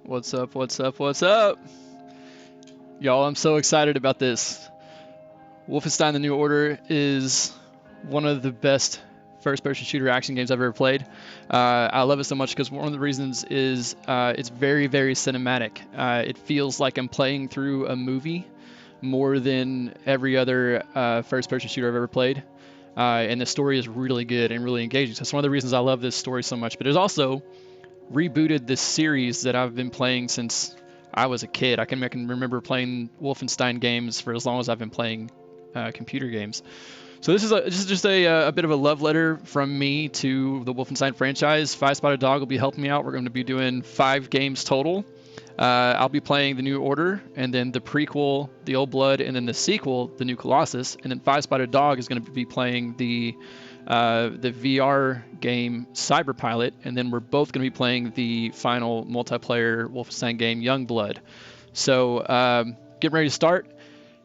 What's up, what's up, what's up? Y'all, I'm so excited about this. Wolfenstein the New Order is one of the best first-person shooter action games I've ever played. I love it so much because one of the reasons is it's very, very cinematic. It feels like I'm playing through a movie more than every other first-person shooter I've ever played. And the story is really good and really engaging. So that's one of the reasons I love this story so much. But it's also rebooted this series that I've been playing since I was a kid. I can remember playing Wolfenstein games for as long as I've been playing computer games. So this is just a bit of a love letter from me to the Wolfenstein franchise. Five Spotted Dog will be helping me out. We're going to be doing 5 games total. I'll be playing the New Order, and then the prequel, the Old Blood, and then the sequel, the New Colossus. And then Five Spotted Dog is going to be playing the VR game Cyberpilot, and then we're both going to be playing the final multiplayer Wolfenstein game Youngblood. So getting ready to start,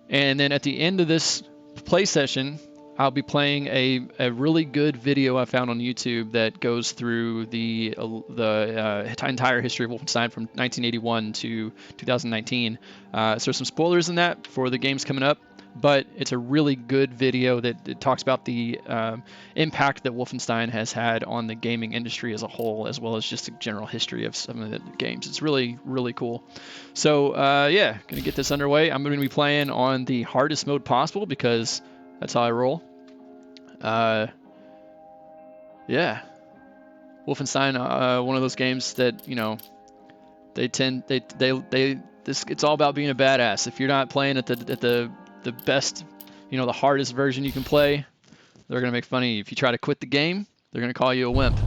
and then at the end of this play session, I'll be playing a really good video I found on YouTube that goes through the entire history of Wolfenstein from 1981 to 2019. So there's some spoilers in that for the games coming up, but it's a really good video that talks about the impact that Wolfenstein has had on the gaming industry as a whole, as well as just a general history of some of the games. It's really, really cool. So yeah, gonna get this underway. I'm gonna be playing on the hardest mode possible because that's how I roll. Yeah, Wolfenstein, one of those games that, you know, it's all about being a badass. If you're not playing at the best, you know, the hardest version you can play, they're gonna make fun of you. If you try to quit the game, they're gonna call you a wimp.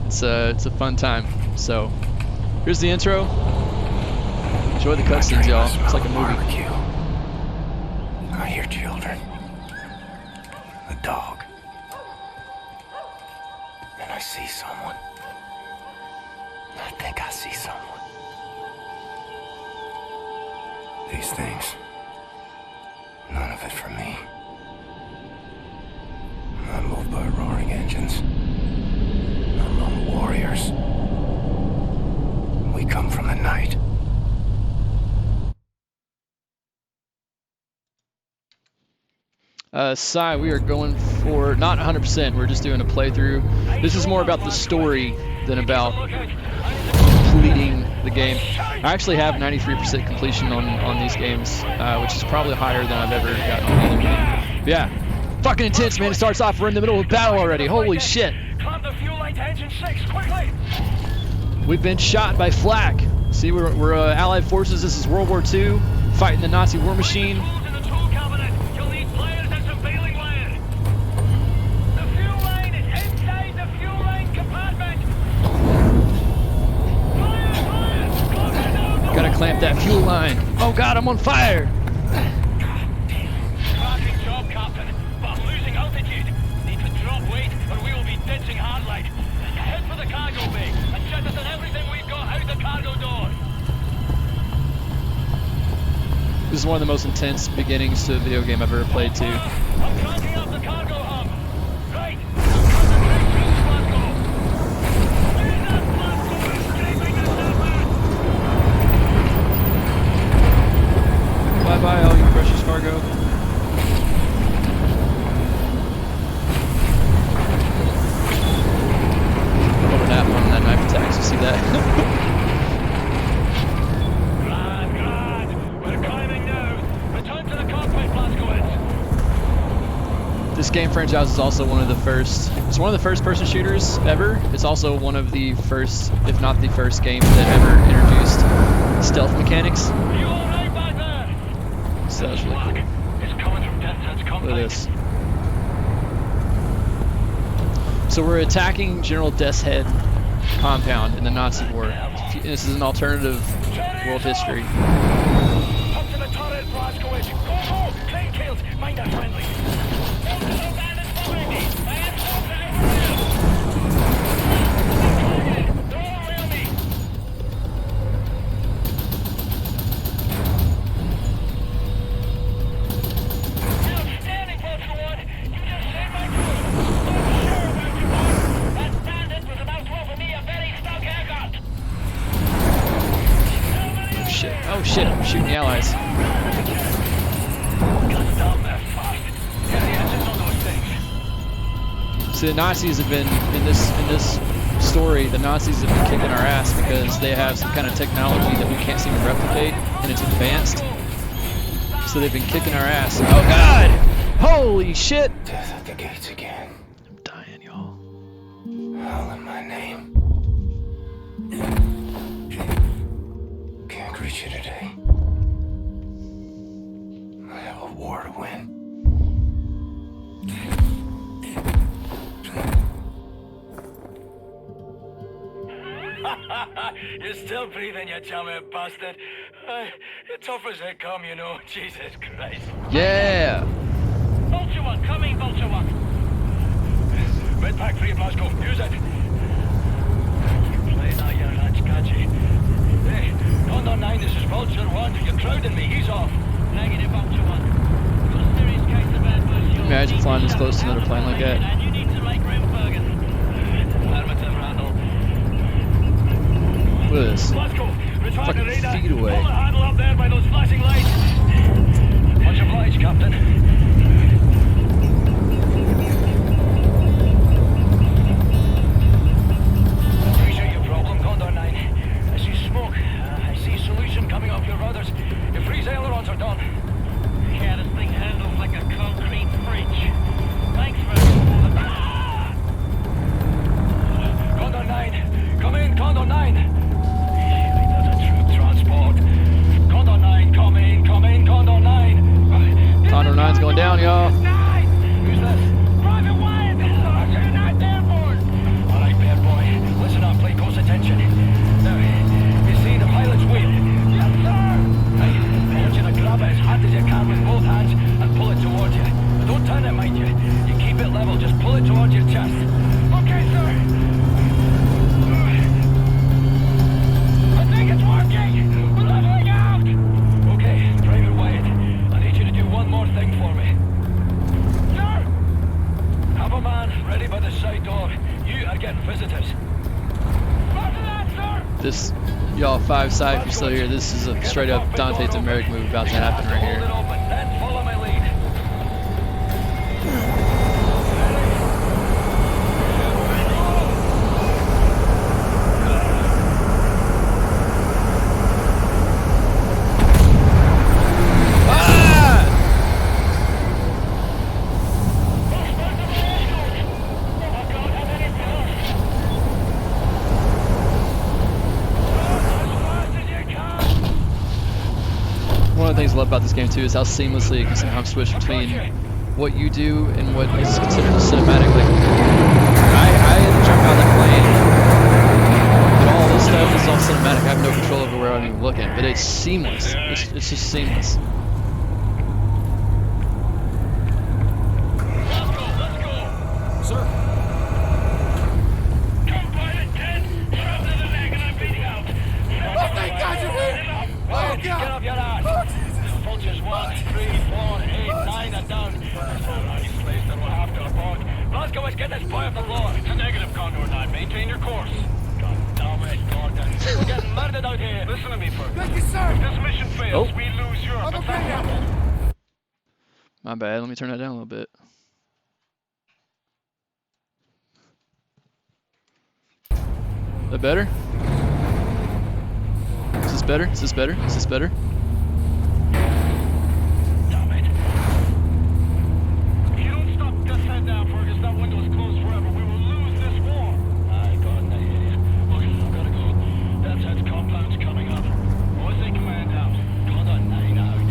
It's a fun time. So here's the intro. Enjoy the cutscenes, y'all. It's like a movie. Barbecue. I hear children. A dog. And I see someone. I think I see someone. These things. None of it for me. I'm moved by roaring engines. I'm lone warriors. We come from the night. Sai, we are going for not 100%. We're just doing a playthrough. This is more about the story than about completing the game. I actually have 93% completion on these games, which is probably higher than I've ever gotten on any game. But yeah, fucking intense, man. It starts off, we're in the middle of a battle already. Holy shit. We've been shot by flak. See, we're Allied forces. This is World War II, fighting the Nazi war machine. Gotta clamp that fuel line. Oh god, I'm on fire! Cracking job, Captain, but I'm losing altitude. Need to drop weight or we will be ditching Hardlight. Head for the cargo bay and jettison everything we've got out the cargo door. This is one of the most intense beginnings to a video game I've ever played too. I'm cranking up the cargo hub. Right. Bye-bye, all you precious cargo. Over that one, that knife attacks. You see that? Glad. We're climbing now. Return to the cockpit, Blazkowicz. This game franchise is also one of the first. It's one of the first-person shooters ever. It's also one of the first, if not the first, game that ever introduced stealth mechanics. Are you all right back there? So that's really cool. It's coming from distance. Look at this. So we're attacking General Death's Head compound in the Nazi war. This is an alternative world history. Up to the turret, Blazkowicz. Go, go! Crane kills. Mind our friendly. Gotta stop that fast. Get the engines on those things. See, the Nazis have been in this story. The Nazis have been kicking our ass because they have some kind of technology that we can't seem to replicate, and it's advanced. So they've been kicking our ass. Oh God! Holy shit! Death at the gates again. I'm dying, y'all. Howling my name. Can't greet you today. I have a war to win. You're still breathing, you chummy bastard. You're tough as they come, you know. Jesus Christ. Yeah! Vulture One, coming, Vulture One. Medpack 3 Glasgow, use it. You play now, you ranch gadget. Hey, Condor 9, this is Vulture 1. You're crowding me, he's off. Negative, Vulture 1. Got a serious case of bad buzz. Imagine flying this close to another plane like that. And you need to make room, Fergus. Affirmative, Randall. Look at this. Glasgow, return Fucking to radar. feet away. Pull the handle up there by those flashing lights. Much obliged, Captain. Appreciate your problem, Condor 9. I see smoke. I see solution coming off your rudders. Your freeze ailerons are done. Yeah, this thing handles like a concrete fridge. Thanks for Condor 9, come in, Condor 9. That's a troop transport. Condor 9, come in, Condor 9. Condor 9's going down, y'all. Who's this? Private Wyatt, this is Archer 9 Airborne. All right, bad boy. Listen up, pay close attention. Now, you see the pilot's wheel? Yes, sir. Right, I want you to grab it as hard as you can with both hands and pull it towards you. But don't turn it, mind you. You keep it level, just pull it towards your chest. Okay, sir. I think it's working. We're leveling out. Okay, Private Wyatt. I need you to do one more thing for me. Sir! Have a man ready by the side door. You are getting visitors. Roger that, sir! This, y'all, 5 side, if you're still here, this is a straight up Dante to Merrick move about to happen right Hold it here. open, then follow my lead. One of the things I love about this game too is how seamlessly you can sometimes switch between what you do and what is considered a cinematic. Like, I jump out of the plane, and all this stuff is all cinematic. I have no control over where I'm even looking, but it's seamless. It's just seamless. Let's go. Sir, Come, Pilot 10. You're up to the neck and I'm bleeding out. oh, thank God you're here! Oh, Get God! up your ass. Vultures 1, 3, 4, 8, 9 and down. These slaves that will have to abort. Glasgow, let's get this boy off the floor. It's a negative, Condor 9. Maintain your course. God damn it, Gordon. We're getting murdered out here. Listen to me first. Thank you, sir! If this mission fails, Oh. we lose Europe. I'm It's okay that now. simple. My bad. Let me turn that down a little bit. Is that better? Is this better? Is this better? Is this better? Damn it. If you don't stop this head down, Fergus, that window is closed forever. We will lose this war. I got an idea. Okay, I've got to go. That head's compound's coming up. OSA command out. Condor 9 out.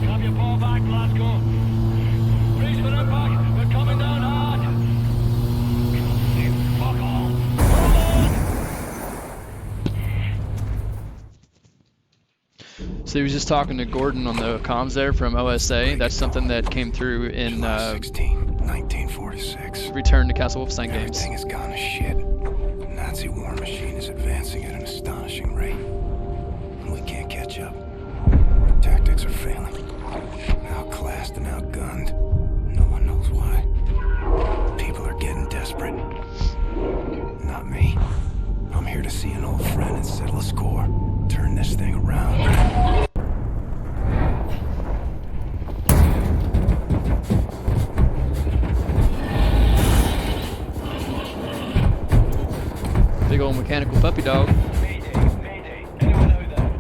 Grab your ball back, Glasgow. Brace for impact. We're coming down hard. Fuck all. Hold on. So he was just talking to Gordon on the comms there from OSA. That's something that came through in July 16, 1946. Return to Castle Wolfenstein games. Everything has gone to shit. The Nazi war machine is advancing at an astonishing rate. And we can't catch up. Our tactics are failing. Outclassed and outgunned. No one knows why. People are getting desperate. Not me. I'm here to see an old friend and settle a score. Turn this thing around. old mechanical puppy dog. Mayday, mayday. Anyone out there?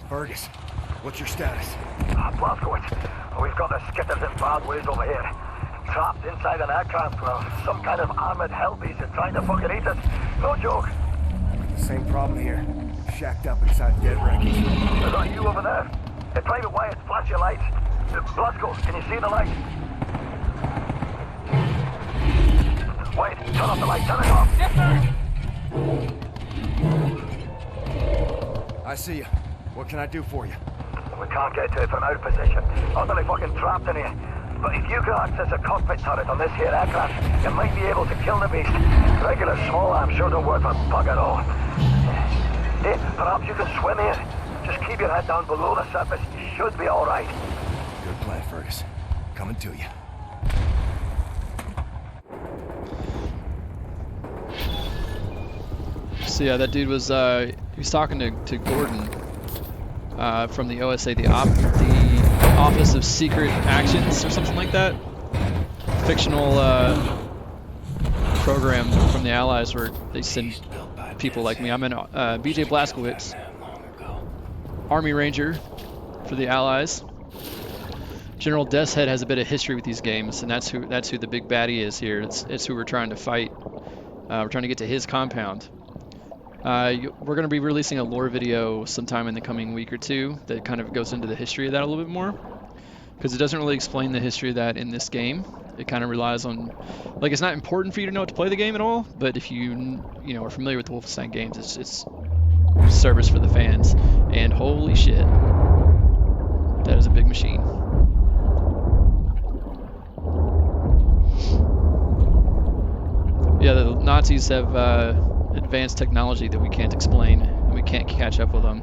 Fergus, what's your status? Blazkowicz, we've got the skitters in bad ways over here. Trapped inside an aircraft, well, some kind of armored hell beast is trying to fucking eat us. No joke. Same problem here. Shacked up inside dead wreckage. Is that you over there? Hey, Private Wyatt, flash your lights. Blazko, can you see the light? Wait, turn off the light, turn it off. Yes, sir. I see you. What can I do for you? We can't get to it from our position. Utterly fucking trapped in here. But if you can access a cockpit turret on this here aircraft, you might be able to kill the beast. Regular small arms sure don't work for bug at all. Hey, perhaps you can swim here. Just keep your head down below the surface. You should be all right. Good plan, Fergus. Coming to you. So yeah, that dude was he was talking to Gordon from the OSA, the Office of Secret Actions or something like that. Fictional program from the Allies where they send people like me. I'm in BJ Blazkowicz, Army Ranger for the Allies. General Deathshead has a bit of history with these games, and that's who the big baddie is here. It's who we're trying to fight. We're trying to get to his compound. We're going to be releasing a lore video sometime in the coming week or two that kind of goes into the history of that a little bit more, because it doesn't really explain the history of that in this game. It kind of relies on, like, it's not important for you to know how to play the game at all, but if you are familiar with the Wolfenstein games, it's service for the fans. And holy shit, that is a big machine. Yeah, the Nazis have advanced technology that we can't explain, and we can't catch up with them.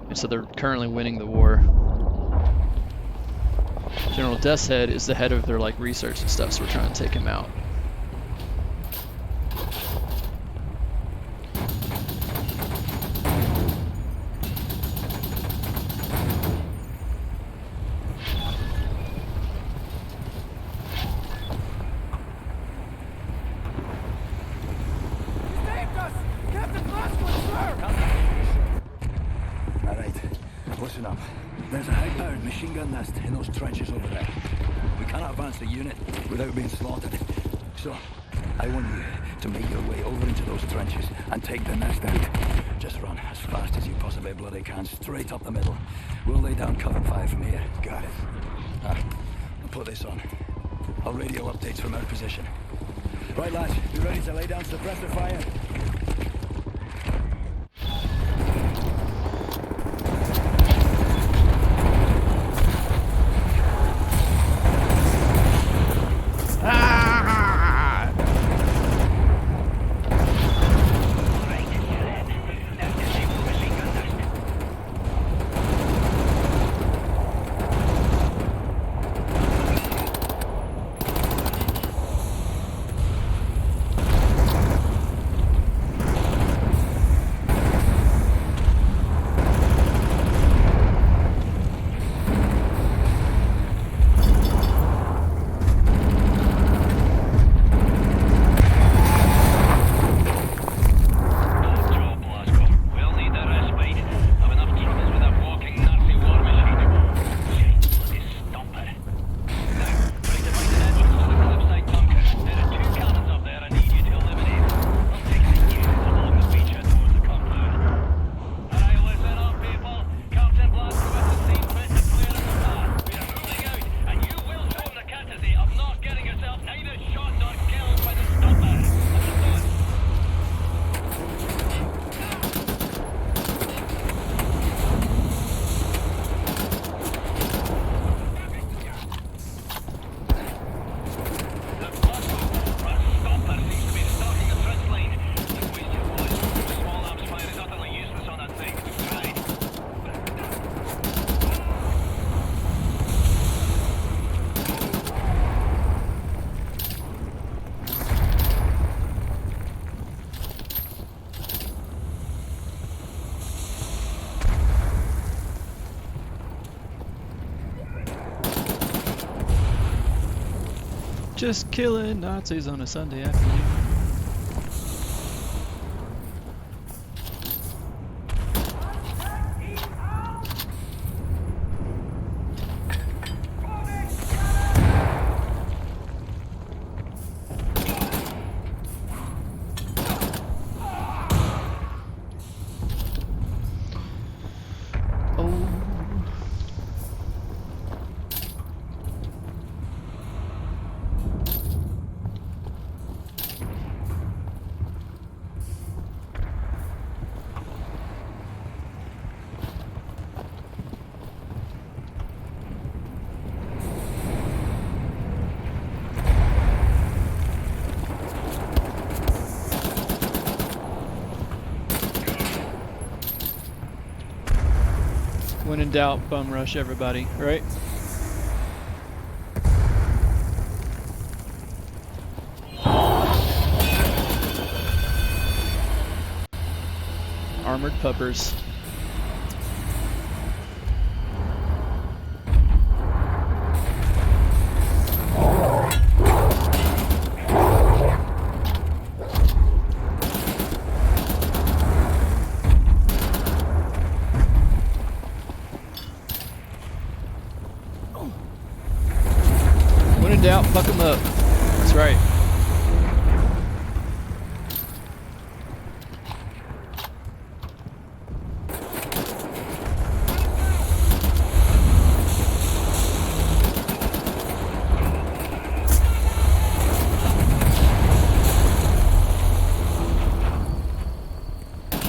And so they're currently winning the war. General Deathshead is the head of their research and stuff, so we're trying to take him out. Listen up. There's a high-powered machine gun nest in those trenches over there. We cannot advance the unit without being slaughtered. So, I want you to make your way over into those trenches and take the nest out. Just run as fast as you possibly bloody can, straight up the middle. We'll lay down cover fire from here. Got it. I'll put this on. I'll radio updates from our position. Right, lads, you ready to lay down suppressor fire? Just killing Nazis on a Sunday afternoon. When in doubt, bum rush everybody, right? Armored puppers. When in doubt, fuck them up. That's right.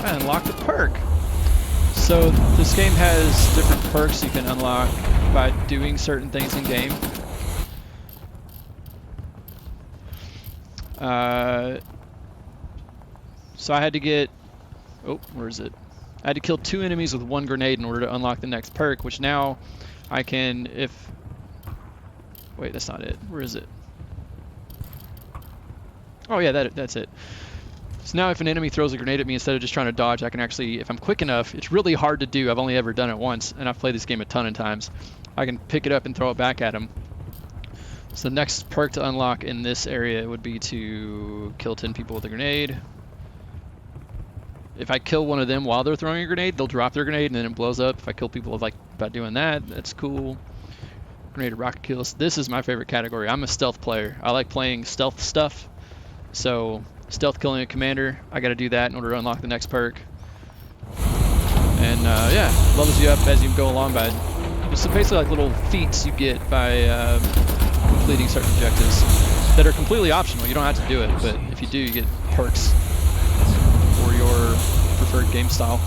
I unlocked a perk. So this game has different perks you can unlock by doing certain things in game. So I had to get, oh, where is it? I had to kill 2 enemies with 1 grenade in order to unlock the next perk, which now I can, wait, that's not it. Where is it? Oh yeah, that's it. So now if an enemy throws a grenade at me, instead of just trying to dodge, I can actually, if I'm quick enough, it's really hard to do. I've only ever done it once, and I've played this game a ton of times. I can pick it up and throw it back at him. So the next perk to unlock in this area would be to kill 10 people with a grenade. If I kill one of them while they're throwing a grenade, they'll drop their grenade and then it blows up. If I kill people by doing that, that's cool. Grenade rocket kills. This is my favorite category. I'm a stealth player. I like playing stealth stuff. So stealth killing a commander, I got to do that in order to unlock the next perk. And yeah, levels you up as you go along by just basically like little feats you get by completing certain objectives that are completely optional. You don't have to do it, but if you do, you get perks for your preferred game style.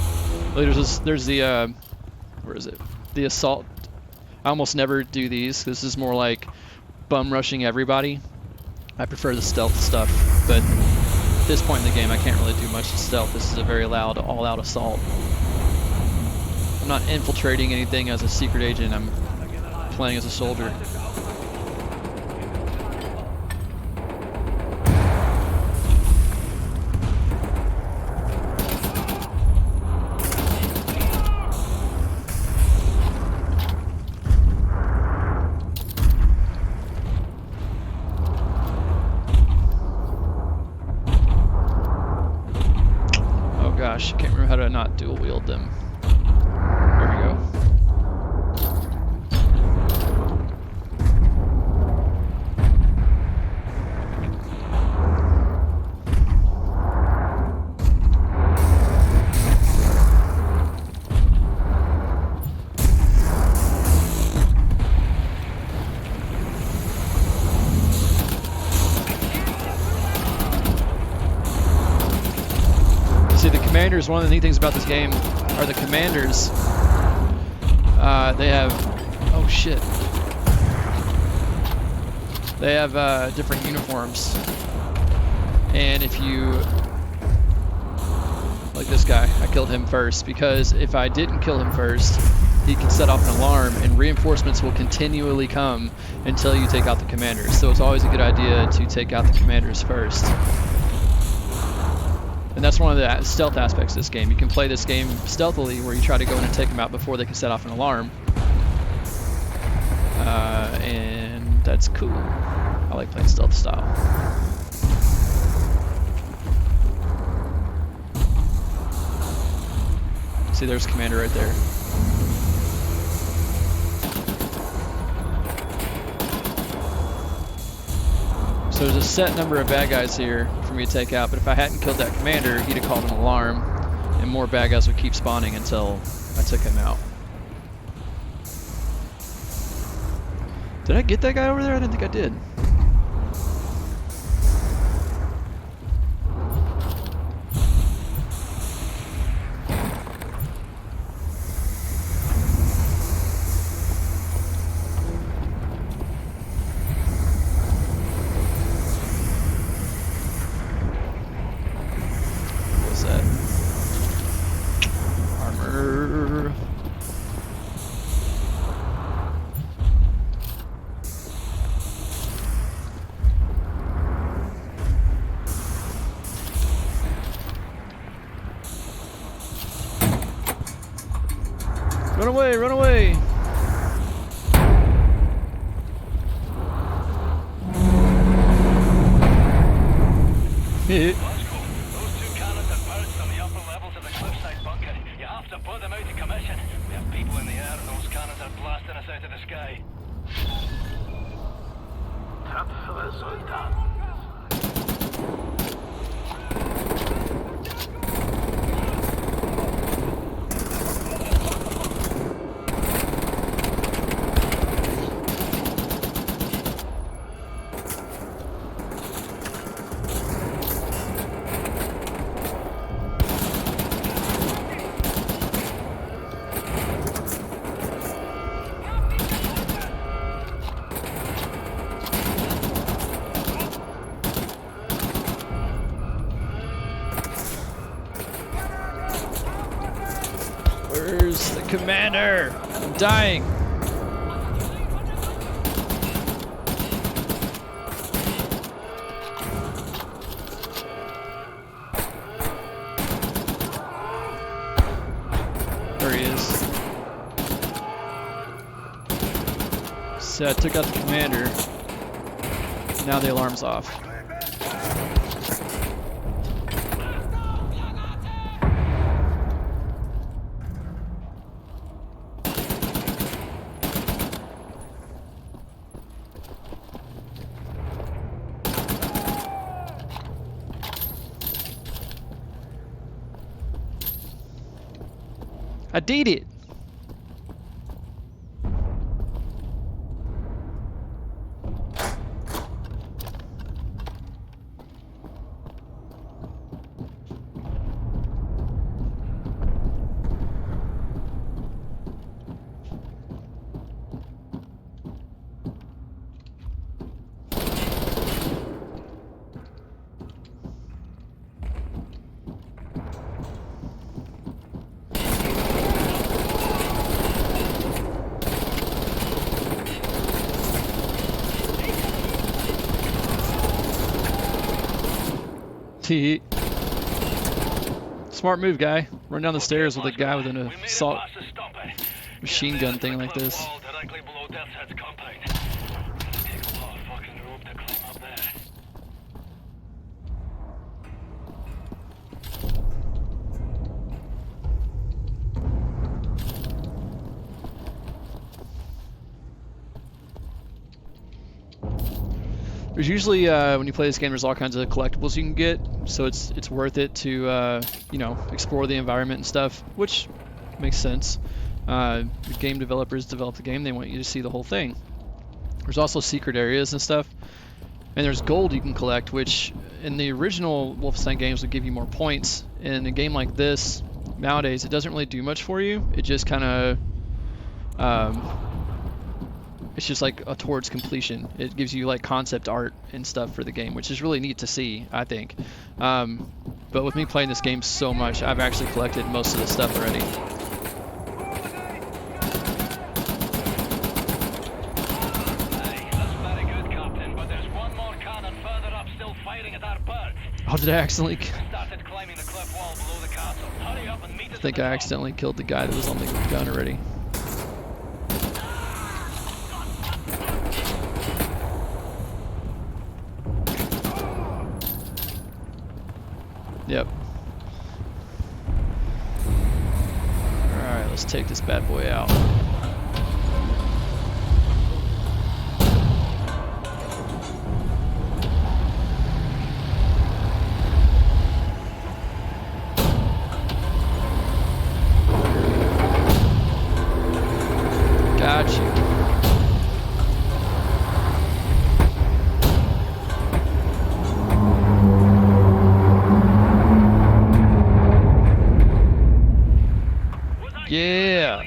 There's the where is it? The assault. I almost never do these. This is more like bum rushing everybody. I prefer the stealth stuff, but at this point in the game, I can't really do much stealth. This is a very loud, all-out assault. I'm not infiltrating anything as a secret agent. I'm playing as a soldier. Gosh, I can't remember how to not dual wield them. There we go. Commanders, one of the neat things about this game are the commanders. They have, oh shit. They have different uniforms. And if you, like this guy, I killed him first because if I didn't kill him first, he can set off an alarm and reinforcements will continually come until you take out the commanders. So it's always a good idea to take out the commanders first. And that's one of the stealth aspects of this game. You can play this game stealthily where you try to go in and take them out before they can set off an alarm. And that's cool. I I like playing stealth style. See, there's Commander right there. So there's a set number of bad guys here for me to take out, but if I hadn't killed that Commander, he'd have called an alarm, and more bad guys would keep spawning until I took him out. Did I get that guy over there? I didn't think I did. What's that? Armor. Run away, run away! Those two cannons are perched on the upper levels of the cliffside bunker. You have to put them out of commission. We have people in the air and those cannons are blasting us out of the sky. Where's the Commander? I'm dying. There he is. So I took out the Commander. Now the alarm's off. I did it! Smart move, guy. Run down the stairs with a guy with an assault machine gun thing like this. Directly below Death's compound. It'll take a lot of fucking rope to climb up there. There's usually when you play this game, there's all kinds of collectibles you can get, so it's worth it to you know, explore the environment and stuff, which makes sense. The game developers develop the game; they want you to see the whole thing. There's also secret areas and stuff, and there's gold you can collect, which in the original Wolfenstein games would give you more points. In a game like this, nowadays, it doesn't really do much for you. It just kind of it's just like towards completion. It gives you like concept art and stuff for the game, which is really neat to see, I think. But with me playing this game so much, I've actually collected most of the stuff already. Hey, that's very good, Captain, but there's one more cannon further up still firing at our birds. Oh, did I accidentally... Started climbing the cliff wall below the castle. Hurry up and meet us. I think I accidentally killed the guy that was on the gun already. Yep. Alright, let's take this bad boy out. Got you. Yeah.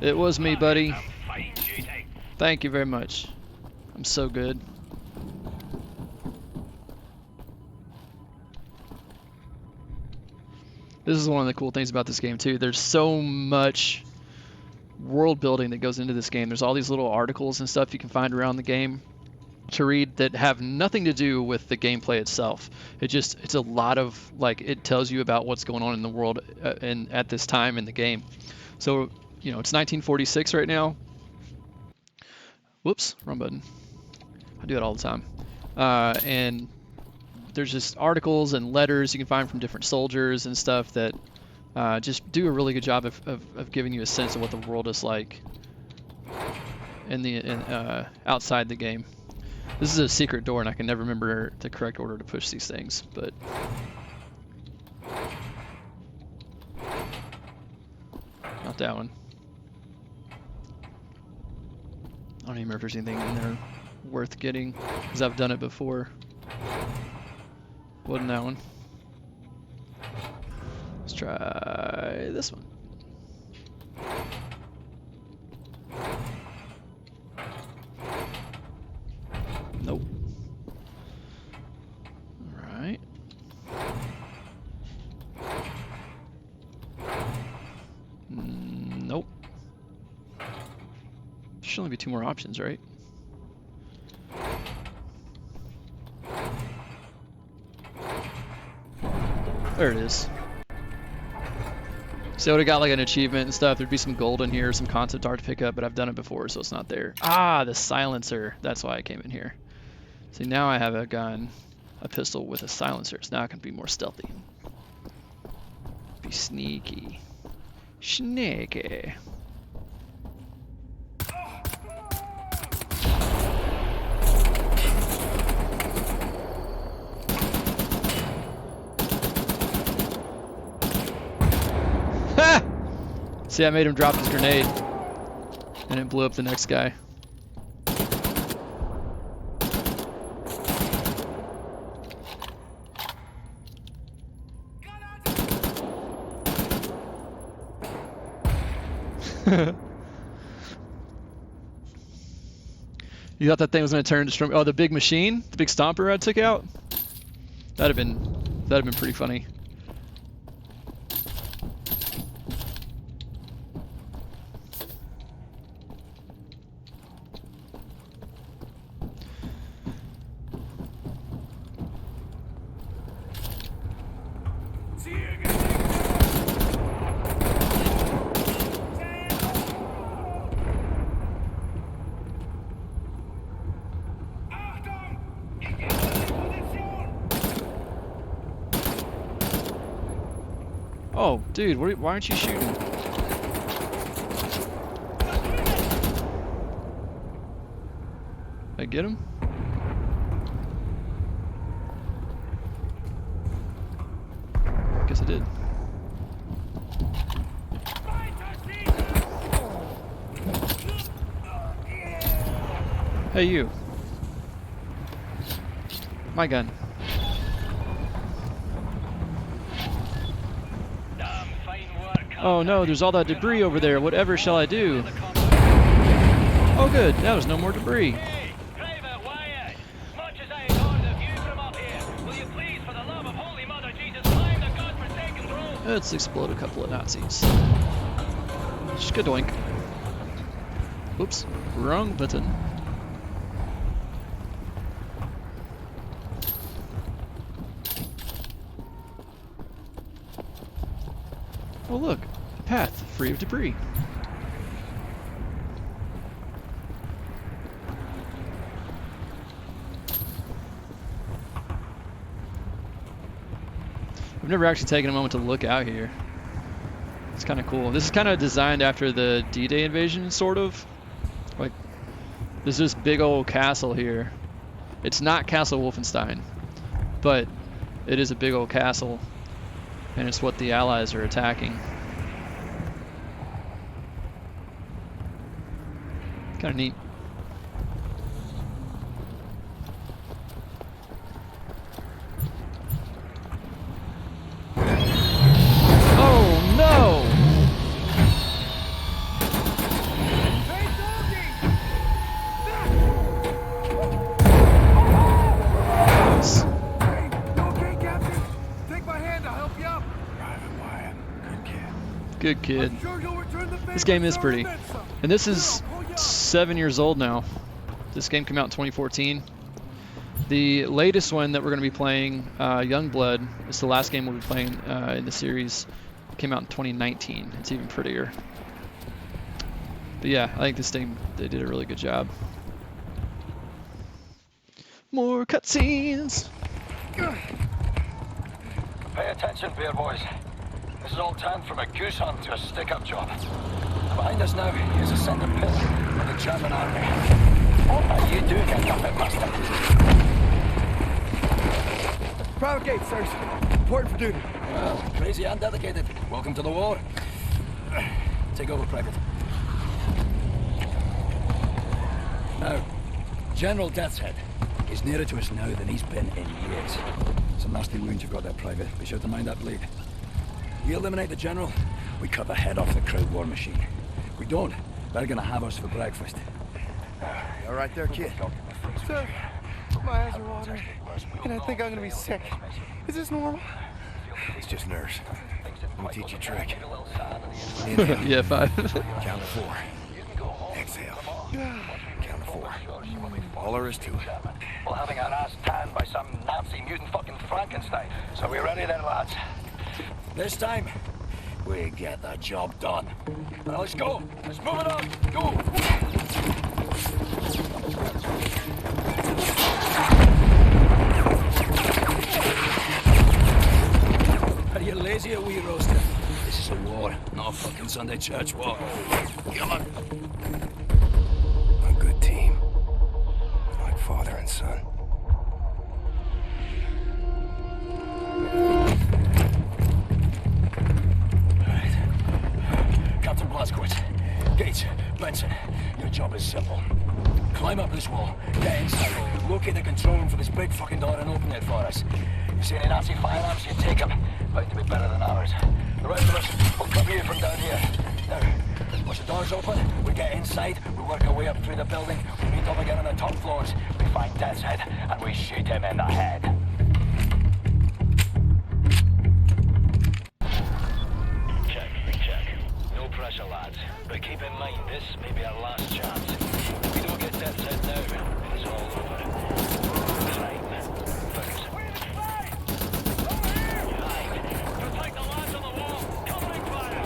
It was me, buddy. Thank you very much. I'm so good. This is one of the cool things about this game too. There's so much world building that goes into this game. There's all these little articles and stuff you can find around the game to read that have nothing to do with the gameplay itself. It's a lot of, like, it tells you about what's going on in the world and at this time in the game. So, you know, it's 1946 right now. Whoops, wrong button. I do it all the time. And there's just articles and letters you can find from different soldiers and stuff that just do a really good job of giving you a sense of what the world is like outside the game. This is a secret door, and I can never remember the correct order to push these things, but... Not that one. I don't even remember if there's anything in there worth getting, because I've done it before. Wasn't that one. Let's try this one. Nope. Alright. Nope. Should only be 2 more options, right? There it is. So I would have got like an achievement and stuff. There'd be some gold in here, some concept art to pick up, but I've done it before, so it's not there. Ah, the silencer. That's why I came in here. See, now I have a gun, a pistol with a silencer, so now I can be more stealthy. Be sneaky. Sneaky. Ha! See, I made him drop his grenade, and it blew up the next guy. You thought that thing was going to turn into the big machine, the big stomper I took out? That'd have been pretty funny. Oh, dude, why aren't you shooting? Did I get him? Guess I did. Hey, you. My gun. Oh no, there's all that debris over there. Whatever shall I do? Oh good, now there's no more debris. Let's explode a couple of Nazis. Skadoink. Oops, wrong button. Oh look, a path free of debris. I've never actually taken a moment to look out here. It's kind of cool. This is kind of designed after the D-Day invasion, sort of. Like, there's this big old castle here. It's not Castle Wolfenstein, but it is a big old castle, and it's what the Allies are attacking. Kind of neat. Oh no! Nice. Hey, you okay, Captain? Take my hand, I'll help you up. Private Wyatt, good kid. Good kid. I'm sure you'll return the favor. This game is pretty. and then some. And this is 7 years old now. This game came out in 2014. The latest one that we're going to be playing, Youngblood, is the last game we'll be playing in the series. It came out in 2019. It's even prettier. But yeah, I think this thing, they did a really good job. More cutscenes! Pay attention, bear boys. This is all turned from a goose hunt to a stick-up job. Behind us now is a centre pit of the German army. What are you doing, you puppet bastard? Private gate, sirs. Important for duty. Well, crazy and dedicated. Welcome to the war. Take over, Private. Now, General Death's Head is nearer to us now than he's been in years. It's a nasty wound you've got there, Private. Be sure to mind that bleed. We eliminate the General, we cut the head off the crowd war machine. We don't, they're gonna have us for breakfast. You all right there, kid? Sir, my eyes are watering, and I think I'm gonna be sick. Is this normal? It's just nerves. Let me teach you a trick. Yeah, 5. Count to 4. Exhale. Count to 4. All there is to it. Well, having our ass tanned by some Nazi mutant fucking Frankenstein. So we ready then, lads? This time, we get the job done. Now let's go. Let's move it on. Go. Are you lazy or wee roaster? This is a war, not a fucking Sunday church walk. Come on. A good team. Like father and son. Captain Blazkowicz, Gates, Benson, your job is simple. Climb up this wall, get inside, locate the control room for this big fucking door and open it for us. You see any Nazi firearms, you take them. Bound to be better than ours. The rest of us will cover you from down here. Now, once the door's open, we get inside, we work our way up through the building, we meet up again on the top floors, we find Death's Head, and we shoot him in the head. Check. No pressure, lads. But keep in mind, this may be our last chance. If we don't get Death's Head now, it's all over. Fine. Focus. Right. Protect the lads on the wall. Covering fire.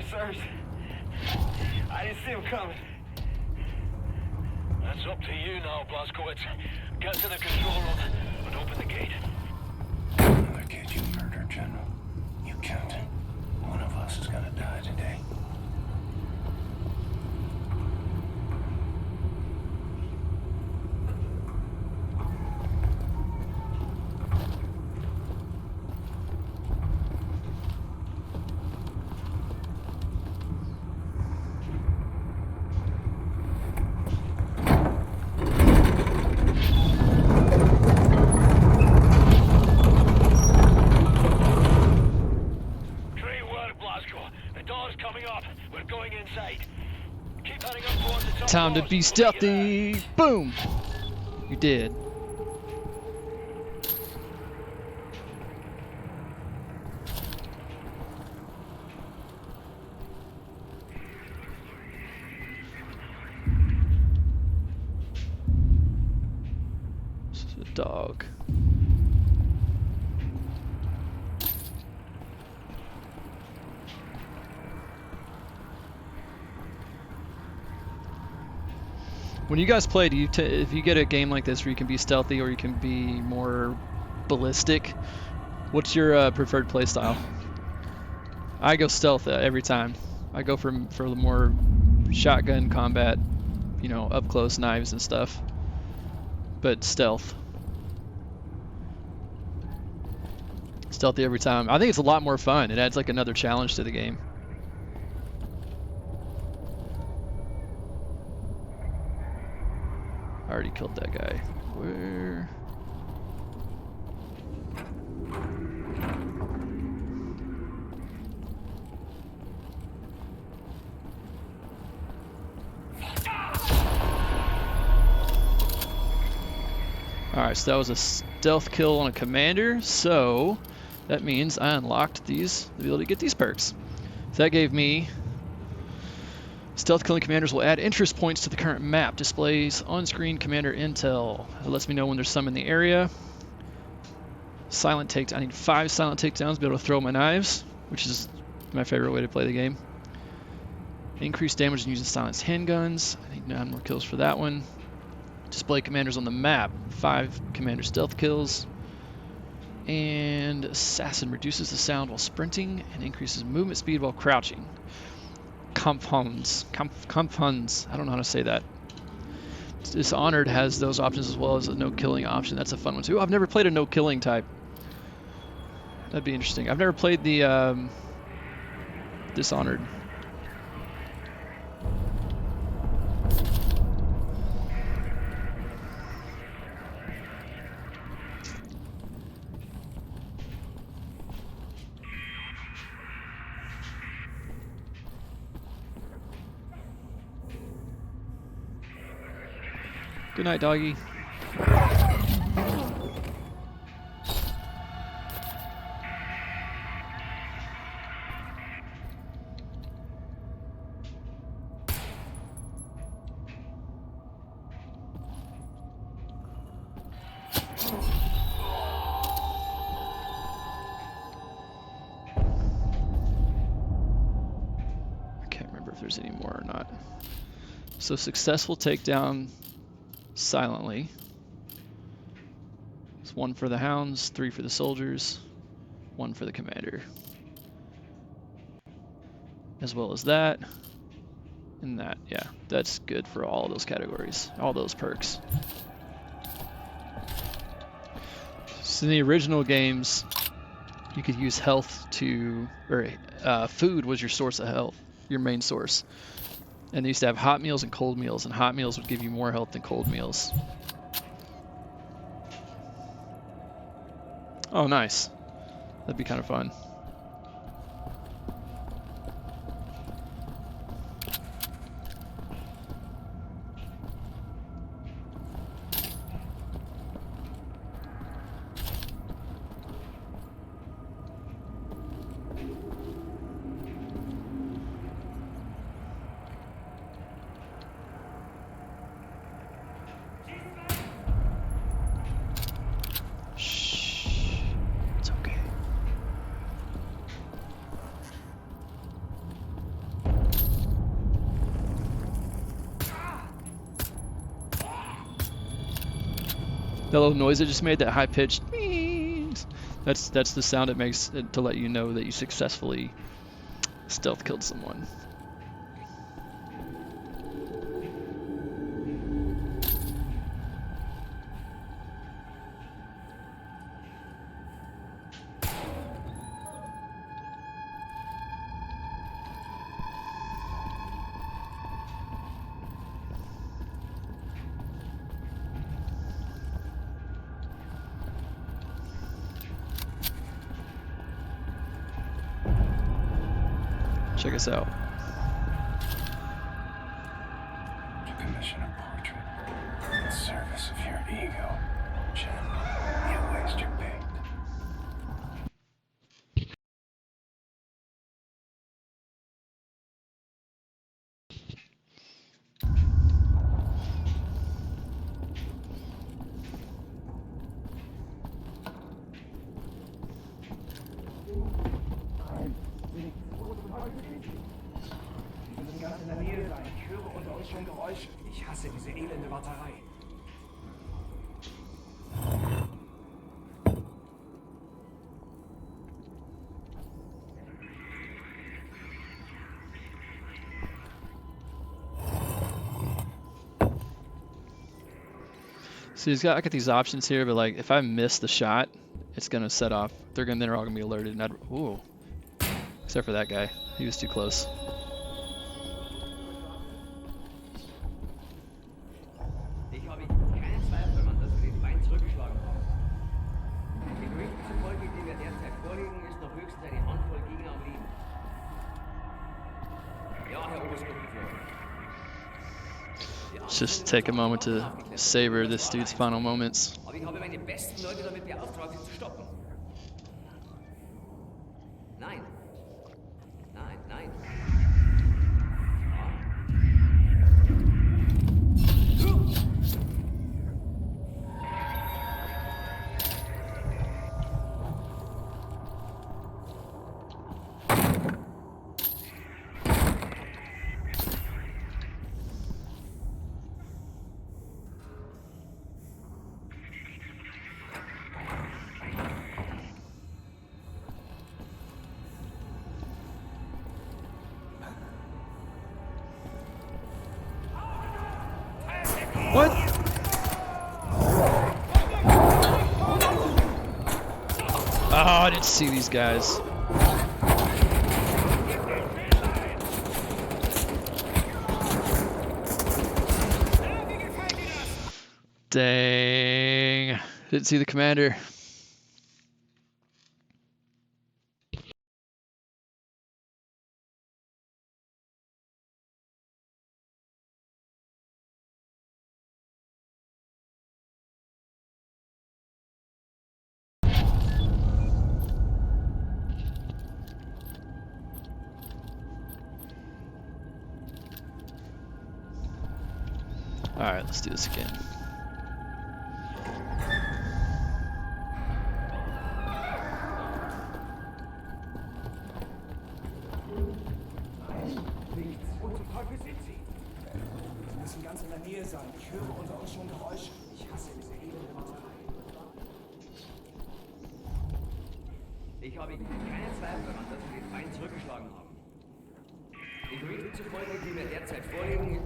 Sirs. I didn't see him coming. That's up to you now, Blazkowicz. Get to the control room and open the gate. Another kid you murdered, General. You counting. One of us is gonna die today. going inside. Keep heading up towards the top Time to floors. be We'll meet you stealthy. Boom. You did. This is a dog. When you guys play, do you if you get a game like this where you can be stealthy or you can be more ballistic, what's your preferred play style? I go stealth every time. I go for the more shotgun combat, you know, up close knives and stuff, but stealth. Stealthy every time. I think it's a lot more fun. It adds like another challenge to the game. I already killed that guy. Where? Alright, so that was a stealth kill on a commander, so that means I unlocked the ability to get these perks. So that gave me stealth killing commanders will add interest points to the current map. Displays on-screen commander intel. It lets me know when there's some in the area. Silent takedown. I need 5 silent takedowns to be able to throw my knives, which is my favorite way to play the game. Increased damage when using silenced handguns. I need 9 more kills for that one. Display commanders on the map. 5 commander stealth kills. And assassin reduces the sound while sprinting and increases movement speed while crouching. Compounds. I don't know how to say that. Dishonored has those options as well as a no killing option. That's a fun one too. I've never played a no killing type. That'd be interesting. I've never played the Dishonored. Good night, doggy. I can't remember if there's any more or not. So successful takedown silently. It's 1 for the hounds, 3 for the soldiers, 1 for the commander. As well as that, and that, yeah, that's good for all those categories, all those perks. So in the original games, you could use health to, or food was your source of health, your main source. And they used to have hot meals and cold meals, and hot meals would give you more health than cold meals. Oh, nice. That'd be kind of fun. That little noise it just made, that high-pitched, that's the sound it makes to let you know that you successfully stealth killed someone. Check us out. ego. General, you waste your paint. Ganz in der Nähe sein. Ich höre unter uns schon Geräusche. Ich hasse diese elende Warterei. See, I got these options here, but like if I miss the shot, it's gonna set off. They're all gonna be alerted. And ooh, except for that guy, he was too close. Ich habe keinen Zweifel daran, dass wir den Feind zurückgeschlagen haben. Den Berichten zufolge, die wir derzeit vorliegen, ist noch höchstens eine Handvoll Gegner am Leben. Ja, Herr Oberstgruppenführer. Let's just take a moment to savor this dude's final moments. Aber ich habe meine besten Leute damit beauftragt, sie zu stoppen. Nein. Nein, nein. What? Oh, I didn't see these guys. Dang. Didn't see the commander. Alright, let's do this again. Wo zum Teufel sind Sie? Sie müssen ganz in der Nähe sein. Ich höre unter uns schon Geräusche. Ich hasse diese elende Warterei. Ich habe keinen Zweifel daran, dass wir den Feind zurückgeschlagen haben. Den Berichten zufolge, die wir derzeit vorliegen,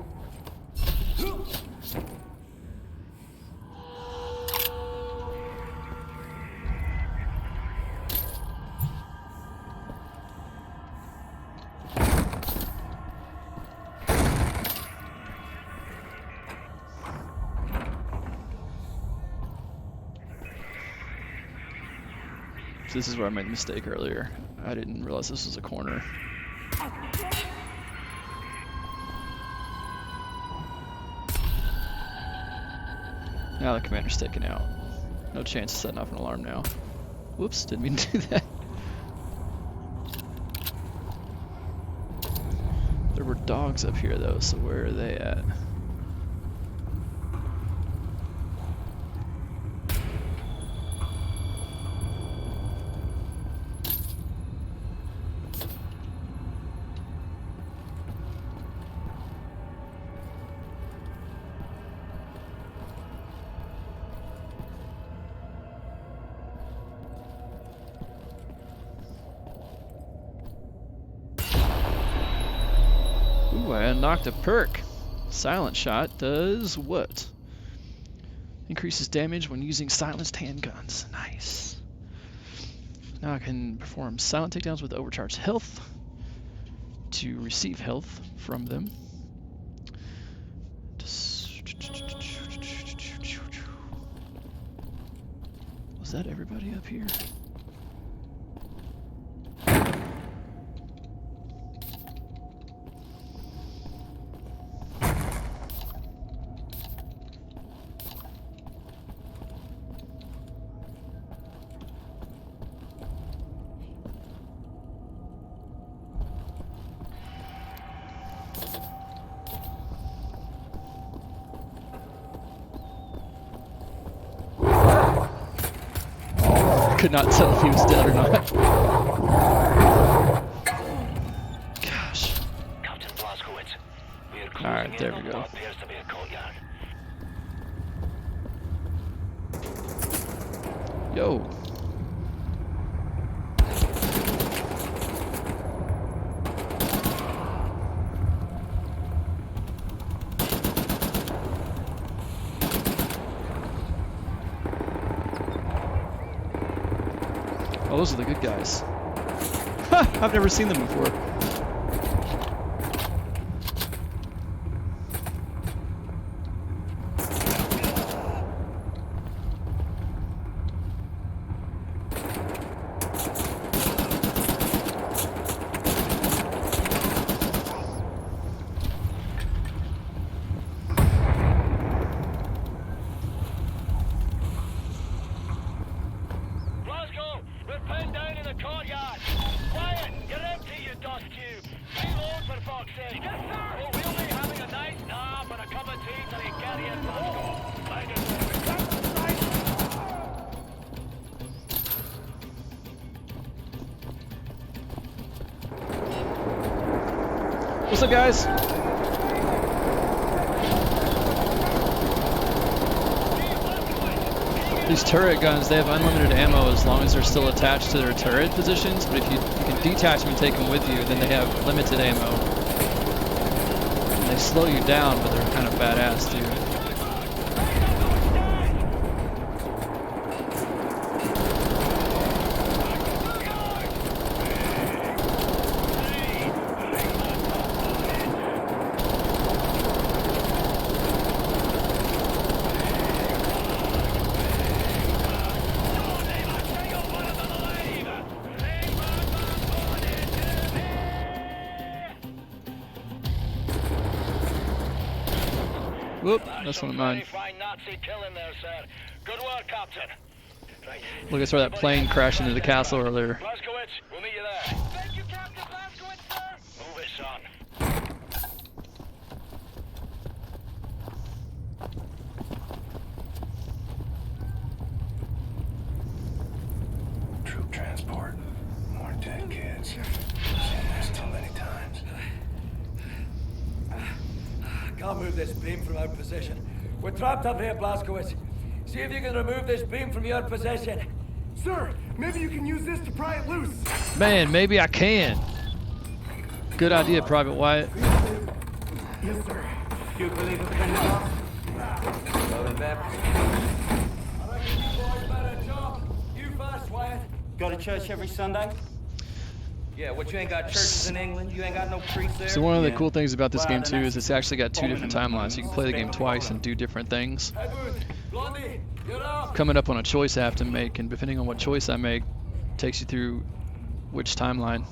This is where I made the mistake earlier. I didn't realize this was a corner. Now the commander's taken out. No chance of setting off an alarm now. Whoops, didn't mean to do that. There were dogs up here though, so where are they at? Ooh, I unlocked a perk. Silent Shot does what? Increases damage when using silenced handguns. Nice. Now I can perform silent takedowns with overcharged health to receive health from them. Was that everybody up here? could not tell if he was dead or not. Gosh. Captain Blazkowicz, we are closing Alright, there in we on go. what appears to be a courtyard. Yo. Oh, those are the good guys. Ha! I've never seen them before. Glasgow, we're pinned down in the courtyard. Quiet, you're empty, you dust cube. Reload for fuck's sake. Yes, sir. Oh, we'll be having a nice nap and a cup of tea till you get here, Glasgow. Mind it. What's up, guys? These turret guns, they have unlimited ammo as long as they're still attached to their turret positions, but if you can detach them and take them with you, then they have limited ammo. And they slow you down, but they're kind of badass, too. Whoop, that's one of mine. Fine Nazi killing there, sir. Good work, Captain. Right. Look, I saw that plane crash into the castle earlier. Blazkowicz, we'll meet you there. Thank you, Captain Blazkowicz, sir. Move it, son. Troop transport. More dead kids. Seen this too many times. Can't move this beam from our position. We're trapped up here, Blazkowicz. See if you can remove this beam from your possession. Sir, maybe you can use this to pry it loose. Man, maybe I can. Good idea, Private Wyatt. Yes, sir. You believe it can off? Loaded them. I reckon you boys better jump. You first, Wyatt. Go to church every Sunday? Yeah, what, you ain't got churches in England? You ain't got no priests there? So one of the Yeah. cool things about this Well, game then too that's is it's actually got two bombing different them. timelines. You can play the game twice and do different things. Edward, Blondie, you're up. Coming up on a choice I have to make, and depending on what choice I make, takes you through which timeline.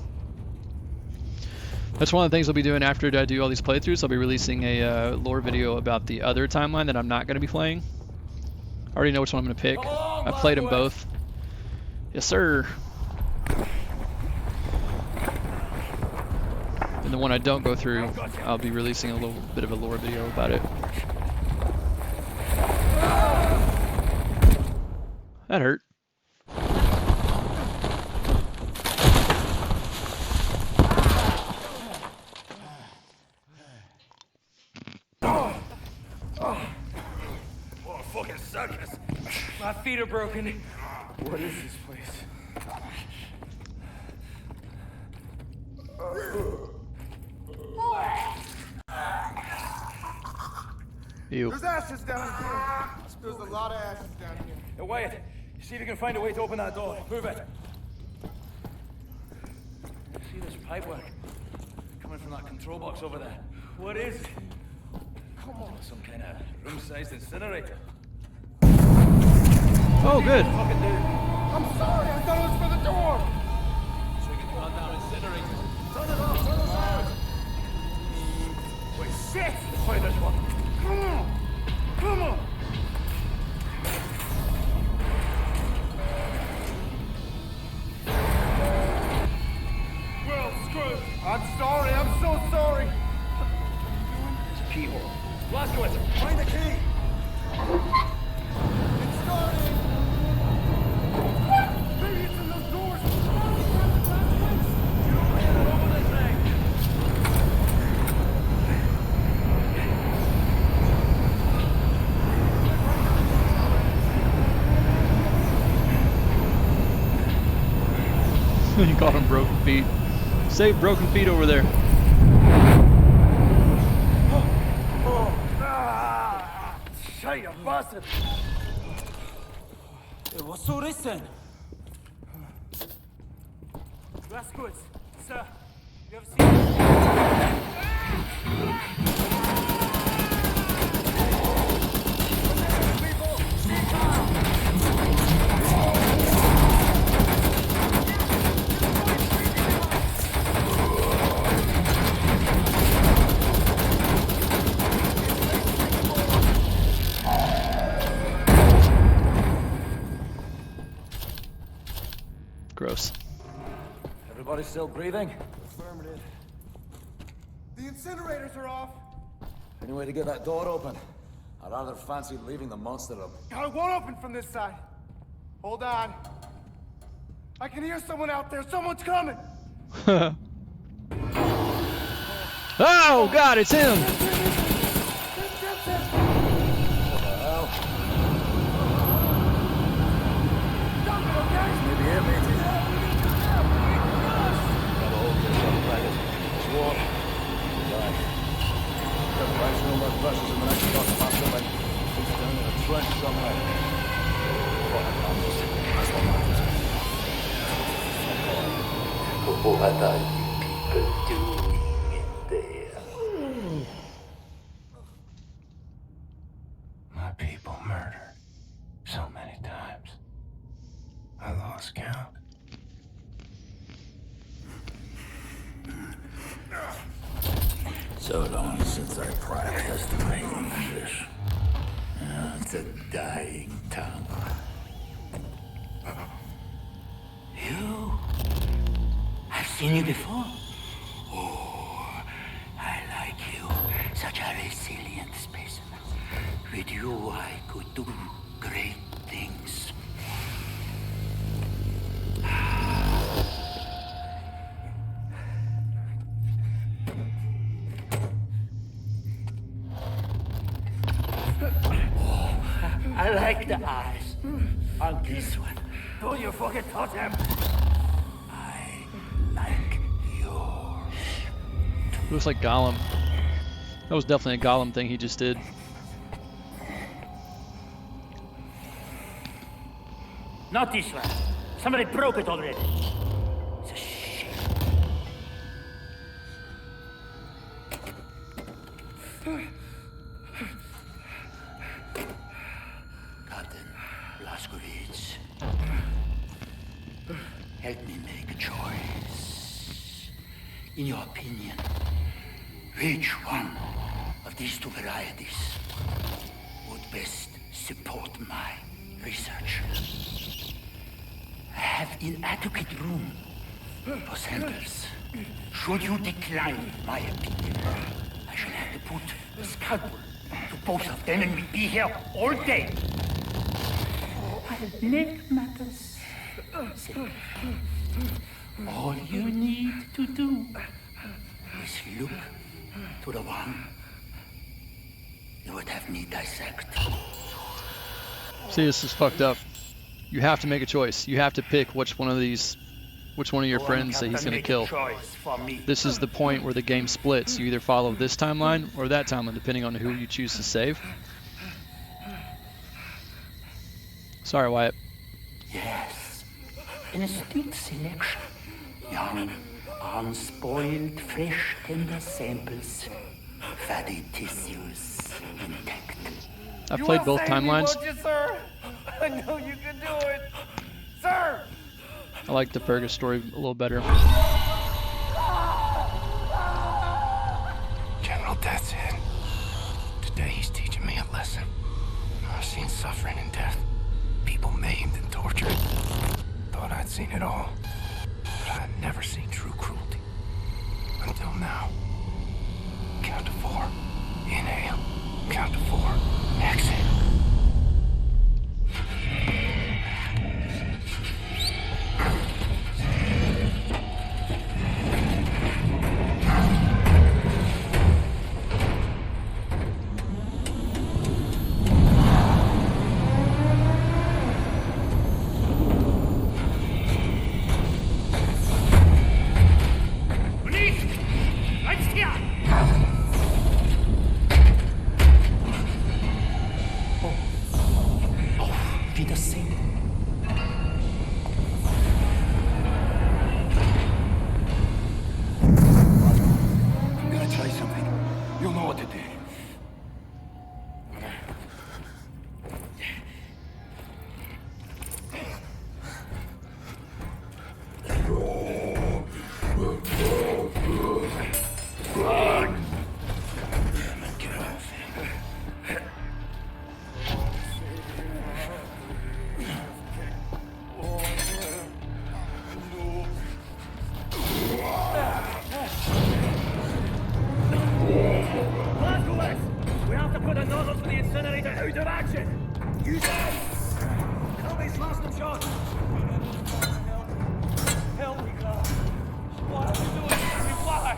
That's one of the things I'll be doing after I do all these playthroughs. I'll be releasing a lore video about the other timeline that I'm not going to be playing. I already know which one I'm going to pick. Come on, I've played them Blazkowicz. both. Yes, sir. And the one I don't go through, I'll be releasing a little bit of a lore video about it. That hurt. What a fucking circus. My feet are broken. What is this place? Ew. There's ashes down here. There's a lot of ashes down here. Hey, Wyatt, see if you can find a way to open that door. Move it. See this pipework coming from that control box over there? What is it? Come on, some kind of room-sized incinerator. Oh, good. Fucking dude. I'm sorry, I thought it was for the door. So we can run down incinerator. Turn it off, turn it off. Wait, shit! Wait, there's one. Come on! Come on! Well, screw. I'm sorry, I'm so sorry. It's a keyhole. Blazkowicz, find the key. It's starting. He called him broken feet. Save broken feet over there. Shut your bastard! What's all this then? That's good. Sir, you ever seen... Gross. Everybody still breathing? Affirmative. The incinerators are off. Any way to get that door open? I'd rather fancy leaving the monster up. God, it won't open from this side. Hold on. I can hear someone out there. Someone's coming. Oh God, it's him! Maybe here, matey. Gotta hold yourself, Private. It's warm. Die. Got rice no more brushes in the next cross master like he's down in a trench somewhere. What are you people doing in there? My people murdered so many times. I lost count. So long since I practiced my English. It's a dying tongue. You? I've seen you before. Oh, I like you. Such a resilient specimen. With you, I could do great things. I like the eyes on this one. Don't you fucking touch him! I like yours. Looks like Gollum. That was definitely a Gollum thing he just did. Not this one. Somebody broke it already. It's a shame. Captain Blazkowicz, help me make a choice. In your opinion, which one of these two varieties would best support my research? I have inadequate room for samples. Should you decline my opinion, I shall have to put a scalpel to both of them and we'll be here all day. I'll make matters simple. All you need to do is look to the one you would have me dissect. See, this is fucked up. You have to make a choice. You have to pick which one of your friends that he's gonna kill. This is the point where the game splits. You either follow this timeline or that timeline, depending on who you choose to save. Sorry, Wyatt. Yes, an astute selection. Young, unspoiled, fresh, tender samples. Fatty tissues intact. I've played both timelines. Won't you, sir? I know you can do it. Sir! I like the Fergus story a little better. General Death's in. Today he's teaching me a lesson. I've seen suffering and death. People maimed and tortured. Thought I'd seen it all. But I'd never seen true cruelty. Until now. Count to 4. Inhale. Count to 4. Exhale. Incinerator out of action! Use that! Nobody's lost them shot! Help me, God! What are we doing? Why?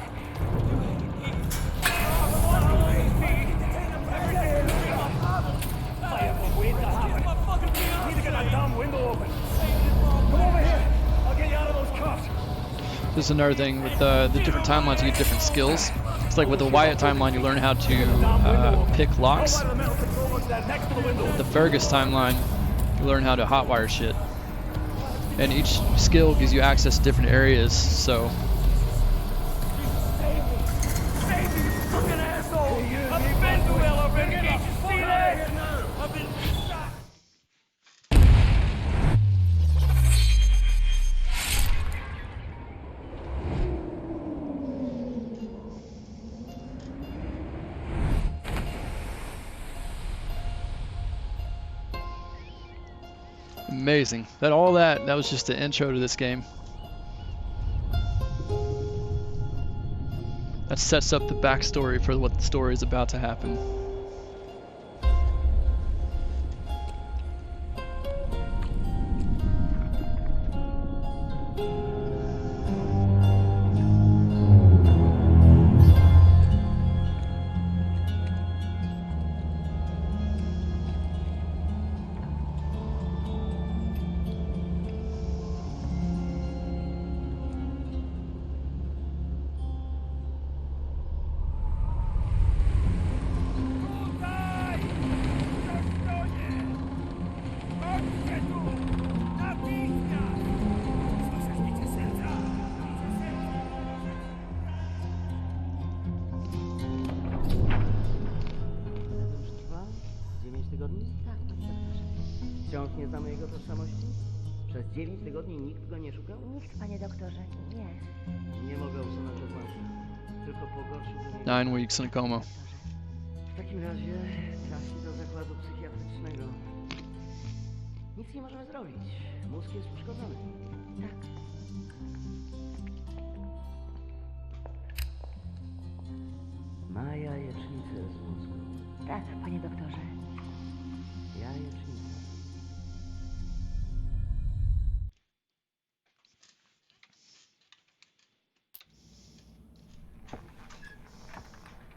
Need to get that damn window open. Come over here. I'll get you out of those cuffs. This is another thing with the different timelines. You get different skills. It's like with the Wyatt timeline, you learn how to pick locks. The Fergus timeline, you learn how to hotwire shit. And each skill gives you access to different areas. So. Amazing. That was just the intro to this game. That sets up the backstory for what the story is about to happen. Wciąż nie znamy jego tożsamości? Przez 9 tygodni nikt go nie szukał? Nikt, panie doktorze, nie. Nie mogę usunąć odłamka. Tylko pogorszyłby mnie. 9 weeks in a coma. W takim razie trafi do zakładu psychiatrycznego. Nic nie możemy zrobić. Mózg jest uszkodzony. Tak. Ma jajecznicę z mózgu. Tak, panie doktorze. Jajecznicę.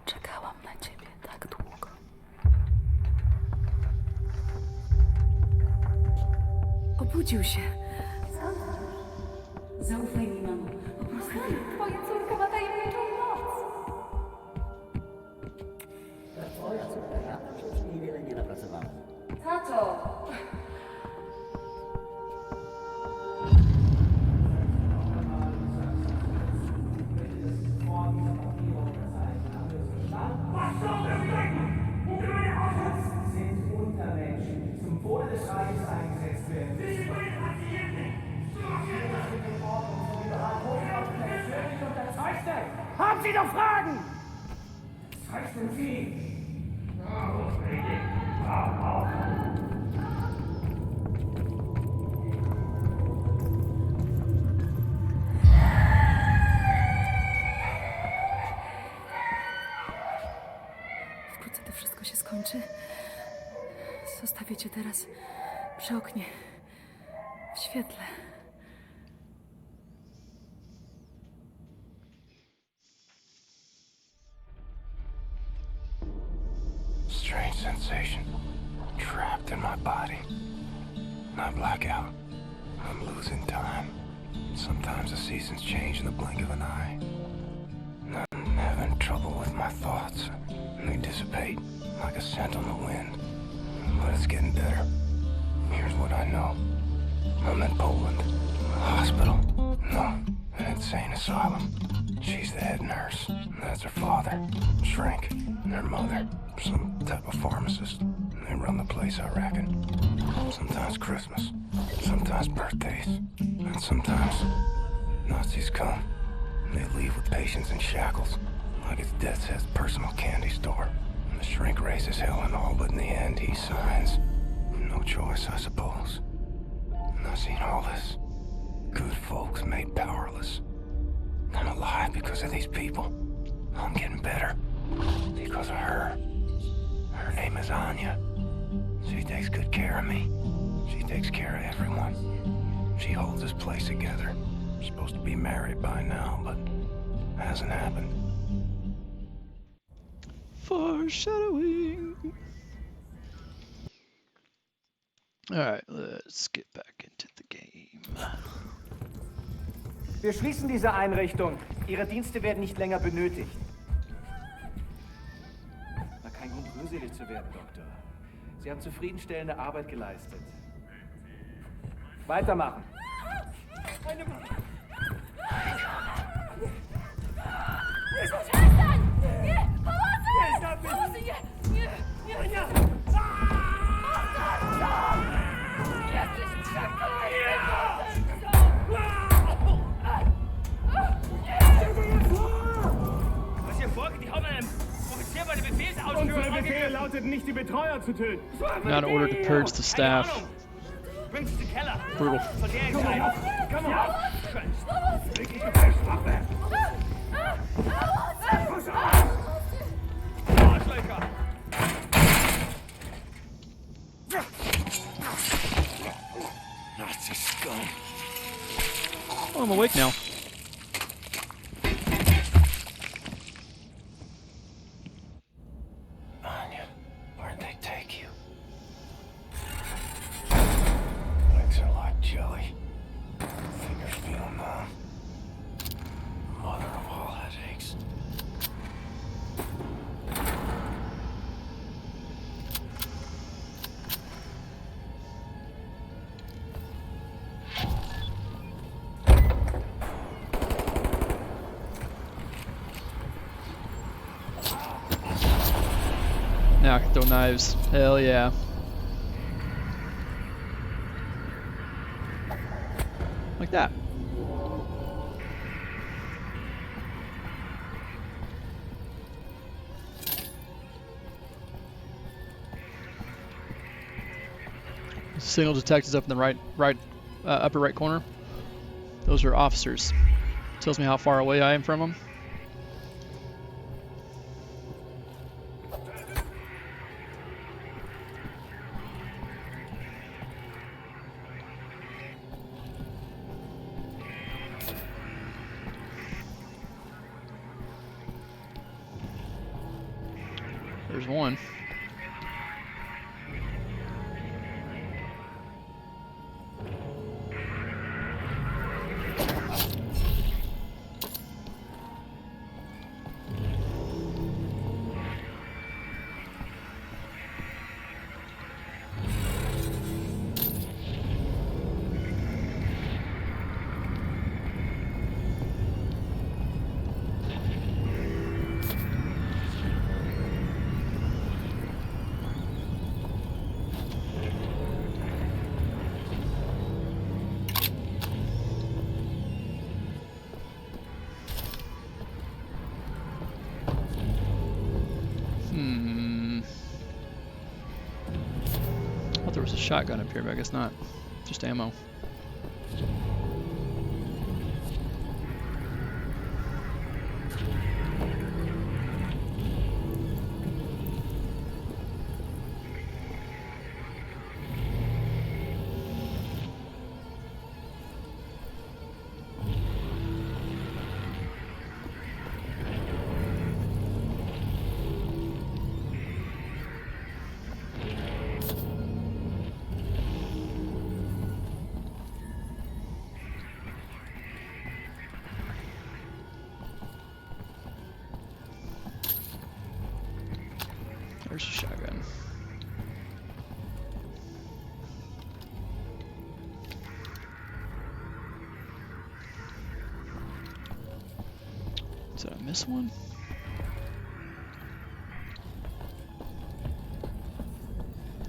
Czekałam na ciebie tak długo. Obudził się. Zaufaj mi, mamo. Po prostu twoja córka ma tajemniczą moc. Twoja córka, ja przecież niewiele nie napracowałem. Tato! Haben Sie noch Fragen? Zeichnen Sie! Wkrótce to wszystko się skończy. Zostawię cię teraz przy oknie, w świetle. Strange sensation. Trapped in my body. I black out. I'm losing time. Sometimes the seasons change in the blink of an eye. I'm having trouble with my thoughts. They dissipate like a scent on the wind. But it's getting better. Here's what I know. I'm in Poland. A hospital? No, an insane asylum. She's the head nurse. That's her father. Shrink. And her mother. Some type of pharmacist. They run the place, I reckon. Sometimes Christmas. Sometimes birthdays. And sometimes Nazis come. They leave with patients in shackles. Like it's Death's Head's personal candy store. And the shrink raises hell and all, but in the end he signs. No choice, I suppose. And I've seen all this. Good folks made powerless. I'm alive because of these people. I'm getting better. Because of her. Her name is Anya. She takes good care of me. She takes care of everyone. She holds this place together. We're supposed to be married by now, but hasn't happened. Foreshadowing. Alright, let's get back into the game. Wir schließen diese Einrichtung. Ihre Dienste werden nicht länger benötigt. Na, kein Grund, rührselig zu werden, Doktor. Sie haben zufriedenstellende Arbeit geleistet. Weitermachen. Was hier vorgeht, die haben einen Offizier bei der Befehlsausführung Unser Befehl lautet nicht, die Betreuer zu töten. Now in order to purge the staff. Bringt sie in den Keller. Brutal. Von der Entscheidung. Komm auf! Arschlöcher. Nazi scum. Oh, I'm awake now. Anya, where'd they take you? Legs are like jelly. Fingers feel numb. Mother of all headaches. Now I can throw knives. Hell yeah. Like that. Signal detectors up in the upper right corner. Those are officers. Tells me how far away I am from them. There's one. I thought there was a shotgun up here, but I guess not. Just ammo. There's a shotgun. Did I miss one?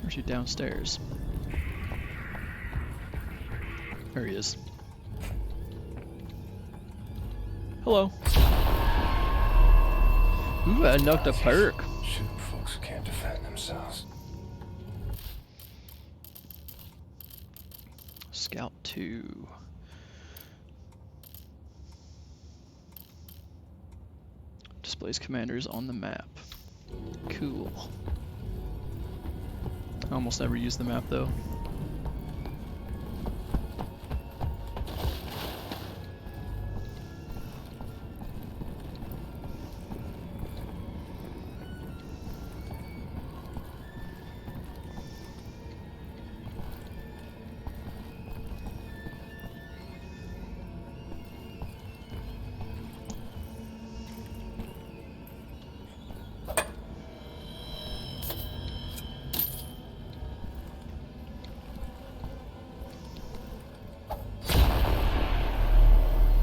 Where's he downstairs? There he is. Hello. Ooh, I knocked a perk. Shooting folks who can't defend themselves. Scout 2. Displays commanders on the map. Cool. I almost never use the map though.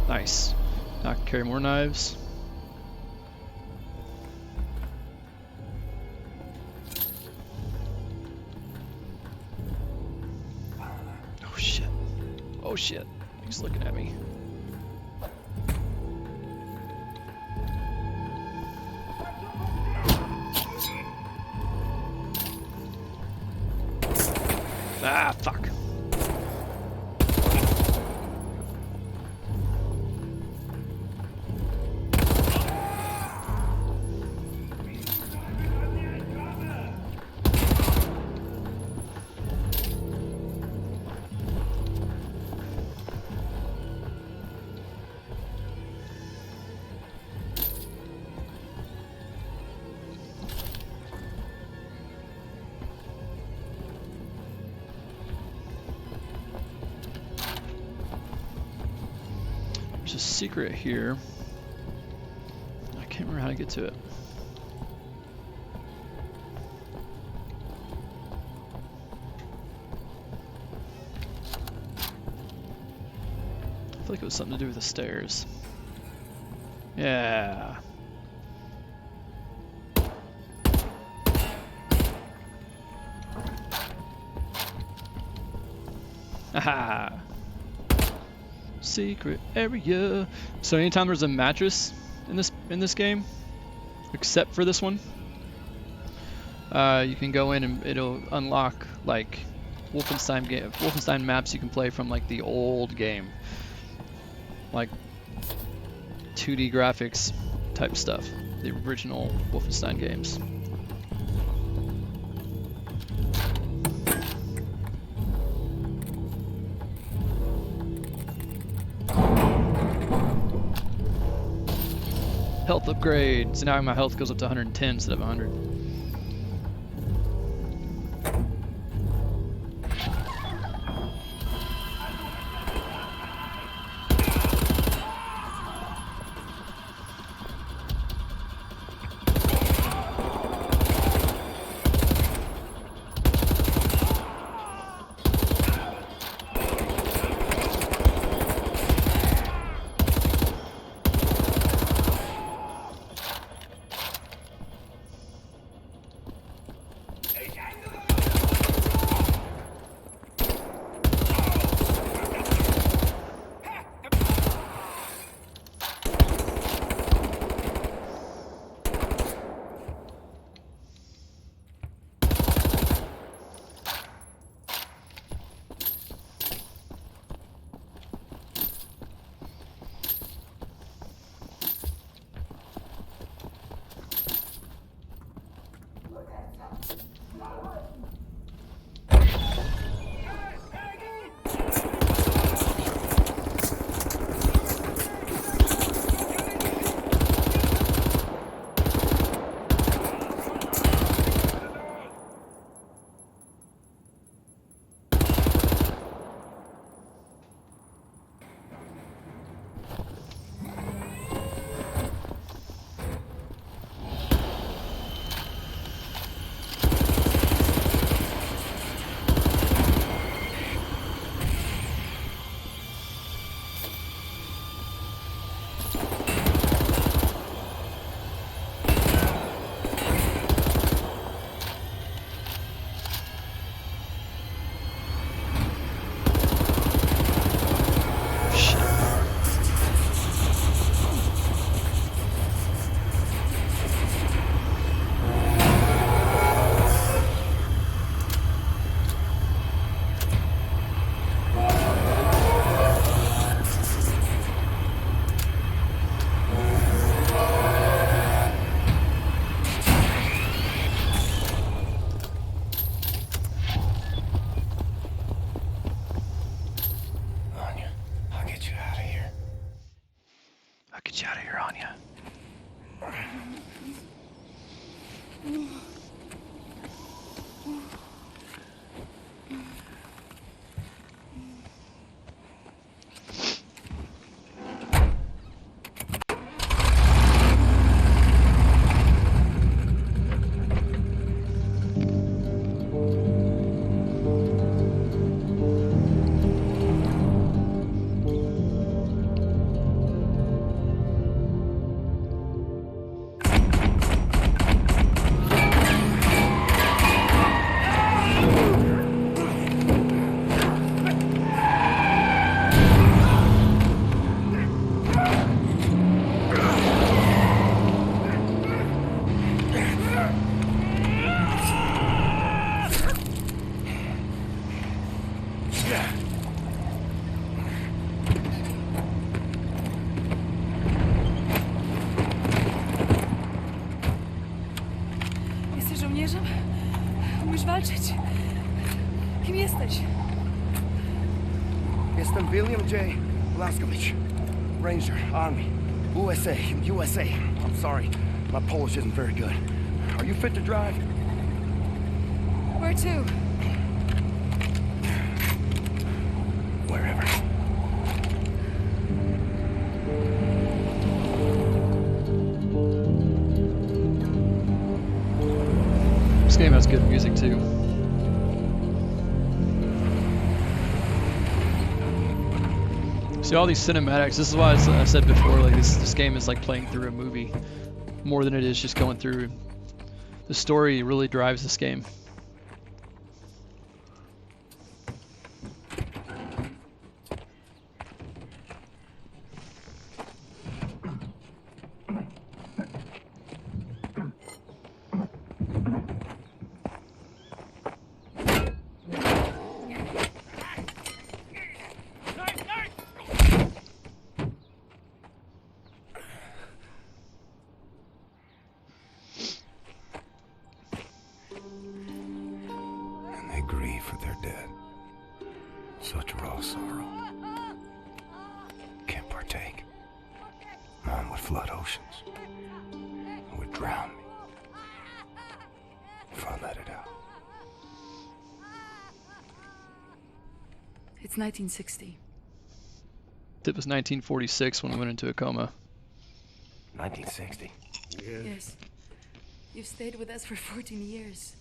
Nice. Now I can carry more knives. Oh shit. Oh shit. He's looking at me. Ah, fuck. There's a secret here. I can't remember how to get to it. I feel like it was something to do with the stairs. Yeah. Haha. Secret area. So anytime there's a mattress in this game, except for this one, you can go in and it'll unlock like Wolfenstein maps you can play from like the old game, like 2D graphics type stuff, the original Wolfenstein games. Health upgrade. So now my health goes up to 110 instead of 100. Get you out of here, Anya. Jesteś żołnierzem? Umiesz walczyć? Kim jesteś? Jestem William J. Blaskowicz. Ranger, Army. USA. I'm sorry, my Polish isn't very good. Are you fit to drive? Where to? Wherever. This game has good music too. See all these cinematics. This is why I said before, like this game is like playing through a movie more than it is just going through. The story really drives this game. And they grieve for their dead. Such raw sorrow. Can't partake. Mine would flood oceans. It would drown me. If I let it out. It's 1960. It was 1946 when we went into a coma. 1960. Yes. You've stayed with us for 14 years.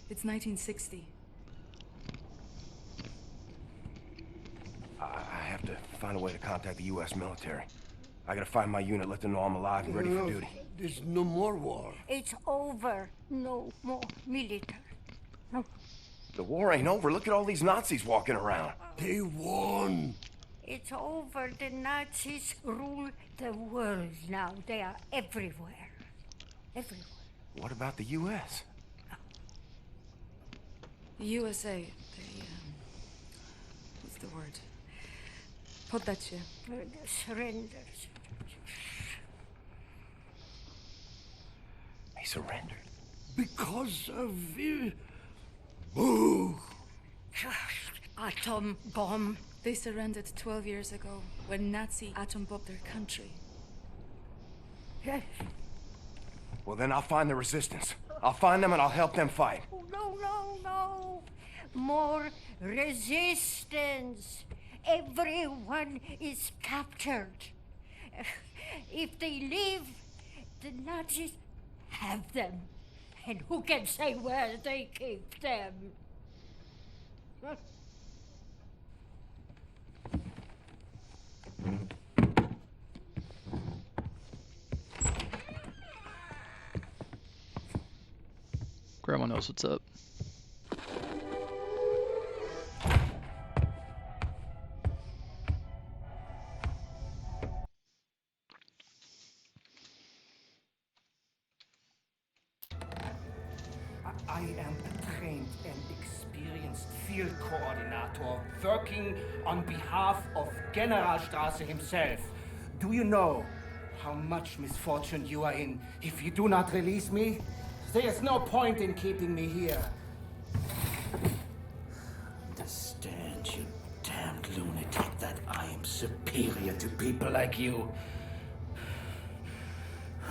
It's 1960. I have to find a way to contact the U.S. military. I gotta find my unit, let them know I'm alive and ready for duty. There's no more war. It's over. No more military. No. The war ain't over. Look at all these Nazis walking around. They won. It's over. The Nazis rule the world now. They are everywhere. Everywhere. What about the U.S.? The USA, they, what's the word? Poddacie. Surrender. He surrendered. Because of Boo! Atom bomb. They surrendered 12 years ago when Nazi atom bombed their country. Yes. Well, then I'll find the resistance. I'll find them and I'll help them fight. Oh, no. More resistance. Everyone is captured. If they leave, the Nazis have them. And who can say where they keep them? Grandma knows what's up. I am a trained and experienced field coordinator working on behalf of Generalstrasse himself. Do you know how much misfortune you are in if you do not release me? There is no point in keeping me here. Understand, you damned lunatic, that I am superior to people like you.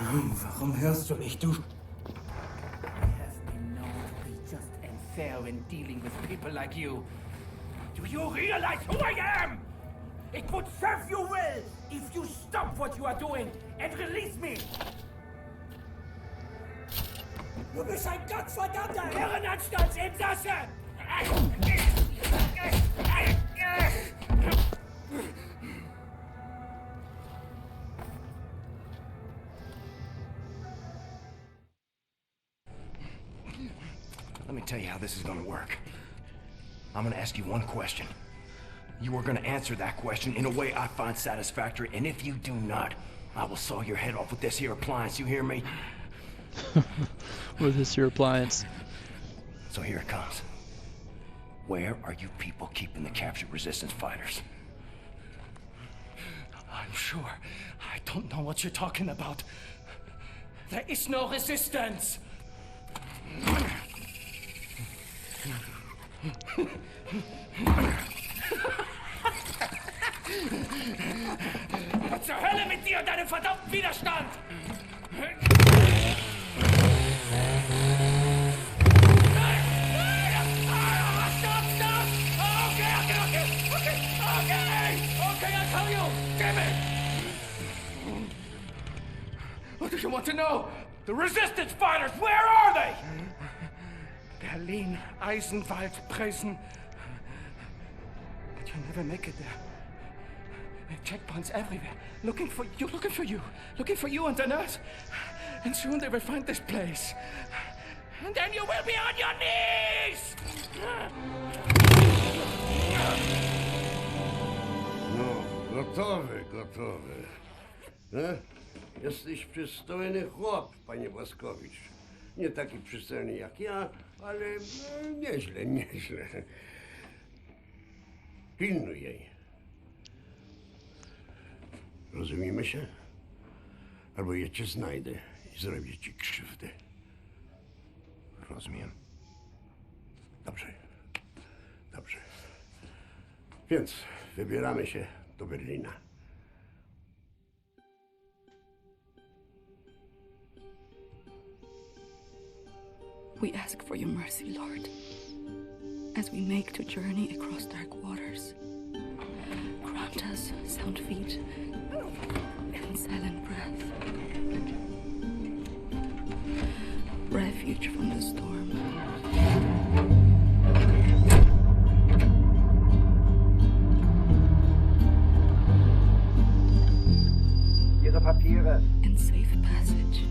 Warum hörst du nicht, du? I have been known to be just and fair when dealing with people like you. Do you realize who I am? It would serve you well if you stop what you are doing and release me. Du bist ein gottverdammter Herrenanstaltsinsasse! Let me tell you how this is gonna work. I'm gonna ask you one question. You are gonna answer that question in a way I find satisfactory, and if you do not, I will saw your head off with this here appliance, you hear me? With this here appliance. So here it comes. Where are you people keeping the captured resistance fighters? I'm sure. I don't know what you're talking about. There is no resistance. Was zur Hölle mit dir und deinem verdammten Widerstand? Okay, I'll tell you. Damn it! What do you want to know? The resistance fighters, where are they? Berlin, Eisenwald, Presen. But you'll never make it there. Checkpoints everywhere. Looking for you and the nurse. And soon they will find this place. And then you will be on your knees! No, gotowy. Jesteś przystojny chłop, panie Błaskowicz. Nie taki przystojny jak ja, ale nieźle. Pilnuj jej. Rozumiemy się? Albo ja cię znajdę i zrobię ci krzywdę. Rozumiem. Dobrze. Więc wybieramy się do Berlina. We ask for your mercy, Lord, as we make to journey across dark waters. Grant us sound feet and silent breath. Refuge from the storm. Ihre Papiere. And safe passage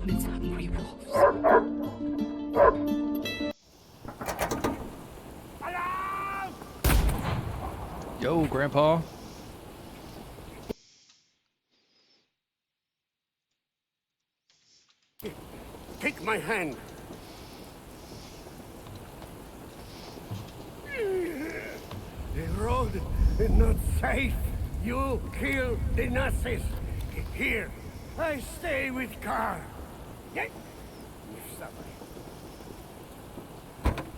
amidst hungry wolves. Yo, Grandpa. Take my hand. The road is not safe. You kill the Nazis. Here, I stay with Karl.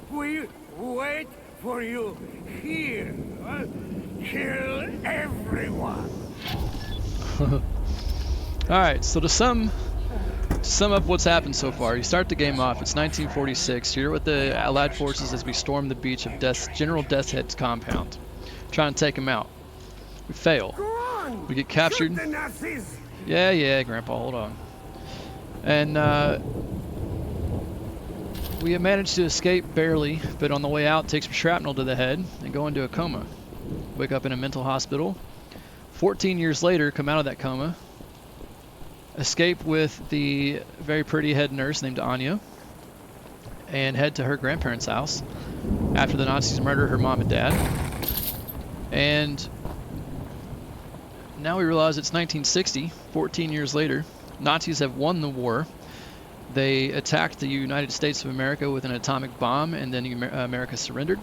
We wait for you here. Kill everyone. Alright, so to sum up what's happened so far, you start the game off, it's 1946, you're with the Allied forces as we storm the beach of General Deathhead's compound, trying to take him out. We fail. We get captured. Yeah, Grandpa, hold on. And we managed to escape barely, but on the way out take some shrapnel to the head and go into a coma. Wake up in a mental hospital. 14 years later, come out of that coma. Escape with the very pretty head nurse named Anya and head to her grandparents' house after the Nazis murder her mom and dad. And now we realize it's 1960, 14 years later. Nazis have won the war. They attacked the United States of America with an atomic bomb, and then America surrendered.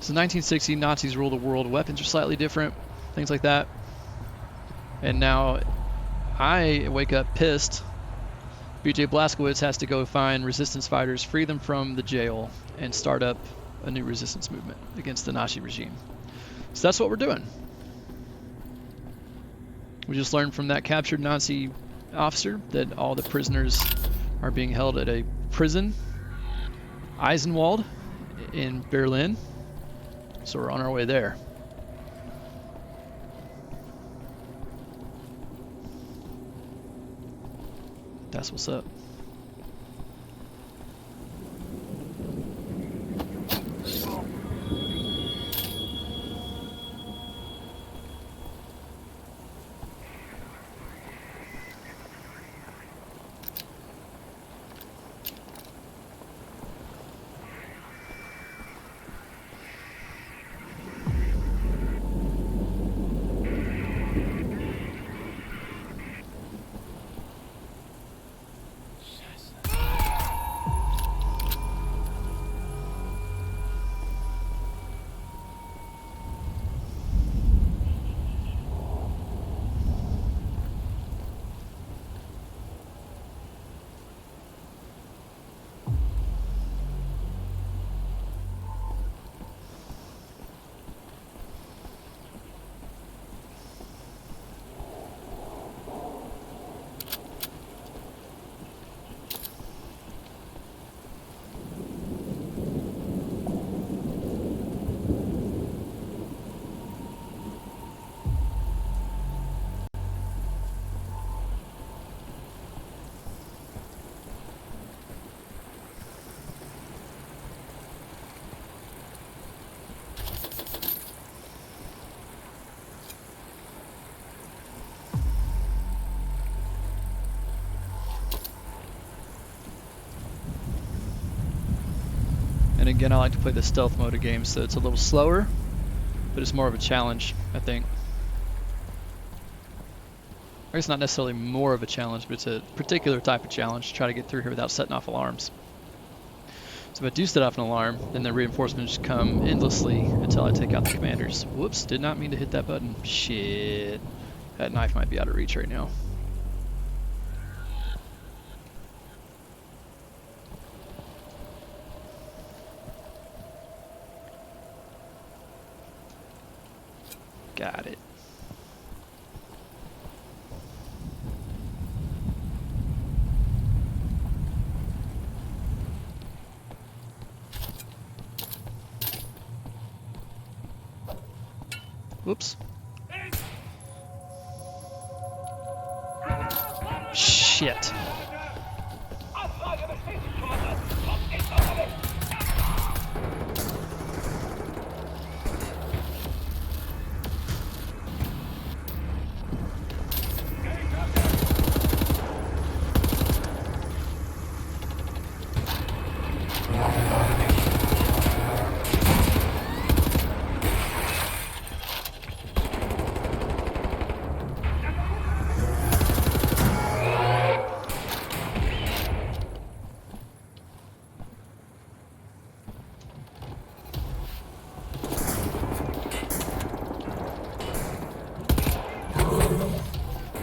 So 1960, Nazis rule the world. Weapons are slightly different, things like that. And now I wake up pissed. BJ Blazkowicz has to go find resistance fighters, free them from the jail, and start up a new resistance movement against the Nazi regime. So that's what we're doing. We just learned from that captured Nazi officer that all the prisoners are being held at a prison, Eisenwald, in Berlin. So we're on our way there. That's what's up. And again, I like to play the stealth mode of games, so it's a little slower, but it's more of a challenge, I think. I guess not necessarily more of a challenge, but it's a particular type of challenge to try to get through here without setting off alarms. So if I do set off an alarm, then the reinforcements come endlessly until I take out the commanders. Whoops, did not mean to hit that button. Shit. That knife might be out of reach right now. Got it. Whoops. Shit.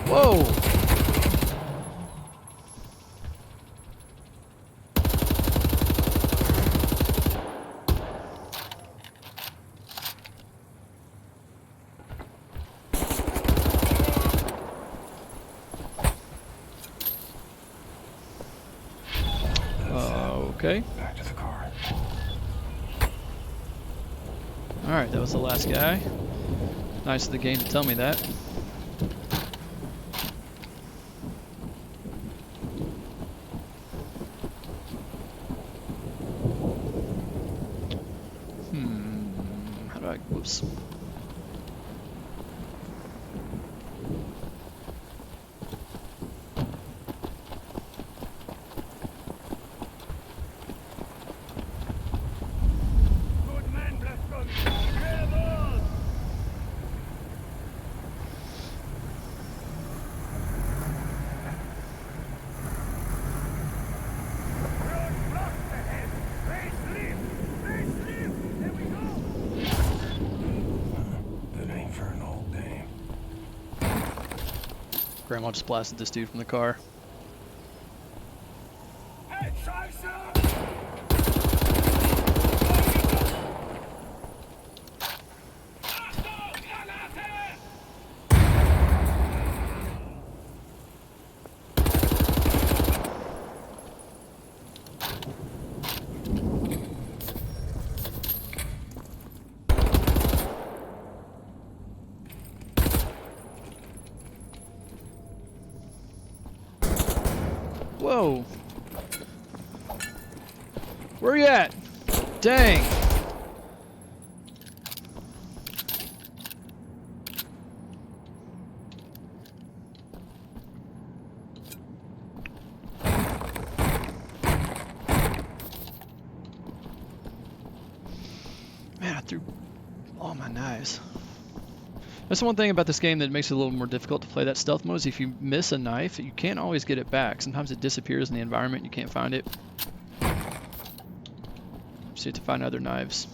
Whoa! Okay. Back to the car. Alright, that was the last guy. Nice of the game to tell me that. How do I... Whoops. Grandma just blasted this dude from the car. Whoa. Where you at? Dang. Man, I threw all my knives. That's the one thing about this game that makes it a little more difficult to play that stealth mode is if you miss a knife, you can't always get it back. Sometimes it disappears in the environment, you can't find it. So you have to find other knives.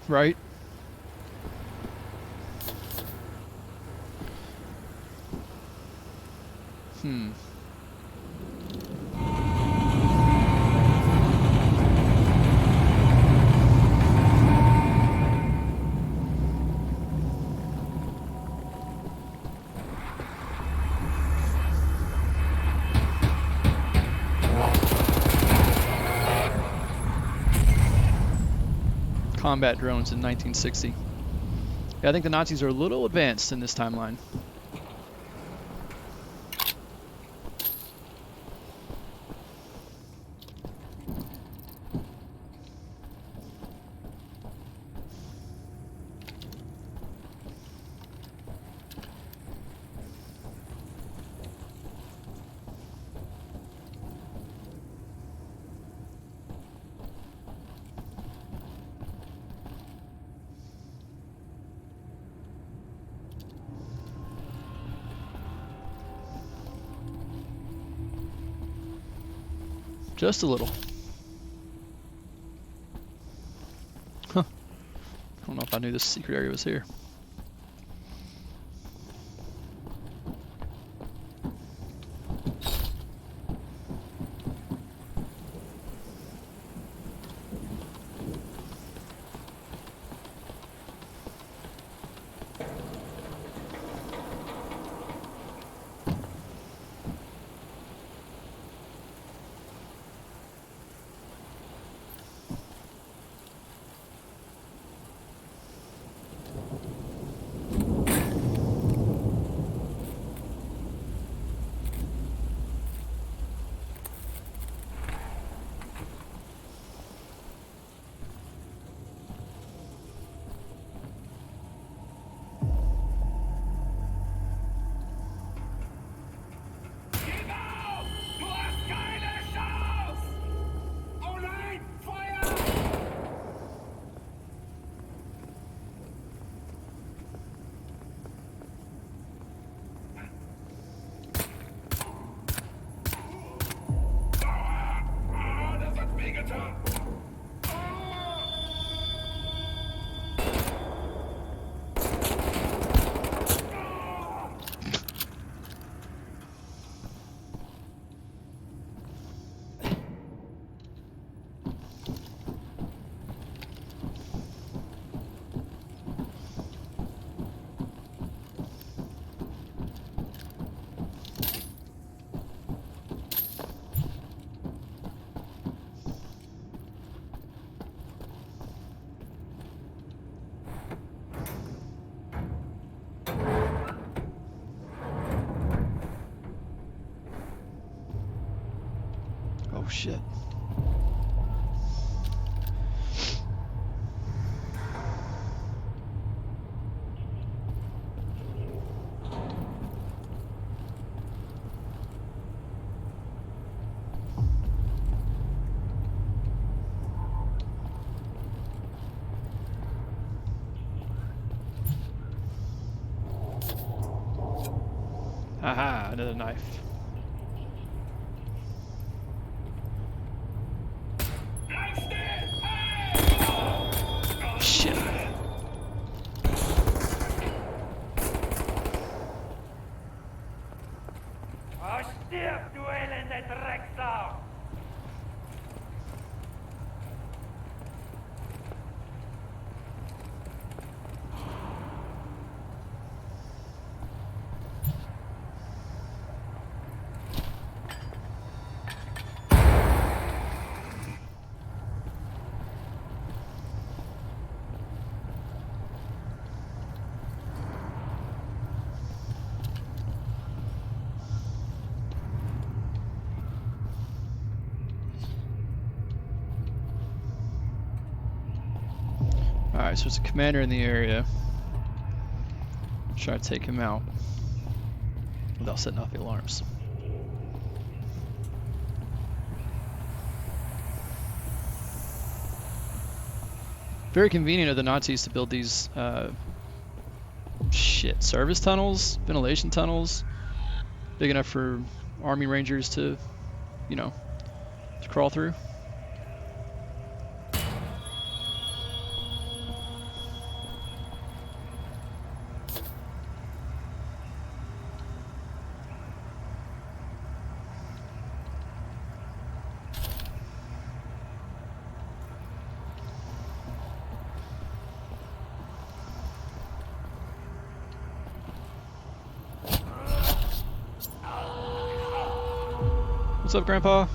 Right? Combat drones in 1960. Yeah, I think the Nazis are a little advanced in this timeline. Just a little. Huh. I don't know if I knew this secret area was here. Oh shit. Haha, another knife. Shit. Oh, stirb, du elende Drecksau! Alright, so there's a commander in the area. Try to take him out without setting off the alarms. Very convenient of the Nazis to build these service tunnels, ventilation tunnels, big enough for army rangers to, you know, to crawl through. What's up, Grandpa?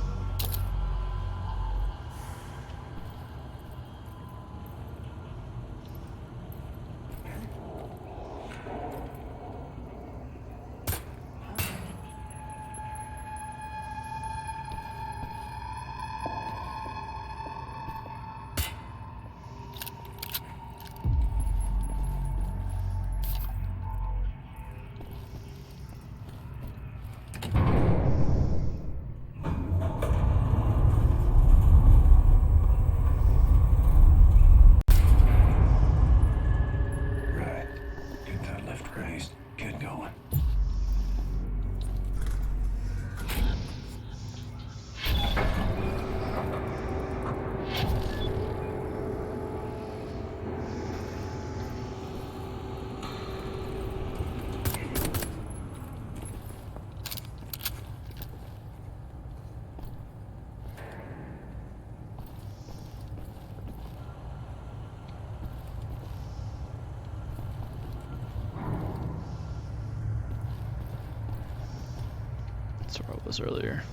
That's where I was earlier.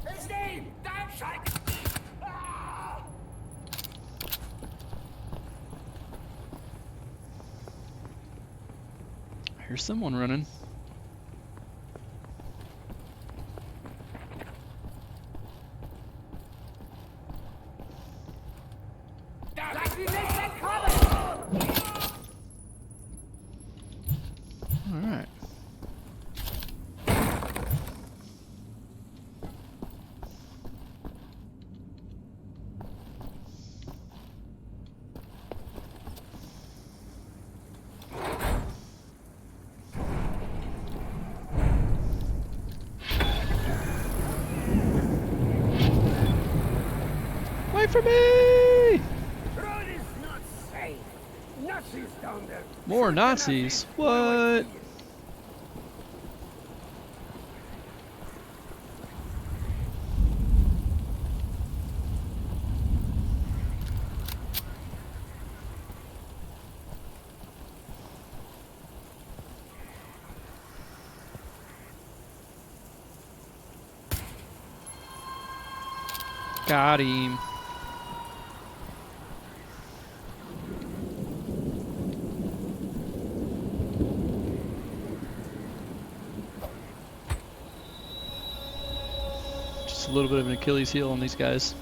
His name! Damn shite! I hear someone running. Alright. Wait for me! Road is not safe. Nazis down there. More Nazis? What? Got him. Just a little bit of an Achilles heel on these guys.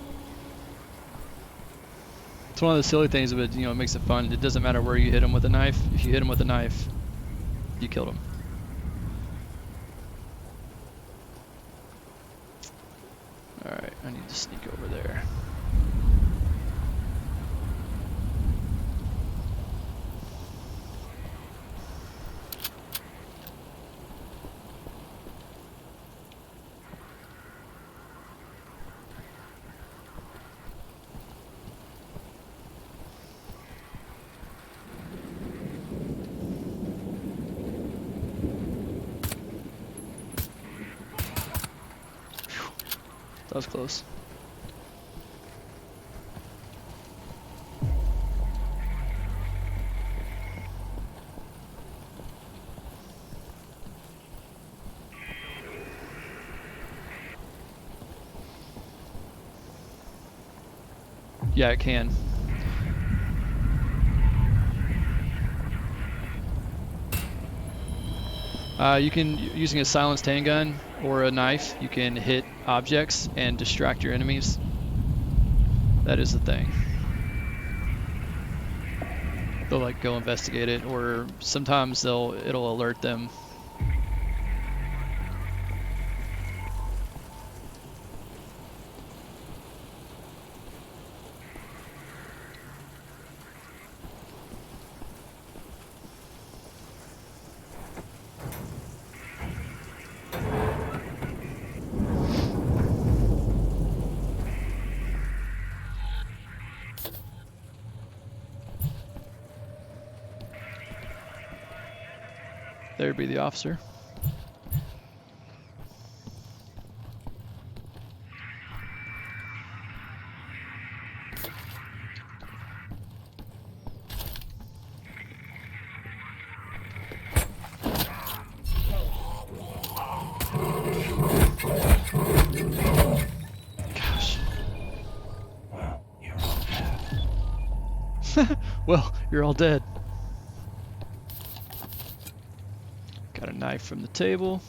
It's one of the silly things, but you know, it makes it fun. It doesn't matter where you hit them with a knife. If you hit them with a knife, you killed them. Alright, I need to sneak over there. That was close. Yeah, it can. You can, using a silenced handgun or a knife, you can hit objects and distract your enemies. That is the thing. They'll like go investigate it, or sometimes it'll alert them. There'd be the officer. Gosh. Well, you're all dead. Got a knife from the table.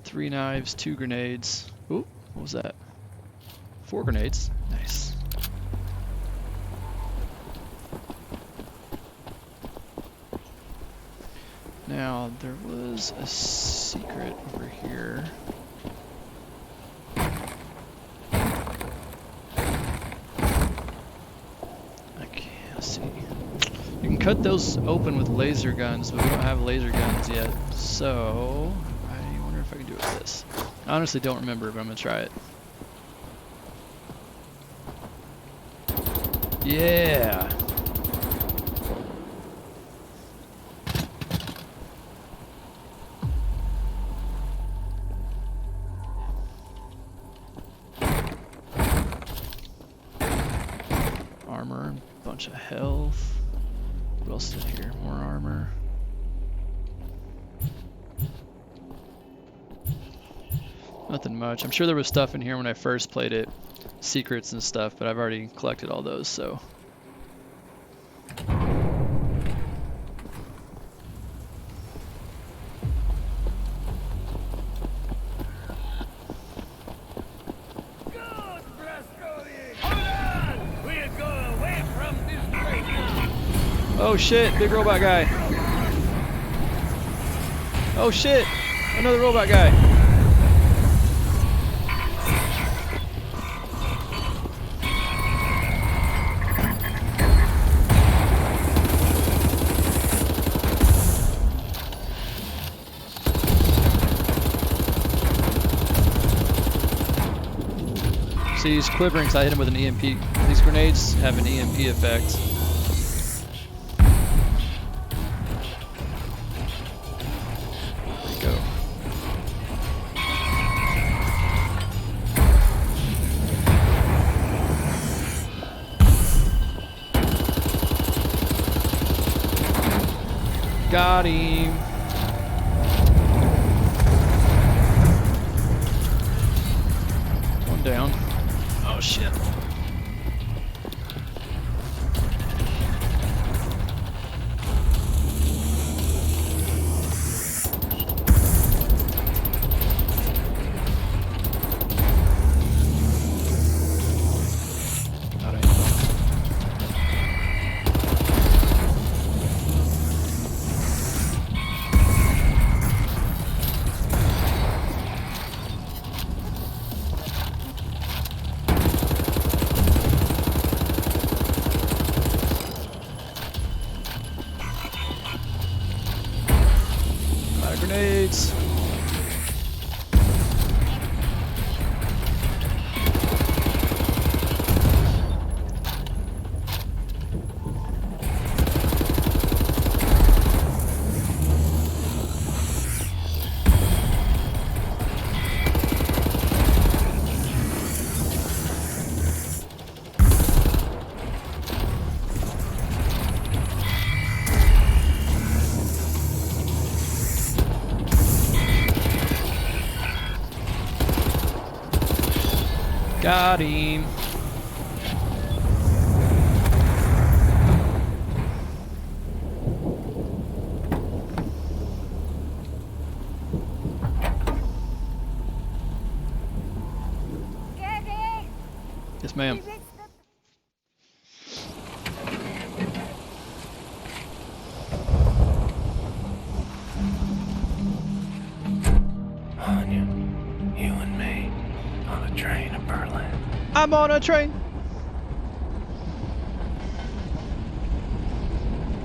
3 knives, 2 grenades. Ooh, what was that? 4 grenades. Nice. Now, there was a secret over here. I can't see. You can cut those open with laser guns, but we don't have laser guns yet. So, I wonder if I can do it with this. I honestly don't remember, but I'm gonna try it. Yeah! Armor, bunch of health. What else is in here? More armor. Nothing much. I'm sure there was stuff in here when I first played it. Secrets and stuff, but I've already collected all those, so. Oh shit, big robot guy. Oh shit, another robot guy. See, he's quivering because I hit him with an EMP. These grenades have an EMP effect. Got him. One down. Oh shit. Got him. Get in! Yes, ma'am. Anya, you and me on a train to Berlin. I'm on a train.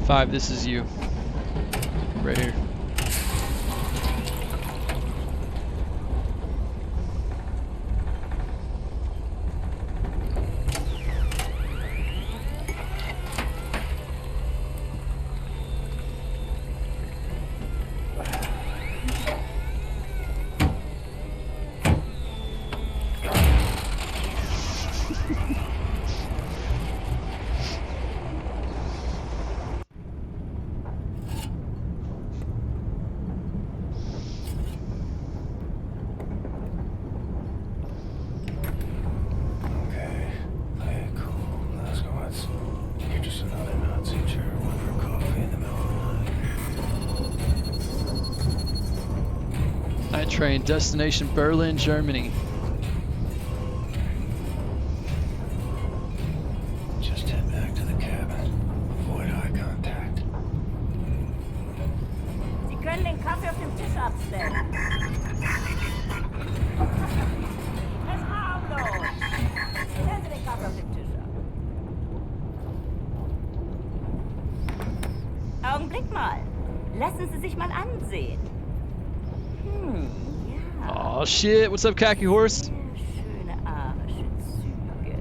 5, this is you. Right here. Okay, play it cool. Let's go. You're just another Nazi chair went for coffee in the middle of the night. Night train, destination Berlin, Germany. Just head back to the cabin. Avoid eye contact. Sie können den Kaffee auf dem Tisch abstellen. Das ist harmlos. Stellen Sie den Kaffee auf den Tisch ab. Augenblick mal. Lassen Sie sich mal ansehen. Ja. Oh shit, what's up, Khaki Horse? Schöne arische Züge.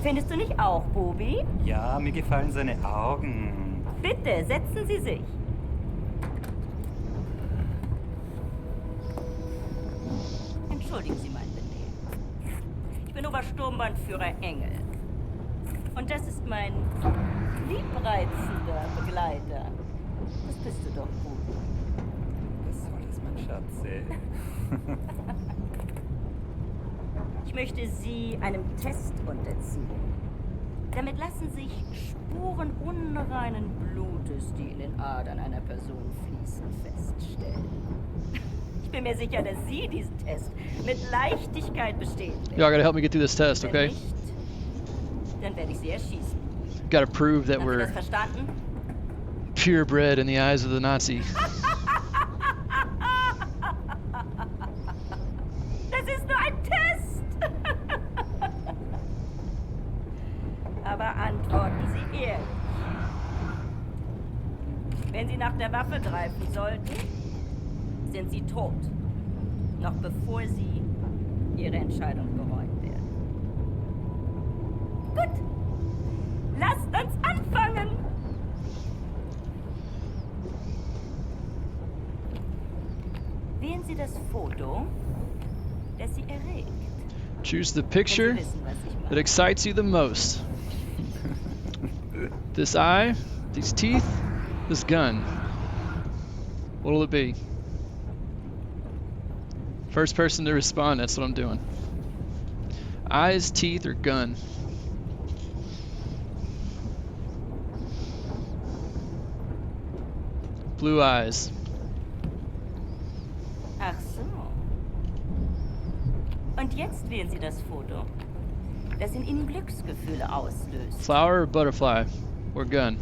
Findest du nicht auch, Bobi? Ja, mir gefallen seine Augen. Bitte, setzen Sie sich. Entschuldigen Sie mein Benehmen. Ich bin Obersturmbannführer Engel. Und das ist mein liebreizender Begleiter. Das bist du doch, Bobi. Was soll das, mein Schatze? Ich möchte Sie einem Test unterziehen. Damit lassen sich Spuren unreinen Blutes, die in den Adern einer Person fließen, feststellen. Ich bin mir sicher, dass Sie diesen Test mit Leichtigkeit bestehen werden. Y'all gotta help me get through this test, okay? Wenn nicht, dann werde ich Sie erschießen. Gotta prove that Haben Sie we're das verstanden? purebred in the eyes of the Nazi. Das ist nur ein Test! Aber antworten Sie ehrlich. Wenn Sie nach der Waffe greifen sollten, sind Sie tot. Noch bevor Sie Ihre Entscheidung bereuen werden. Gut. Lasst uns anfangen! Wählen Sie das Foto, das Sie erregt. Choose the picture that excites you the most. This eye, these teeth, this gun. What'll it be? First person to respond, that's what I'm doing. Eyes, teeth, or gun? Blue eyes. Ach so. Und jetzt wählen Sie das Foto, das in Ihnen Glücksgefühle auslöst. Flower or butterfly? Or gun?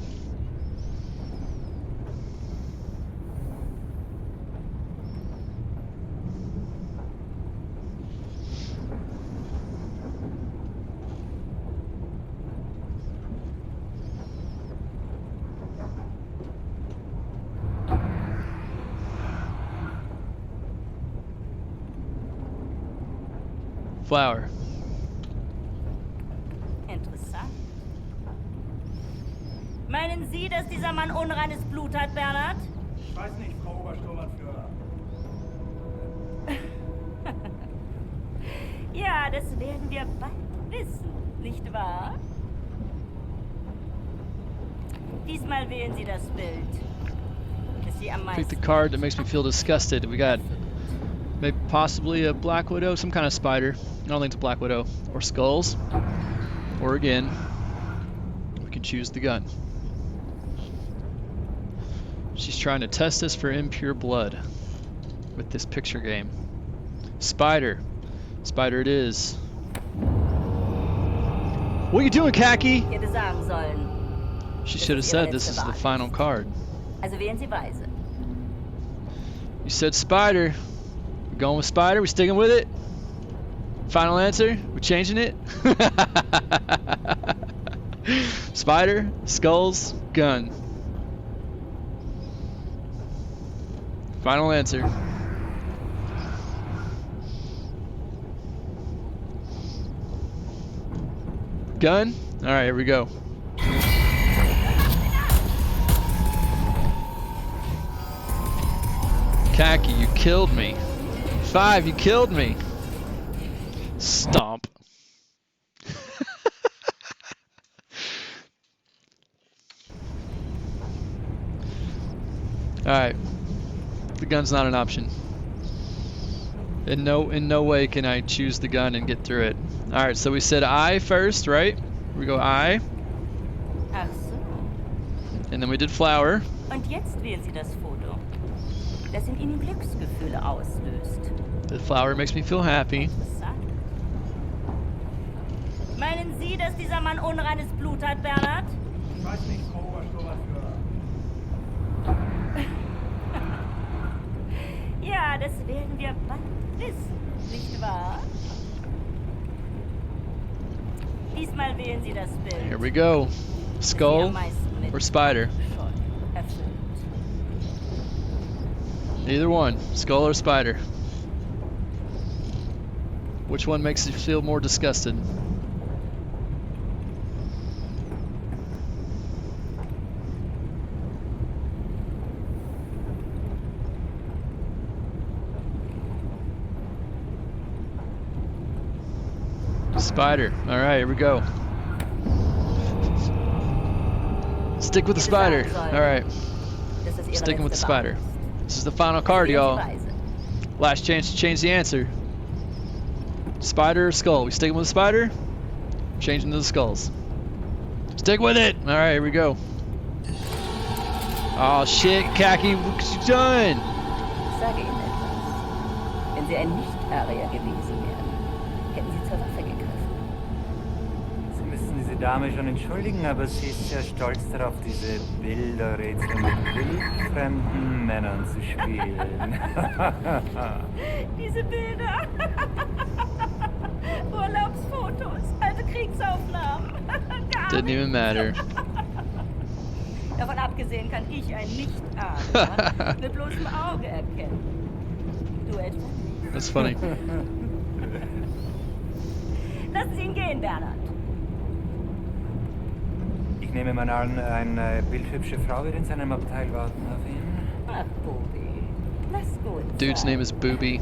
Flower. Interessant. Meinen Sie, dass dieser Mann unreines Blut hat, Bernhard? Ich weiß nicht, Frau Obersturmbannführer. Ja, das werden wir bald wissen, nicht wahr? Diesmal wählen Sie das Bild, das Sie am Pick meisten... the card that makes me feel disgusted. We got Maybe possibly a Black Widow, some kind of spider. I don't think it's a Black Widow. Or skulls. Or again, we can choose the gun. She's trying to test us for impure blood with this picture game. Spider. Spider it is. What are you doing, Khaki? Hätte sagen sollen. She should have said this is the final card. Also wählen Sie weise. You said Spider. We're going with Spider. We're sticking with it. Final answer. We're changing it. Spider, skulls, gun. Final answer. Gun? Alright, here we go. Khaki, you killed me. 5, you killed me. Stomp. Alright. The gun's not an option. In no way can I choose the gun and get through it. Alright, so we said I first, right? We go I. Ach so. And then we did flower. Und jetzt wählen Sie das Foto, das in Ihnen Glücksgefühle auslöst. The flower makes me feel happy. Meinen Sie, dass dieser Mann unreines Blut hat, Bernhard? Ich weiß nicht, Frau Obersturmführer. Ja, das werden wir bald wissen, nicht wahr? Diesmal wählen Sie das Bild. Here we go. Skull or spider? Either one. Skull or spider. Which one makes you feel more disgusted? Spider. Alright, here we go. Stick with the spider. Alright. Sticking with the spider. This is the final card, y'all. Last chance to change the answer. Spider or skull? We sticking with the spider? Changing to the skulls. Stick with it! Alright, here we go. Oh shit, Khaki, what you done? Sage Ihnen etwas. Wenn Sie ein Nicht-Arier gewesen wären, hätten Sie zur Waffe gegriffen. Sie müssen diese Dame schon entschuldigen, aber sie ist sehr stolz darauf, diese Bilderrätsel mit wildfremden Männern zu spielen. Diese Bilder. Urlaubsfotos, alte Kriegsaufnahmen. Didn't even matter. Davon abgesehen kann ich ein Nicht-Arier mit bloßem Auge erkennen. Du etwa? That's funny. Lassen Sie ihn gehen, Bernhard. Ich nehme mal an, eine bildhübsche Frau wird in seinem Abteil warten auf ihn. Ach, Booby. Lass gut sein. Dude's name is Booby.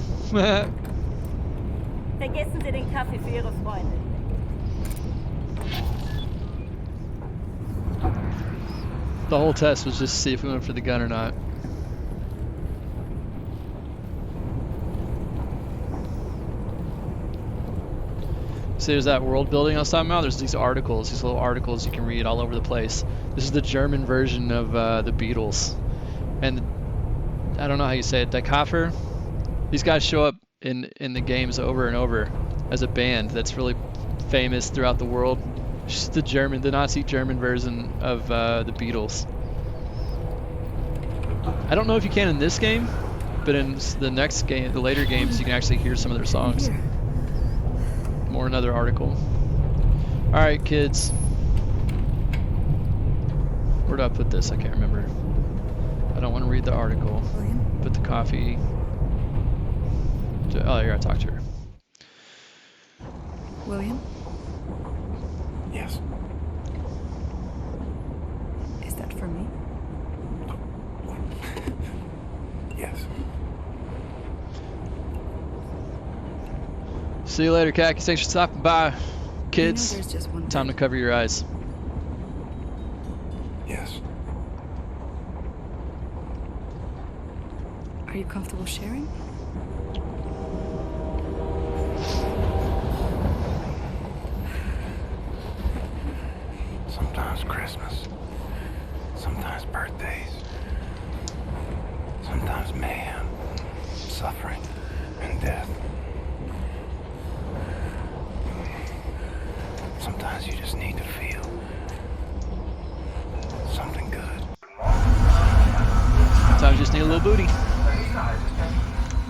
Vergessen Sie den Kaffee für Ihre Freundin. The whole test was just to see if we went for the gun or not. See, there's that world building I was talking about. There's these articles, these little articles you can read all over the place. This is the German version of the Beatles. And I don't know how you say it, Die Kaffer. These guys show up in the games over and over as a band that's really famous throughout the world. It's just the Nazi German version of the Beatles. I don't know if you can in this game, but in the next game, the later games, you can actually hear some of their songs. More another article. Alright, kids. Where do I put this? I can't remember. I don't want to read the article. Put the coffee. Oh, here, I talked to her. William? Yes. Is that for me? Yes. See you later, Khaki. Thanks for stopping by. Kids, there's just one time to cover your eyes. Yes. Are you comfortable sharing? Sometimes you just need to feel something good. Sometimes you just need a little booty.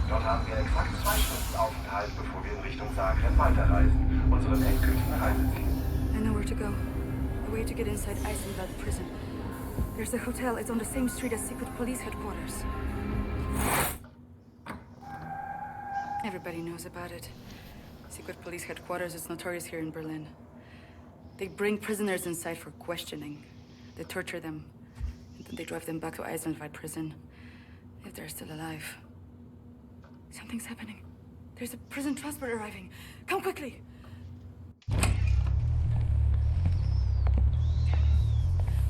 Dort haben wir exakt 2 Stunden Aufenthalt, bevor wir in Richtung Zagreb weiterreisen. Unseren endgültigen Reiseziel. I know where to go. A way to get inside Eisenwald prison. There's a hotel. It's on the same street as secret police headquarters. Everybody knows about it. Secret police headquarters is notorious here in Berlin. They bring prisoners inside for questioning. They torture them. And then they drive them back to Eisenwald prison. If they're still alive. Something's happening. There's a prison transport arriving. Come quickly!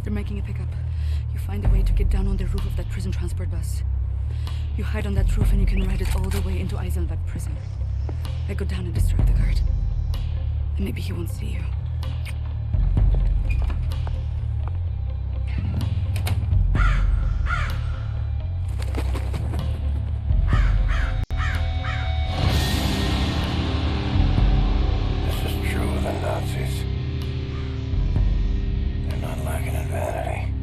They're making a pickup. You find a way to get down on the roof of that prison transport bus. You hide on that roof and you can ride it all the way into Eisenwald prison. I go down and distract the guard. And maybe he won't see you. This is true of the Nazis. They're not lacking in vanity.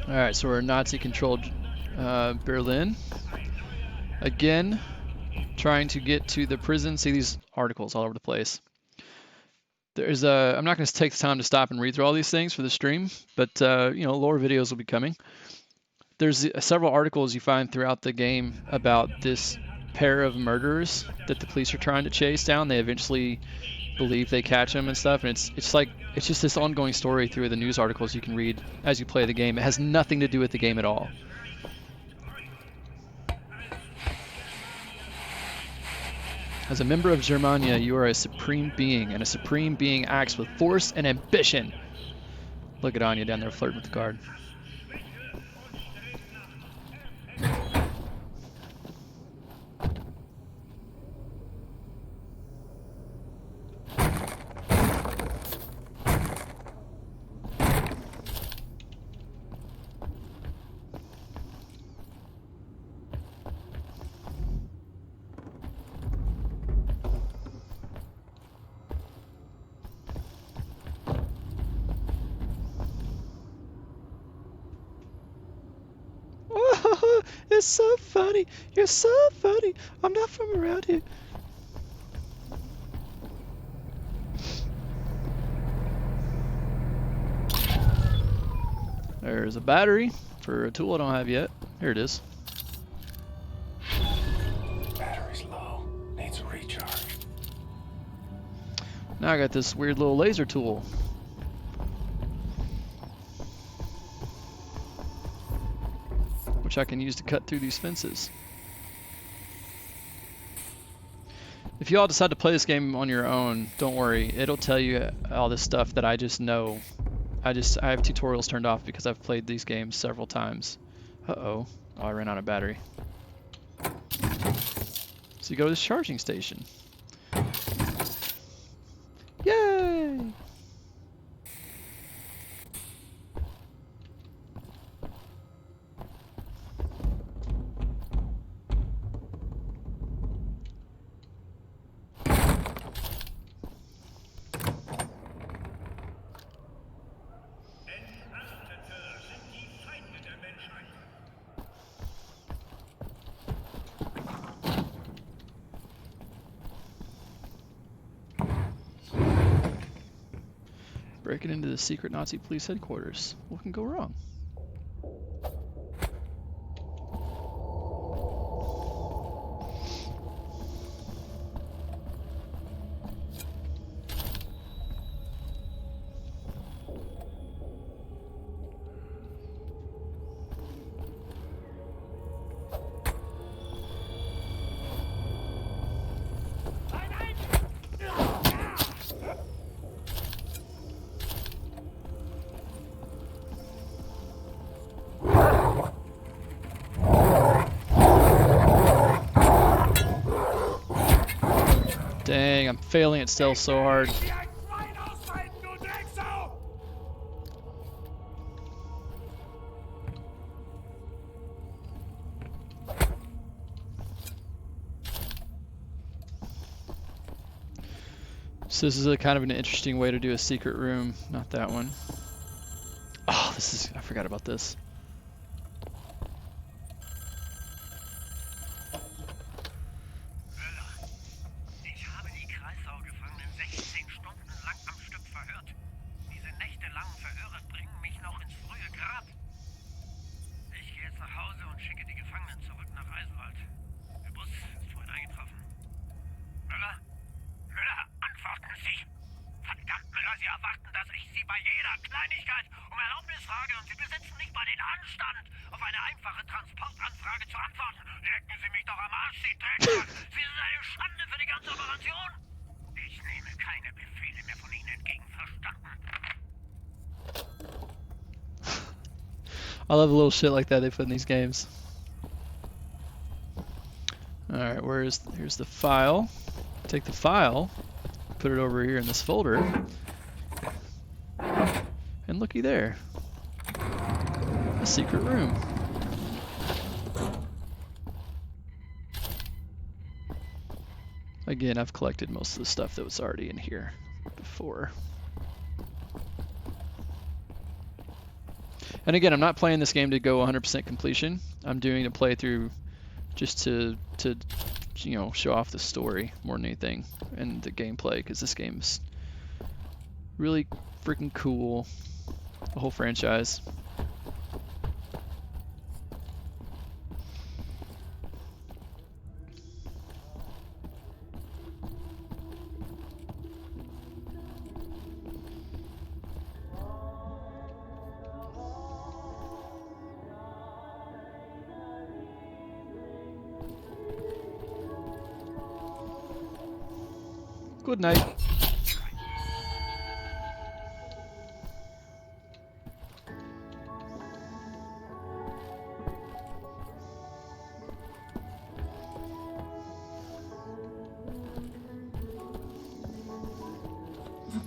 Alright, so we're in Nazi-controlled Berlin. Again, trying to get to the prison. See these articles all over the place. There's I'm not going to take the time to stop and read through all these things for the stream, but you know, lore videos will be coming. There's several articles you find throughout the game about this pair of murderers that the police are trying to chase down. They eventually believe they catch them and stuff, and it's just this ongoing story through the news articles you can read as you play the game. It has nothing to do with the game at all. As a member of Germania, you are a supreme being, and a supreme being acts with force and ambition. Look at Anya down there flirting with the guard. It's so funny. You're so funny. I'm not from around here. There's a battery for a tool I don't have yet. Here it is. Battery's low. Needs a recharge. Now I got this weird little laser tool. Which I can use to cut through these fences. If you all decide to play this game on your own, don't worry. It'll tell you all this stuff that I just know. I have tutorials turned off because I've played these games several times. Uh-oh. Oh, I ran out of battery. So you go to this charging station. Yay! Breaking into the secret Nazi police headquarters. What can go wrong? Dang, I'm failing at stealth so hard. So this is a kind of an interesting way to do a secret room. Not that one. Oh, this is... I forgot about this. I love the little shit like that they put in these games. Alright, here's the file. Take the file, put it over here in this folder, and looky there. A secret room. Again, I've collected most of the stuff that was already in here before. And again, I'm not playing this game to go 100% completion. I'm doing a playthrough just to you know, show off the story more than anything and the gameplay, because this game's really freaking cool. The whole franchise. Good night.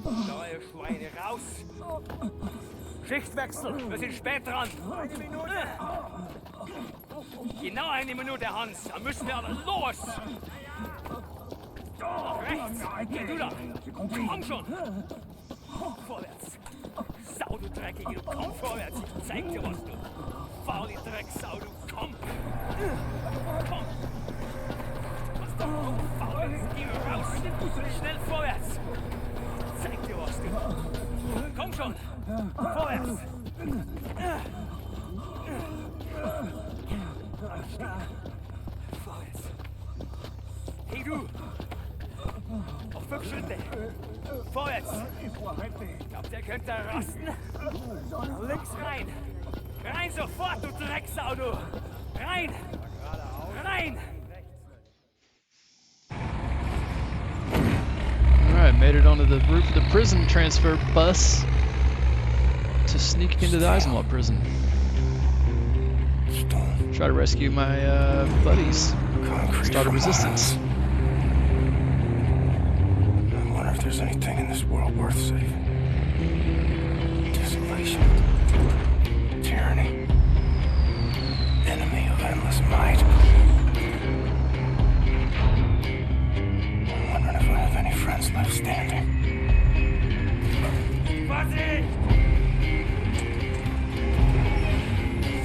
Neue Schweine raus! Schichtwechsel, wir sind spät dran. Eine Minute! Genau eine Minute, Hans. Dann müssen wir aber los! Nach rechts! Geh du da! Komm schon! Vorwärts! Sau, du Dreckige! Komm vorwärts! Ich zeig dir was, du! Faule Drecksau, du! Komm! Komm! Was da? Faule! Geh raus! Schnell vorwärts! Ich zeig dir was, du! Komm schon! Vorwärts! Vorwärts! Hey du! Auf 5 Schritte! Vorwärts! Glaubt ihr könnt da rasten? Links rein! Rein sofort, du Drecksau, du! Rein! Rein! Alright, made it onto the roof of the prison transfer bus to sneak into the Eisenwald prison. Try to rescue my buddies. Start a resistance. I wonder if there's anything in this world worth saving. Desolation. Tyranny. Enemy of endless might. I'm wondering if I have any friends left standing.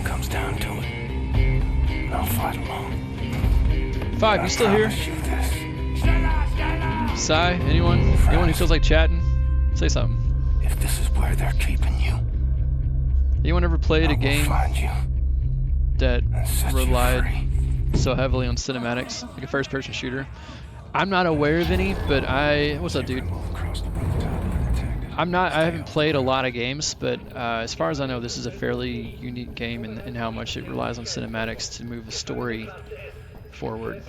Comes down to it. I'll fight alone. Five, you still here? Sai, anyone? Anyone who feels like chatting? Say something. If this is where they're keeping you, anyone ever played a game that relied so heavily on cinematics, like a first-person shooter? I'm not aware of any, but what's up, dude? I haven't played a lot of games, but as far as I know, this is a fairly unique game in how much it relies on cinematics to move the story forward.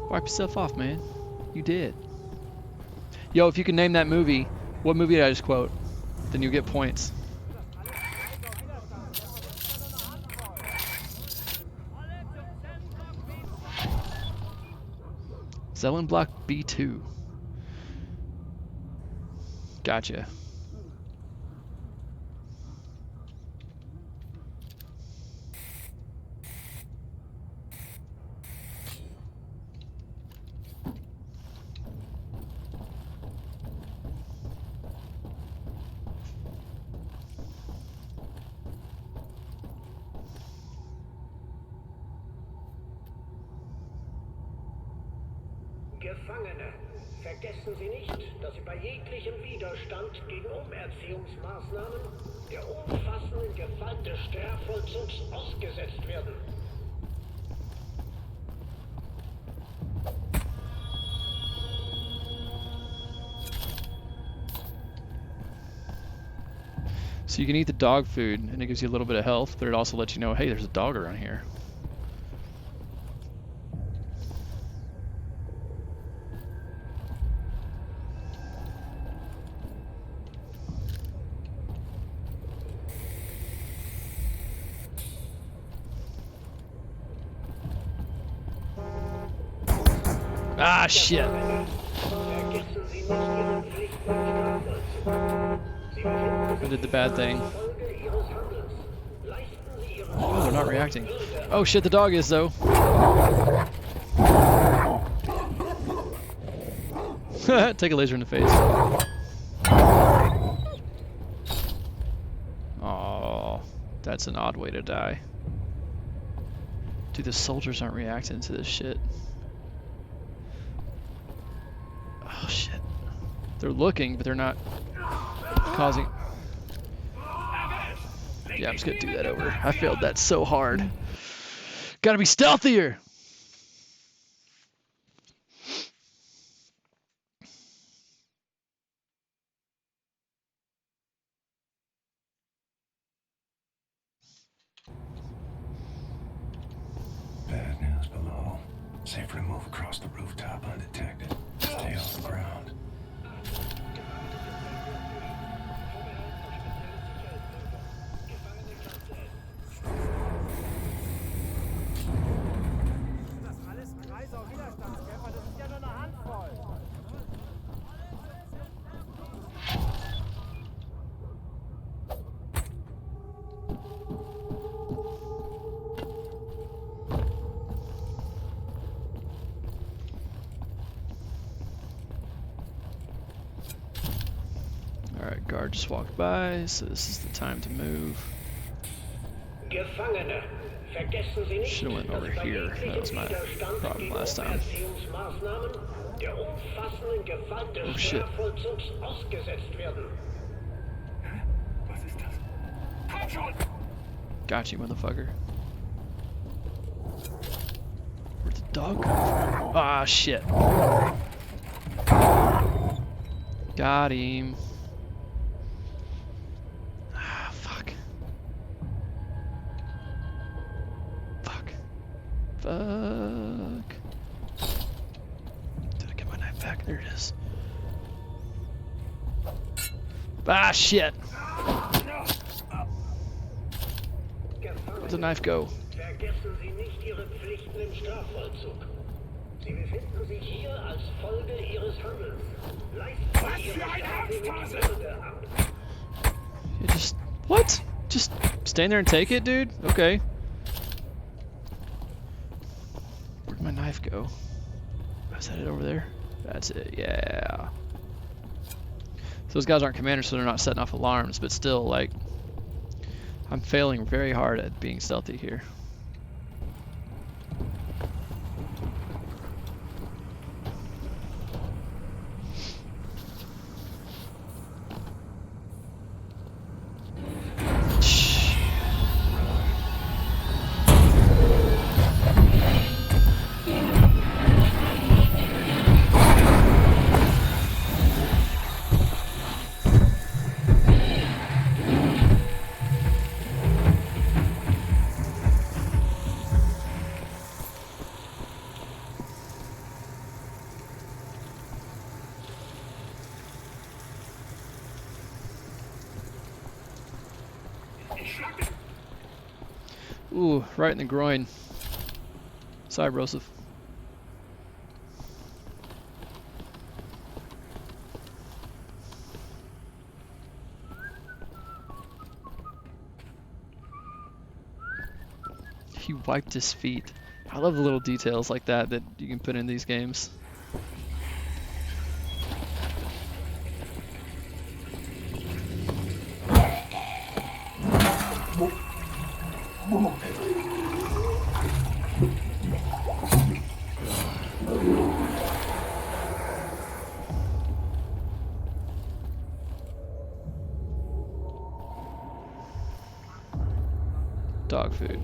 Wipe yourself off, man. You did. Yo, if you can name that movie, what movie did I just quote? Then you get points. Zellenblock B2. Gotcha. Gefangene, vergessen Sie nicht, dass Sie bei jeglichem Widerstand gegen Umerziehungsmaßnahmen der umfassenden Gewalt des Strafvollzugs ausgesetzt werden. So you can eat the dog food, and it gives you a little bit of health, but it also lets you know, hey, there's a dog around here. Ah, shit. I did the bad thing. Oh, they're not reacting. Oh shit, the dog is though. Take a laser in the face. Oh, that's an odd way to die. Dude, the soldiers aren't reacting to this shit. Oh shit. They're looking, but they're not causing... Yeah, I'm just gonna do that over. I failed that so hard. Gotta be stealthier! Bad news below. Safer to move across the rooftop undetected. Stay off the ground. Alright, guard just walked by, so this is the time to move. Gefangene, vergessen Sie nicht, Should've went over here. That was my problem last time. der umfassenden Gewalt des Strafvollzugs ausgesetzt werden. Was ist das? Komm schon! Got you, motherfucker. Where'd the dog come from? Ah, shit. Got him. Ah, fuck. Fuck. Fuck. Did I get my knife back? There it is. Ah, shit. Where'd the knife go? Vergessen Sie nicht Ihre Pflichten im Strafvollzug. Sie befinden sich hier als Folge Ihres Handelns. Leisten Sie Ihre Strafvollzug ab. You just... What? Just stand there and take it, dude? Okay. Where'd my knife go? Is that it over there? That's it, yeah. So those guys aren't commanders, so they're not setting off alarms, but still, like... I'm failing very hard at being stealthy here. Ooh, right in the groin. Sorry, Broseph. He wiped his feet. I love the little details like that that you can put in these games. Dog food.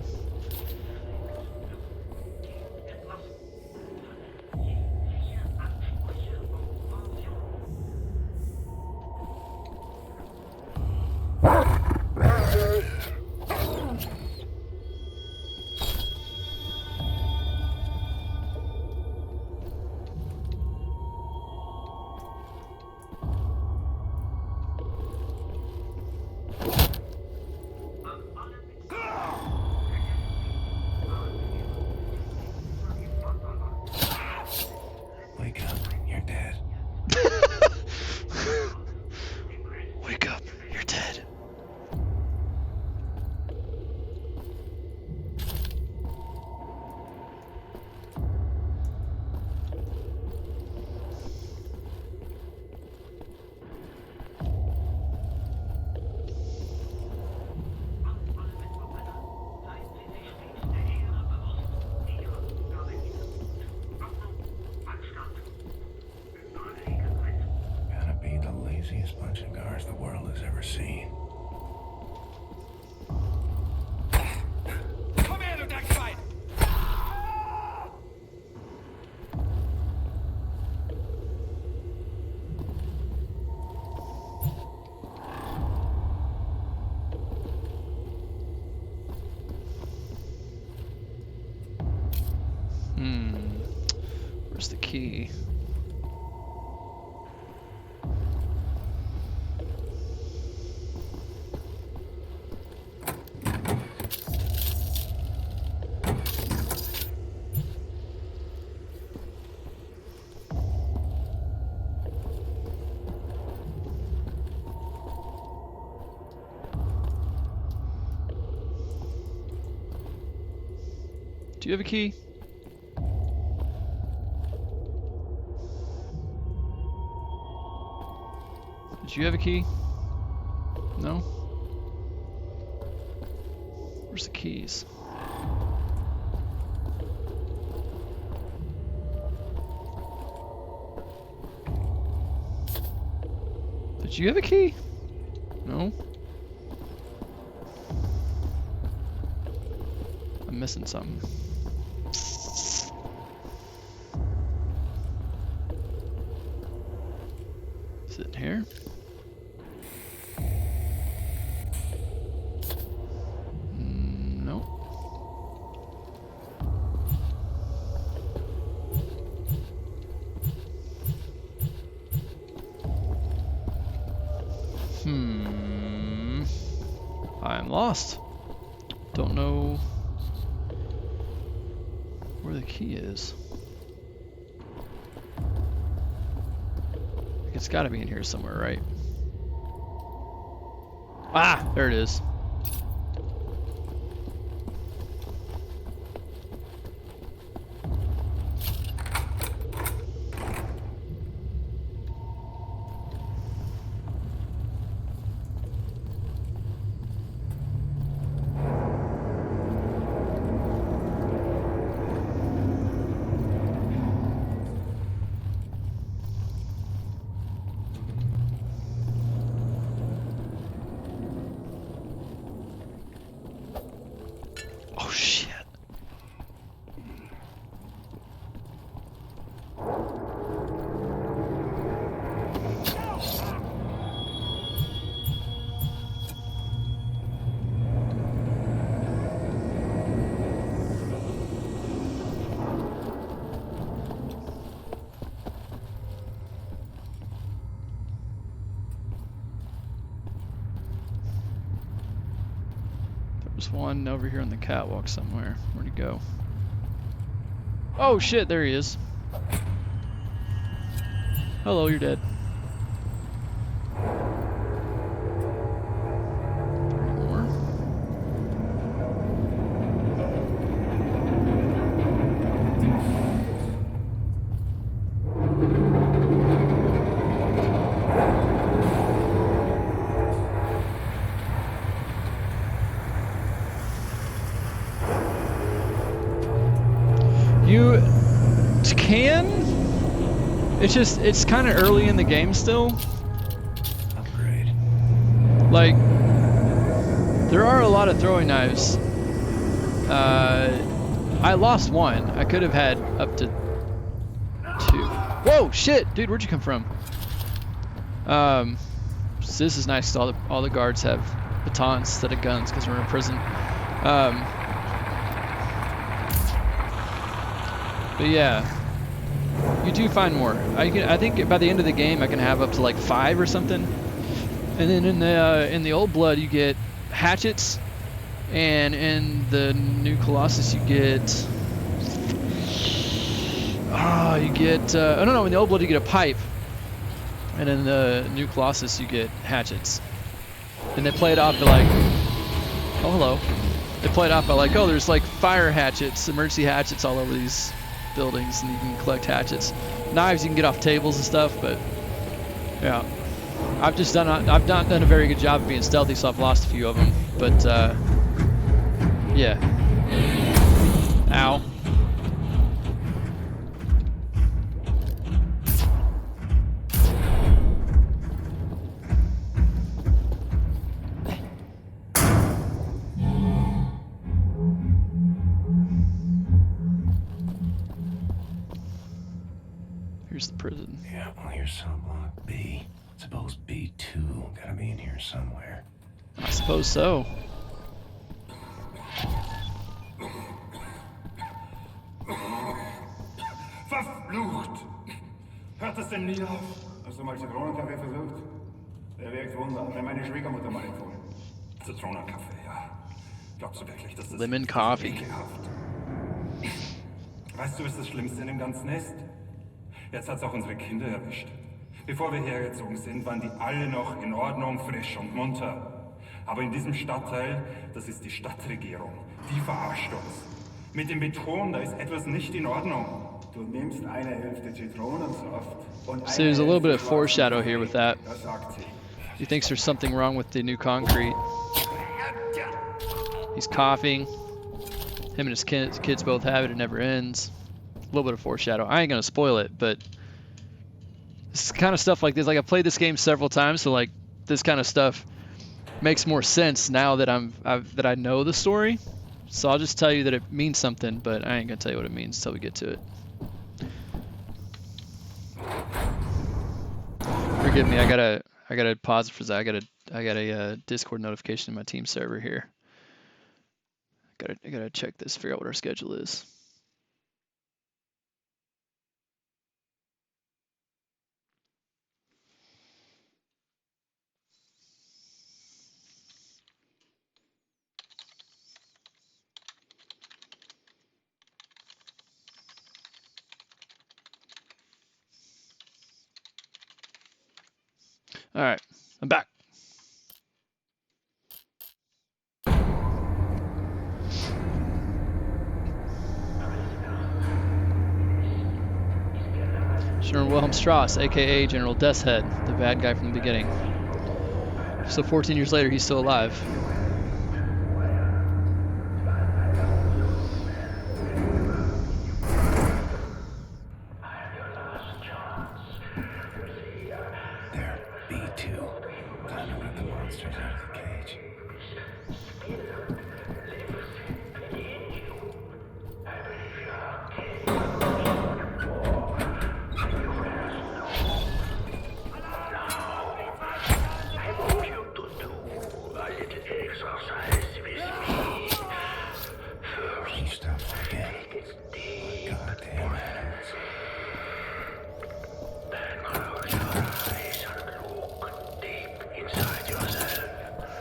Wake up, you're dead. Wake up, you're dead. Gotta be the laziest bunch of guards the world has ever seen. Komm her, du Dreckschwein! Where's the key? Do you have a key? Did you have a key? No? Where's the keys? Did you have a key? No? I'm missing something. Is it in here? No. I'm lost. Don't know where the key is. It's gotta be in here somewhere, right? Ah, there it is. There's one over here on the catwalk somewhere. Where'd he go? Oh shit, there he is. Hello, you're dead. You can. It's kind of early in the game still. Upgrade. Like, there are a lot of throwing knives. I lost one. I could have had up to 2. Whoa, shit, dude, where'd you come from? So this is nice. All the guards have batons instead of guns because we're in prison. But yeah, you do find more. I think by the end of the game I can have up to like 5 or something. And then in the Old Blood you get hatchets, and in the New Colossus you get in the Old Blood you get a pipe, and in the New Colossus you get hatchets. And they play it off by like, oh hello. They play it off by like, oh there's like fire hatchets, emergency hatchets all over these buildings, and you can collect hatchets. Knives you can get off tables and stuff, but yeah, I've not done a very good job of being stealthy, so I've lost a few of them. But yeah. Ow. Here's the prison. Yeah, well, here's cell block B. Suppose B2 gotta be in here somewhere. I suppose so. Verflucht! Hört es denn nie auf? Hast du mal Zitronenkaffee versucht? Der wirkt Wunder. Hat mir meine Schwiegermutter mal empfohlen. Zitronenkaffee, ja. Glaubst du wirklich, dass das... Lemon Coffee. Ekelhaft? Weißt du, was das Schlimmste in dem Ganzen ist? Jetzt hat's auch unsere Kinder erwischt. Bevor wir hergezogen sind, waren die alle noch in Ordnung, frisch und munter. Aber in diesem Stadtteil, das ist die Stadtregierung, die verarscht uns. Mit dem Beton, da ist etwas nicht in Ordnung. Du nimmst eine Hälfte Zitronensaft und So there's a little bit of foreshadow here with that. He thinks there's something wrong with the new concrete. He's coughing. Him and his kids both have it. It never ends. A little bit of foreshadow. I ain't gonna spoil it, but this kind of stuff like this, like I've played this game several times, so like this kind of stuff makes more sense now that I know the story. So I'll just tell you that it means something, but I ain't gonna tell you what it means until we get to it. Forgive me, I gotta pause it for that. I got a Discord notification in my team server here. I gotta check this, figure out what our schedule is. All right, I'm back. General Wilhelm Strauss, aka General Death's Head, the bad guy from the beginning. So 14 years later, he's still alive.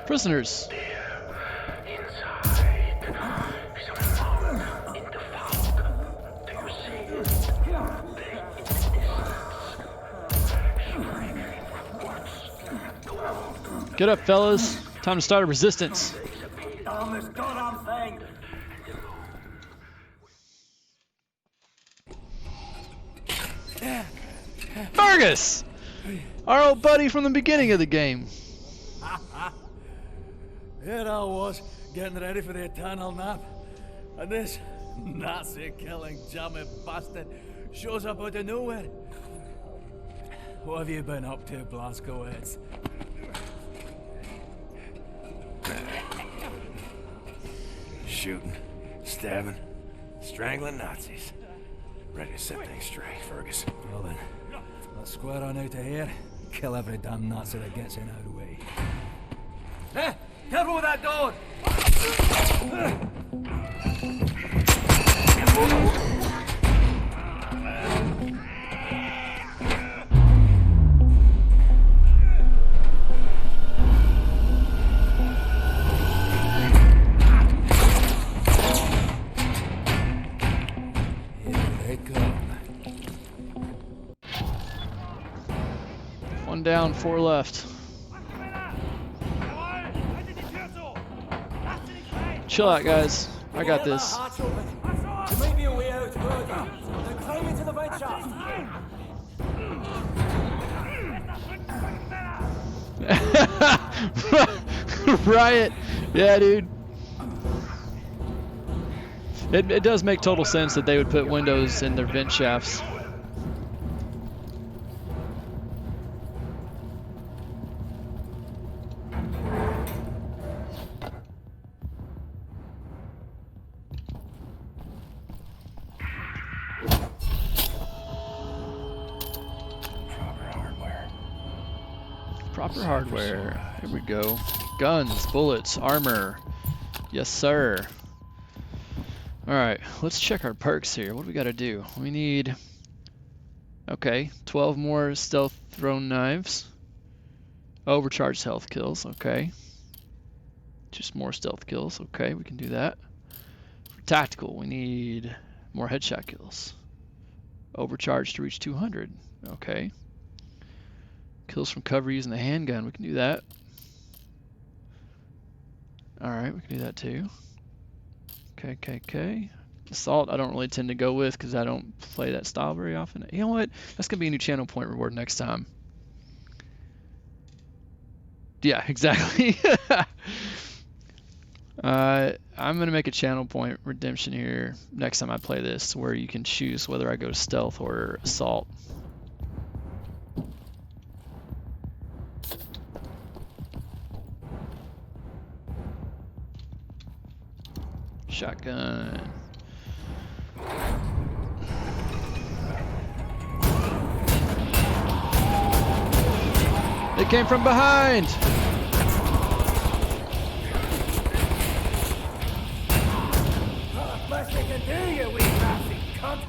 Prisoners. Get up, fellas. Time to start a resistance. On this goddamn thing. Fergus! Our old buddy from the beginning of the game. Here I was, getting ready for the eternal nap. And this Nazi-killing jammy bastard shows up out of nowhere. What have you been up to, Blazkowicz? Shooting, stabbing, strangling Nazis. Ready to set things straight, Fergus. Well then, let's square on out of here. Kill every damn Nazi that gets in our way. Hey, careful with that door! One down, 4 left. Chill out, guys. I got this. There may be a way out further. Then climb into the vent shaft. Riot. Yeah, dude. It does make total sense that they would put windows in their vent shafts. Proper hardware. Here we go. Guns, bullets, armor. Yes, sir. Alright, let's check our perks here. What do we gotta do? We need... Okay, 12 more stealth thrown knives. Overcharged health kills, okay. Just more stealth kills, okay, we can do that. For tactical, we need more headshot kills. Overcharged to reach 200, okay. Kills from cover using the handgun, we can do that. Alright, we can do that too. Okay. Assault, I don't really tend to go with because I don't play that style very often. You know what? That's going to be a new channel point reward next time. Yeah, exactly. I'm going to make a channel point redemption here next time I play this, where you can choose whether I go to stealth or assault. Shotgun. They came from behind. Best they can do, you wee Nazi cunt.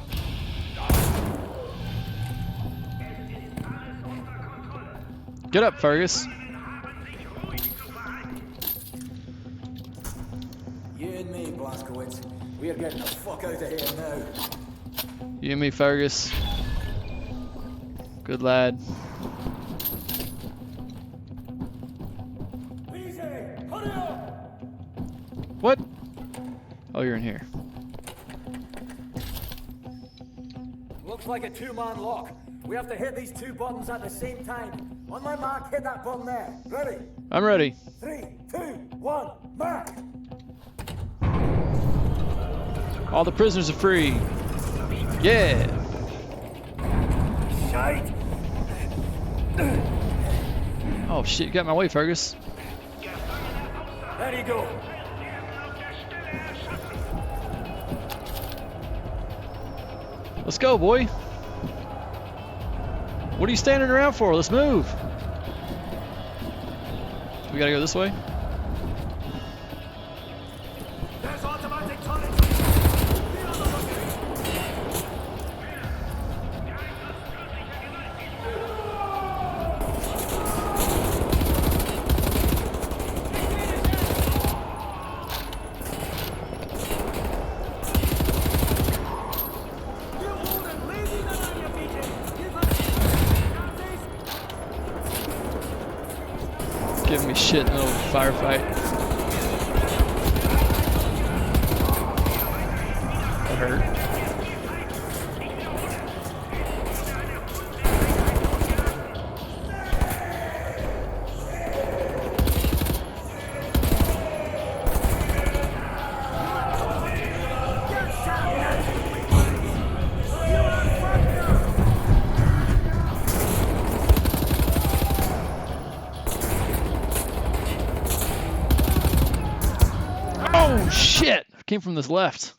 Get up, Fergus. You and me, Blazkowicz. We are getting the fuck out of here now. You and me, Fergus. Good lad. Easy! Hurry up! What? Oh, you're in here. Looks like a two-man lock. We have to hit these two buttons at the same time. On my mark, hit that button there. Ready? I'm ready. 3, 2, 1, mark! All the prisoners are free. Yeah. Shite! Oh shit, you got in my way, Fergus. There you go. Let's go, boy. What are you standing around for? Let's move. We gotta go this way? There's automatic tonnage. giving me shit in the middle of a firefight. That hurt. Oh shit! Came from this left.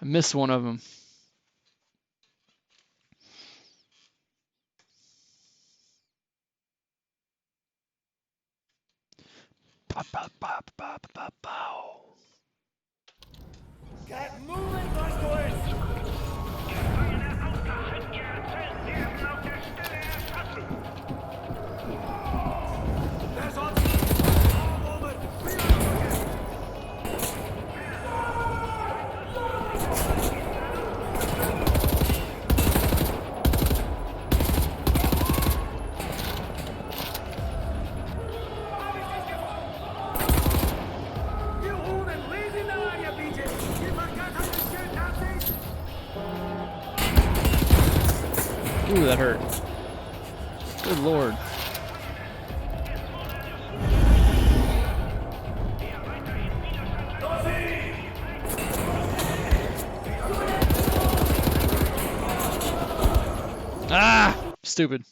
I missed one of them. Get moving, was boys! There's on moment. Ooh, that hurt. Good lord. Ah! Stupid.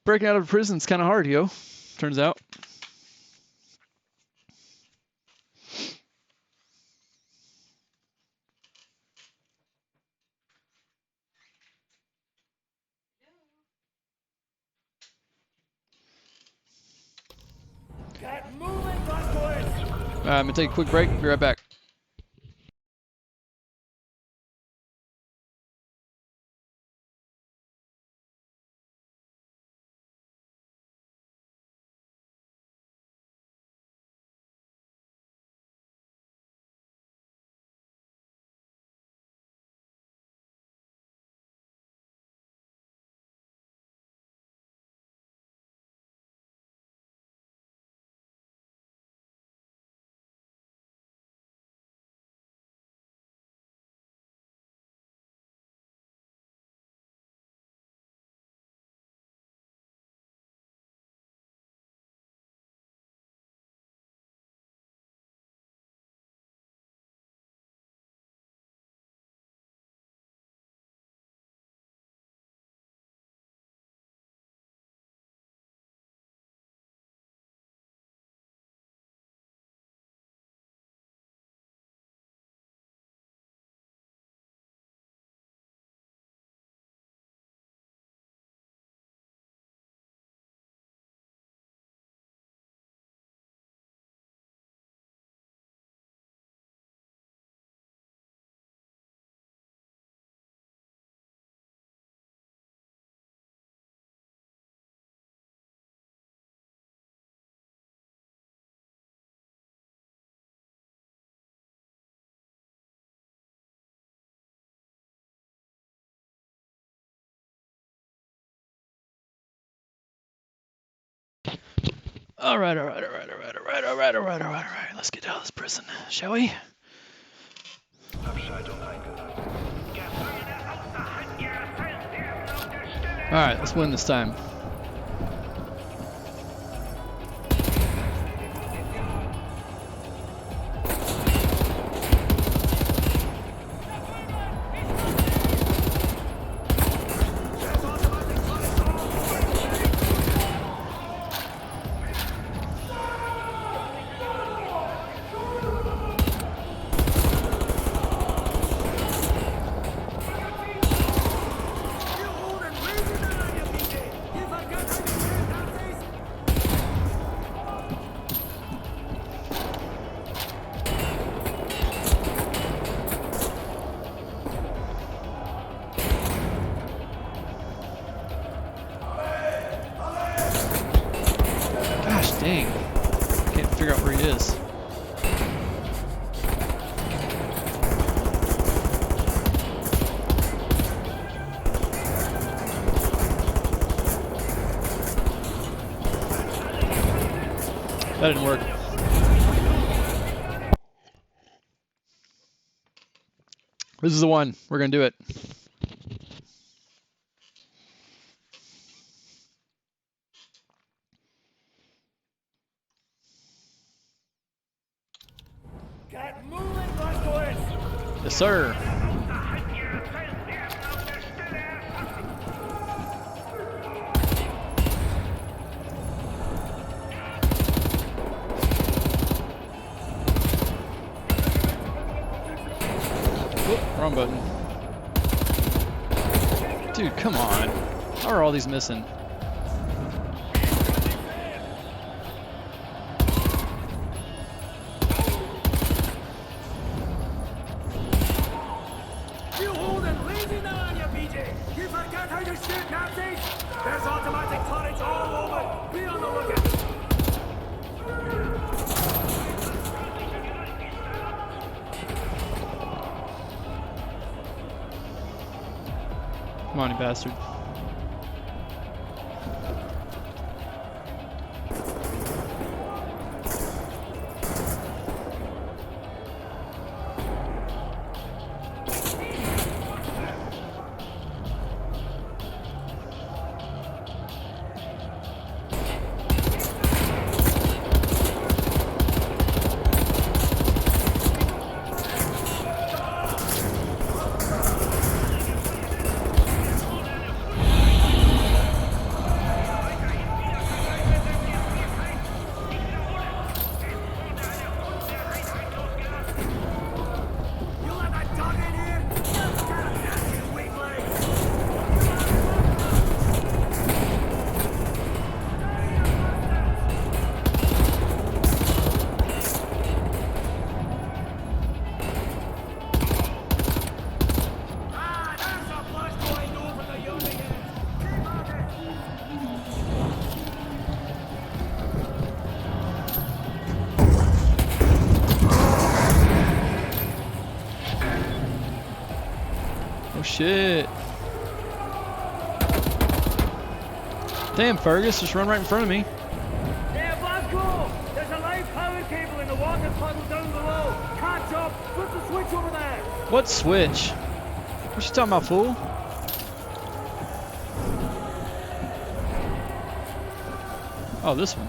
Breaking out of prison's kind of hard, yo. Turns out. Get moving, was boys! I'm gonna take a quick break. Be right back. All right. Let's get out of this prison, shall we? All right, let's win this time. That didn't work. This is the one. We're gonna do it. Get moving, Blaskowitz! Yes, sir. Wrong button. Dude, come on. How are all these missing? You hold it lazy now on you, BJ! You forget how to shoot Nazis? There's automatic turrets all over! Be on the lookout! Come on, you bastard. Oh shit. Damn, Fergus, just run right in front of me. There, Blasco! There's a live power cable in the water puddle down below. Catch up! Flip the switch over there! What switch? What you talking about, fool? Oh, this one.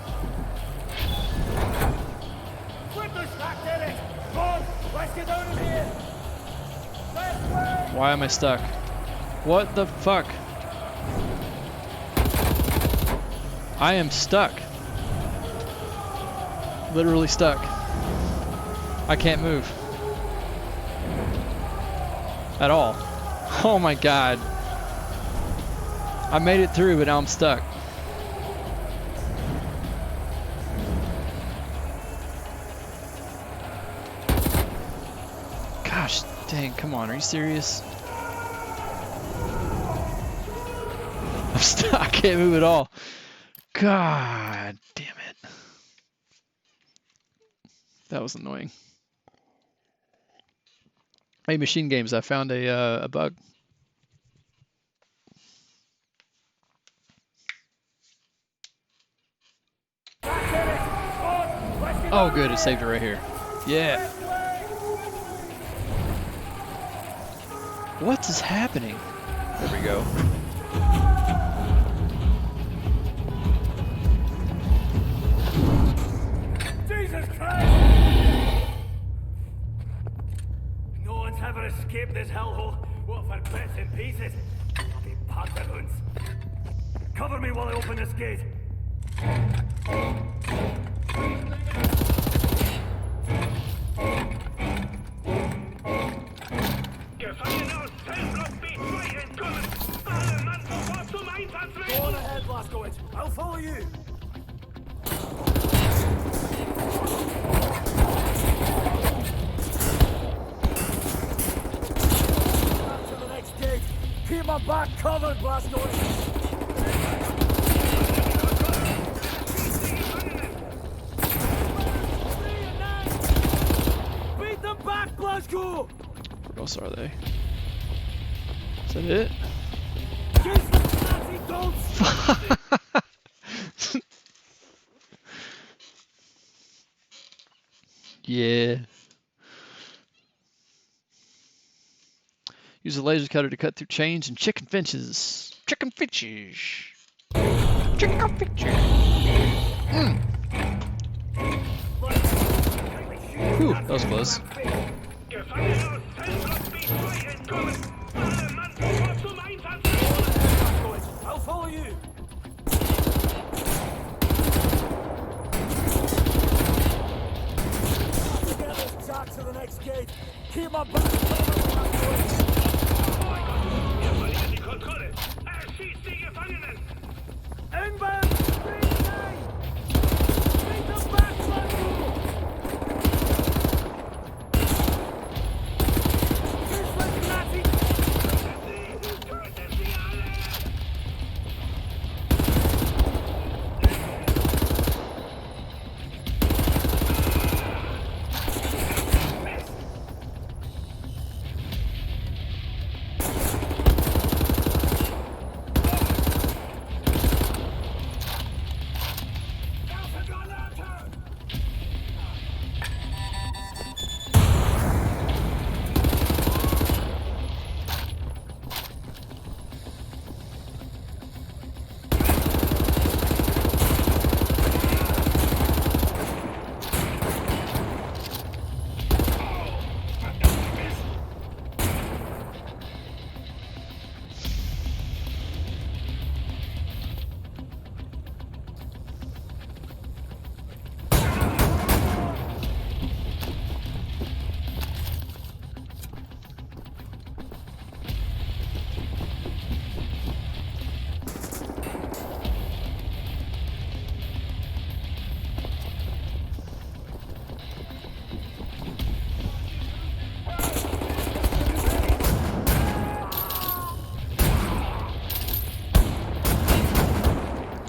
Flip the stack, Derek! Come on, let's get out of here! Left way! Why am I stuck? What the fuck? I am stuck. Literally stuck. I can't move. At all. Oh my god. I made it through, but now I'm stuck. Gosh dang, come on, are you serious? I'm stuck, I can't move at all. God damn it. That was annoying. Hey, Machine Games, I found a bug. Oh good, it saved it right here. Yeah. What is happening? There we go. Jesus Christ! No one's ever escaped this hellhole. What for bits and pieces? Bloody pantaloons. Cover me while I open this gate. Gefangener aus Zellblock B2 entkommen! Alle Mann sofort zum Einsatz Go werden! on ahead, Blaskowitz. I'll follow you. Back to the next gate. Keep my back covered, Blaskowitz. Beat them back, Blasko! What else are they? Is that it? Yeah. Use a laser cutter to cut through chains and chicken fences. Chicken fences. Chicken fences. Whew, that was close. I'll follow you. Get this jack to the next gate. Keep my back covered. Die Kontrolle! Erschießt die Gefangenen! England! Take them back,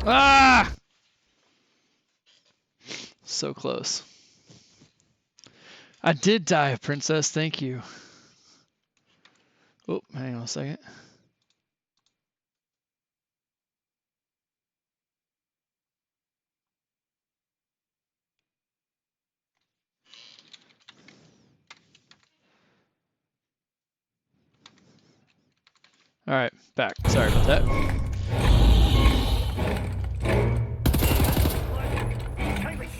Ah! So close. I did die, princess. Thank you. Oh, hang on a second. All right, back. Sorry about that.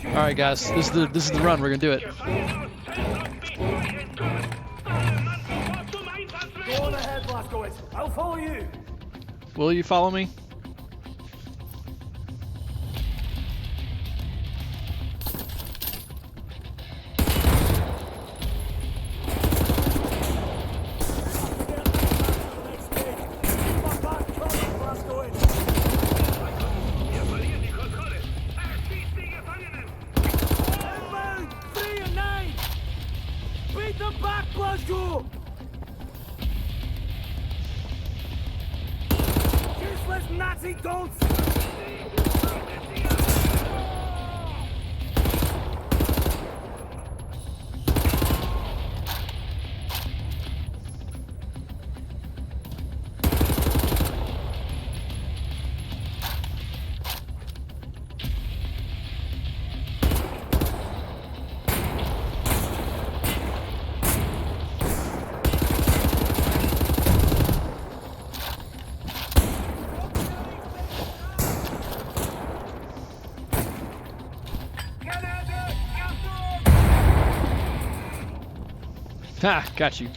All right, guys. This is the run. We're gonna do it. Go on ahead, Blazkowicz. I'll follow you. Will you follow me? Nazi don'ts! Ha! Got you.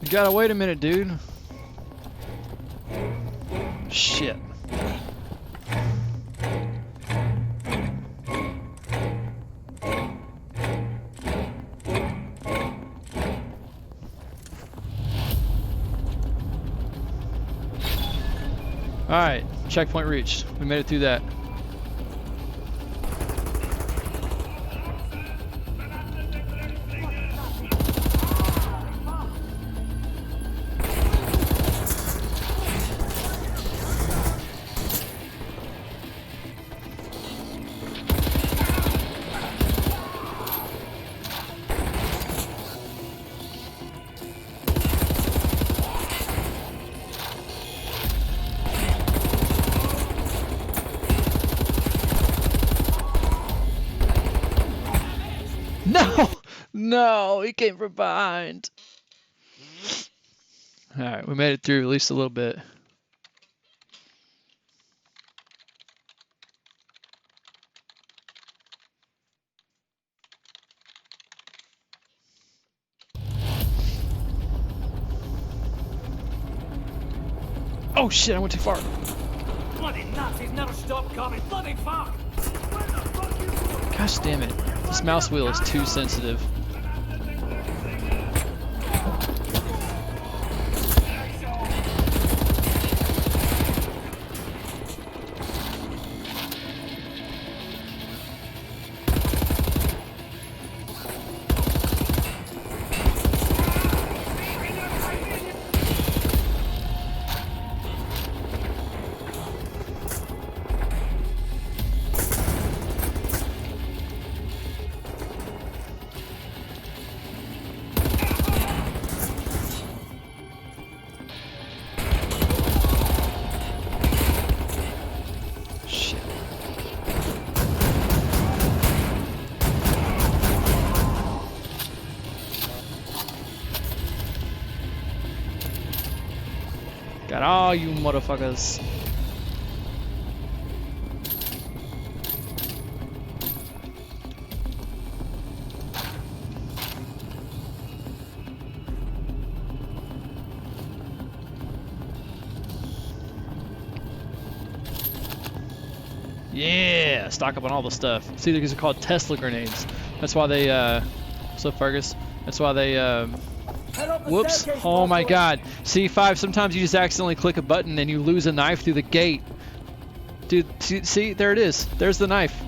You gotta wait a minute, dude. Shit. Alright, checkpoint reached. We made it through that. No! No, he came from behind. Alright, we made it through at least a little bit. Oh shit, I went too far. Bloody Nazis never stop coming. Bloody fuck! Gosh damn it. This mouse wheel is too sensitive. Got all you motherfuckers. Yeah, stock up on all the stuff. See, these are called Tesla grenades. That's why they, what's up, Fergus? That's why they, whoops. Oh my god. C5, sometimes you just accidentally click a button and you lose a knife through the gate. Dude, see, there it is. There's the knife.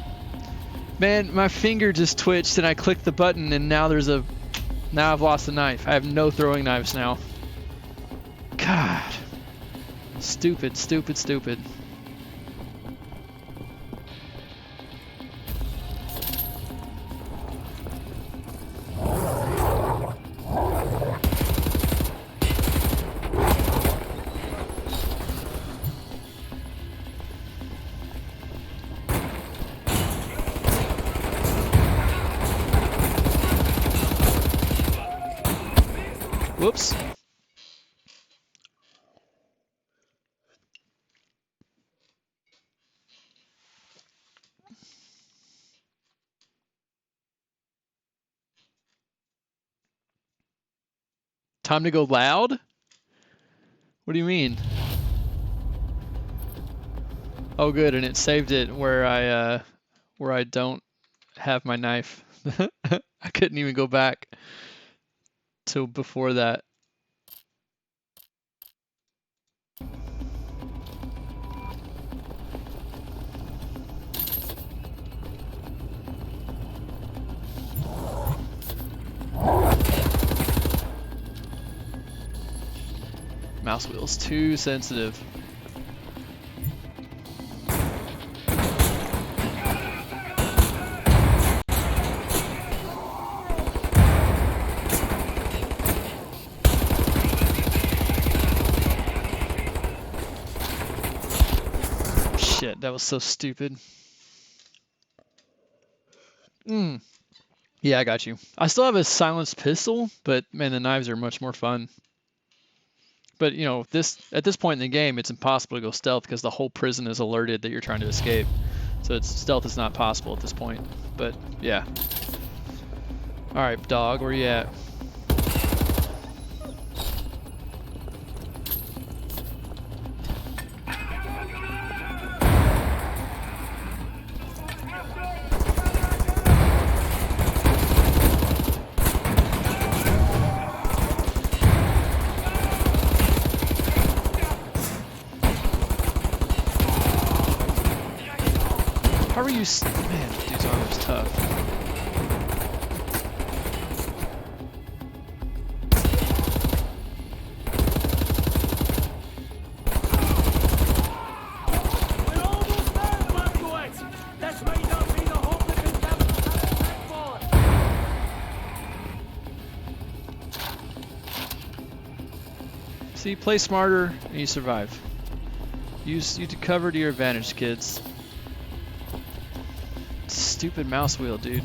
Man, my finger just twitched and I clicked the button and now there's a... Now I've lost the knife. I have no throwing knives now. God. Stupid, stupid, stupid. Whoops. Time to go loud? What do you mean? Oh good, and it saved it where I don't have my knife. I couldn't even go back till before that. Mouse wheel's too sensitive. Shit, that was so stupid. Yeah, I got you. I still have a silenced pistol, but man, the knives are much more fun. But you know, at this point in the game, it's impossible to go stealth because the whole prison is alerted that you're trying to escape. So stealth is not possible at this point. But yeah. All right, dog, where you at? How are you? Man, dude's armor's tough. See, play smarter and you survive. Use cover to your advantage, kids. Stupid mouse wheel, dude.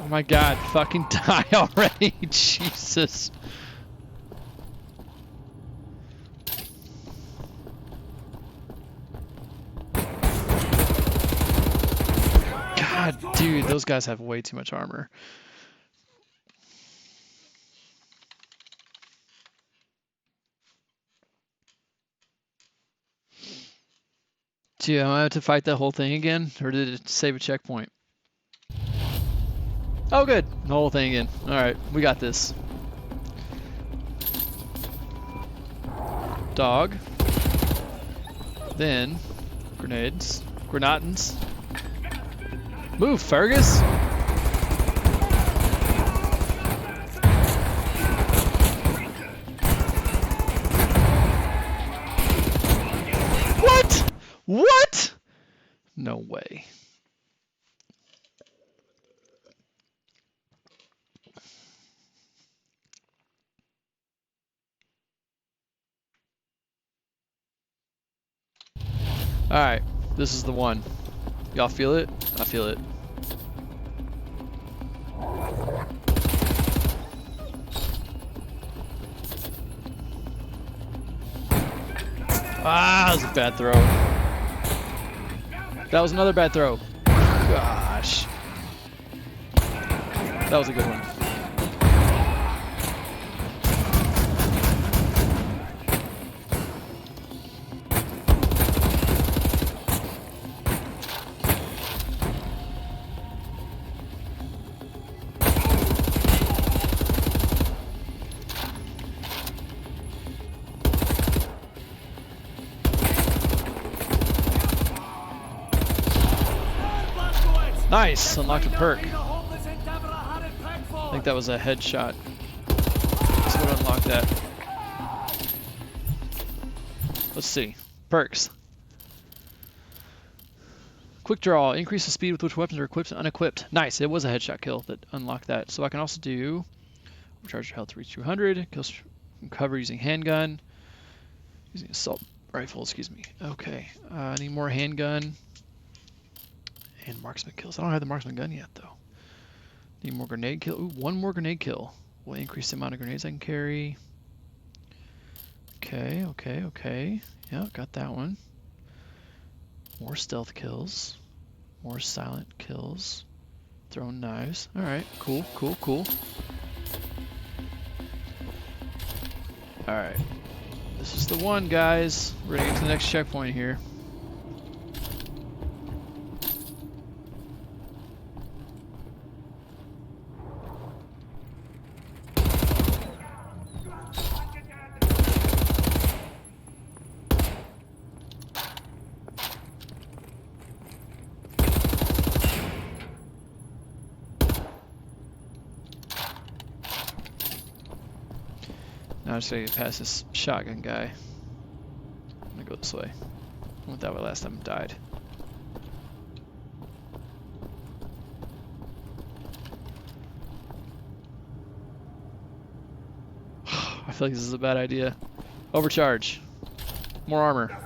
Oh my god, fucking die already, Jesus. God, dude, those guys have way too much armor. Gee, am I have to fight that whole thing again? Or did it save a checkpoint? Oh good, the whole thing again. Alright, we got this. Dog. Then, grenades. Grenadins. Move, Fergus! What? What? No way. Alright, this is the one. Y'all feel it? I feel it. Ah, that was a bad throw. That was another bad throw. Gosh. That was a good one. Nice! Unlocked a perk. I think that was a headshot. That's what unlocked that. Let's see. Perks. Quick draw. Increase the speed with which weapons are equipped and unequipped. Nice. It was a headshot kill that unlocked that. So I can also do recharge your health to reach 200. Kills from cover using handgun. Using assault rifle, excuse me. Okay. I need more handgun. And marksman kills. I don't have the marksman gun yet, though. Need more grenade kill. Ooh, one more grenade kill will increase the amount of grenades I can carry. Okay, okay, okay. Yeah, got that one. More stealth kills. More silent kills. Throwing knives. Alright, cool, cool, cool. Alright. This is the one, guys. We're gonna get to the next checkpoint here. Now I'm just gonna get past this shotgun guy. I'm gonna go this way. I went that way last time and died. I feel like this is a bad idea. Overcharge. More armor.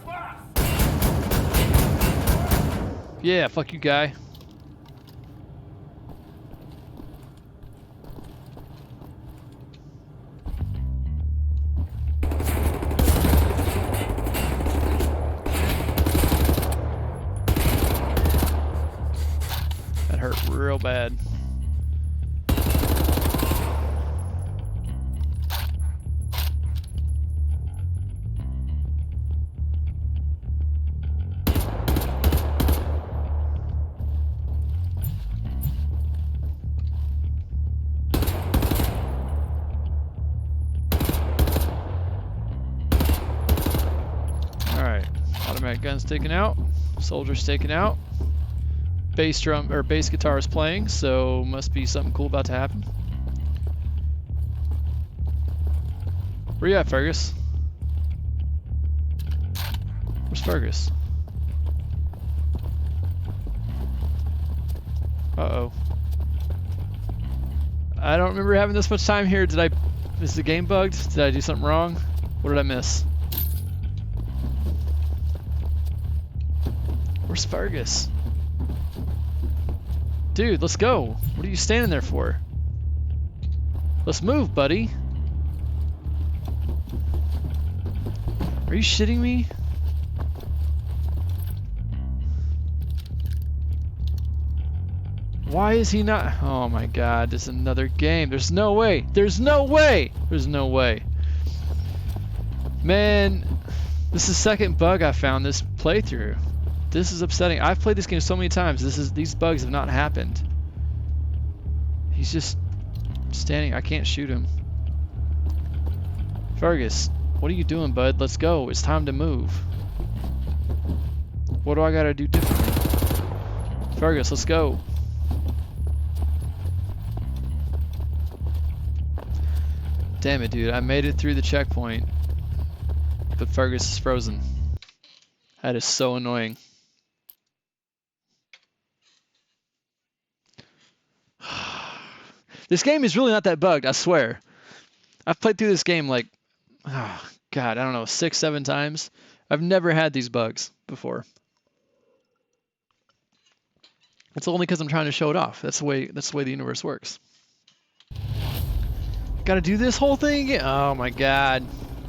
Yeah, fuck you, guy. That hurt real bad. Alright, automatic guns taken out, soldiers taken out, bass drum or bass guitar is playing, so must be something cool about to happen. Where you at, Fergus? Where's Fergus? Uh-oh. I don't remember having this much time here. Is the game bugged? Did I do something wrong? What did I miss? Where's Fergus? Dude, let's go. What are you standing there for? Let's move, buddy. Are you shitting me? Why is he not? Oh my god, this is another game. There's no way. There's no way. There's no way. Man, this is the second bug I found this playthrough. This is upsetting. I've played this game so many times. These bugs have not happened. He's just standing. I can't shoot him. Fergus, what are you doing, bud? Let's go. It's time to move. What do I gotta do differently? Fergus, let's go. Damn it, dude. I made it through the checkpoint, but Fergus is frozen. That is so annoying. This game is really not that bugged, I swear. I've played through this game like, oh god, I don't know, 6, 7 times. I've never had these bugs before. It's only because I'm trying to show it off. That's the way the universe works. Gotta do this whole thing again? Oh my god.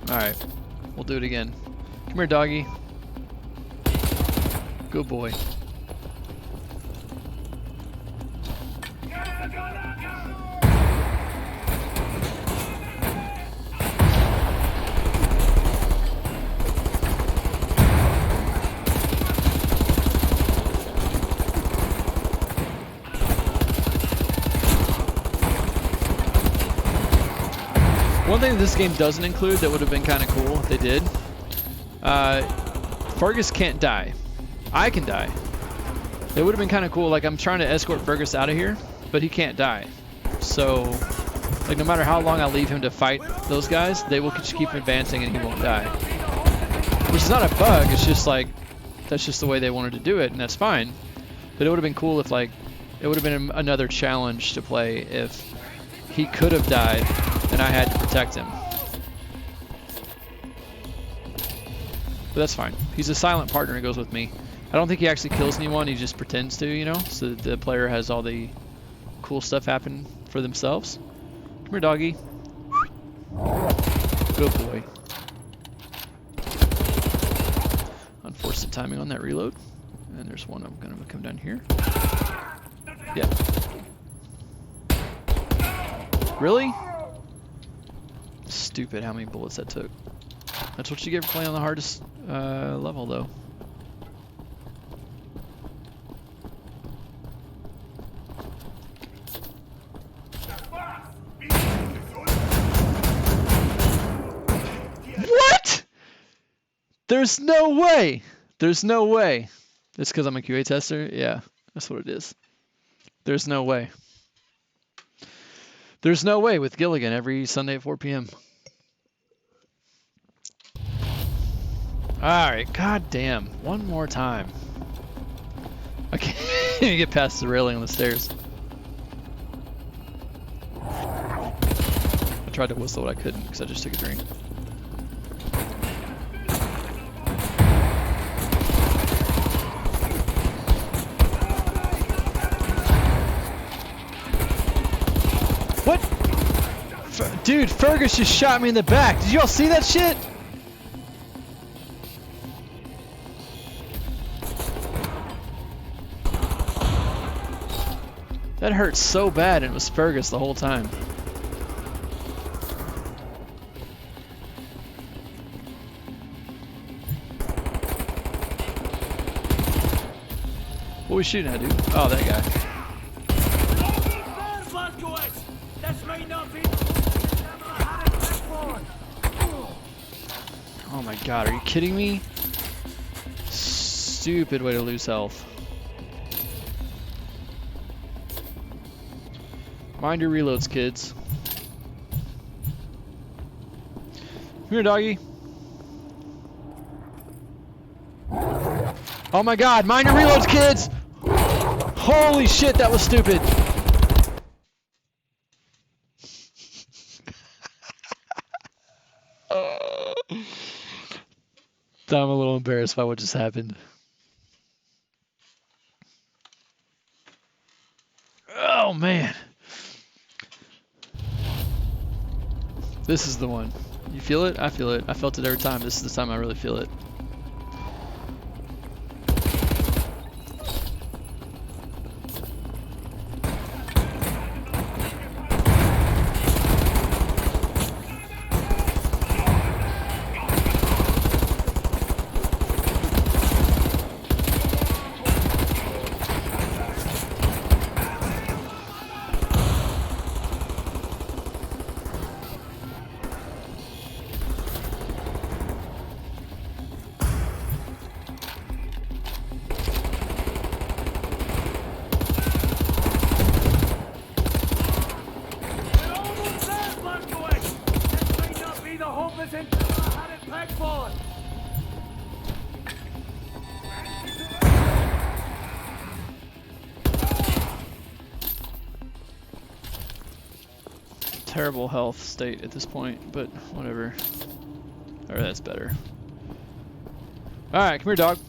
Alright, we'll do it again. Come here, doggy. Good boy. One thing this game doesn't include that would have been kind of cool if they did, Fergus can't die. I can die. It would have been kind of cool, like I'm trying to escort Fergus out of here, but he can't die. So, like no matter how long I leave him to fight those guys, they will just keep advancing and he won't die. Which is not a bug, it's just like, that's just the way they wanted to do it, and that's fine. But it would have been cool if like, it would have been another challenge to play if he could have died and I had to protect him. But that's fine. He's a silent partner who goes with me. I don't think he actually kills anyone, he just pretends to, you know, so that the player has all the cool stuff happen for themselves. Come here, doggy. Good boy. Unfortunate timing on that reload. And there's one I'm gonna come down here. Yeah. Really? Stupid how many bullets that took. That's what you get for playing on the hardest level, though. What? There's no way. There's no way. It's because I'm a QA tester? Yeah, that's what it is. There's no way. There's no way with Gilligan every Sunday at 4 p.m. Alright, goddamn. One more time. I can't even get past the railing on the stairs. I tried to whistle, but I couldn't because I just took a drink. Dude, Fergus just shot me in the back. Did y'all see that shit? That hurt so bad, and it was Fergus the whole time. What are we shooting at, dude? Oh, that guy. Oh my god, are you kidding me? Stupid way to lose health. Mind your reloads, kids. Come here, doggy. Oh my god, mind your reloads, kids! Holy shit, that was stupid. I'm a little embarrassed by what just happened. Oh man. This is the one. You feel it? I feel it. I felt it every time. This is the time I really feel it. Terrible health state at this point, but whatever. Or that's better. Alright, come here, dog.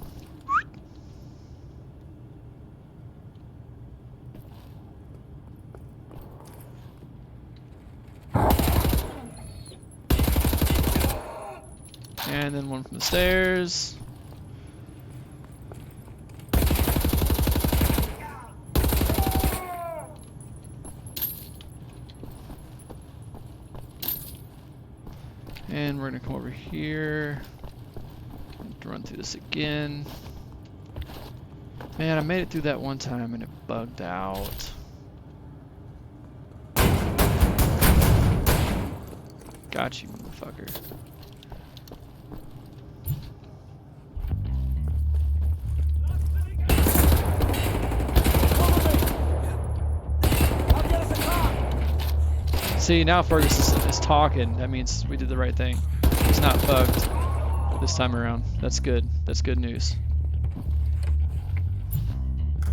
And then one from the stairs. And we're gonna come over here. Run through this again. Man, I made it through that one time and it bugged out. Got you, motherfucker. See, now Fergus is talking. That means we did the right thing. He's not bugged this time around. That's good. That's good news.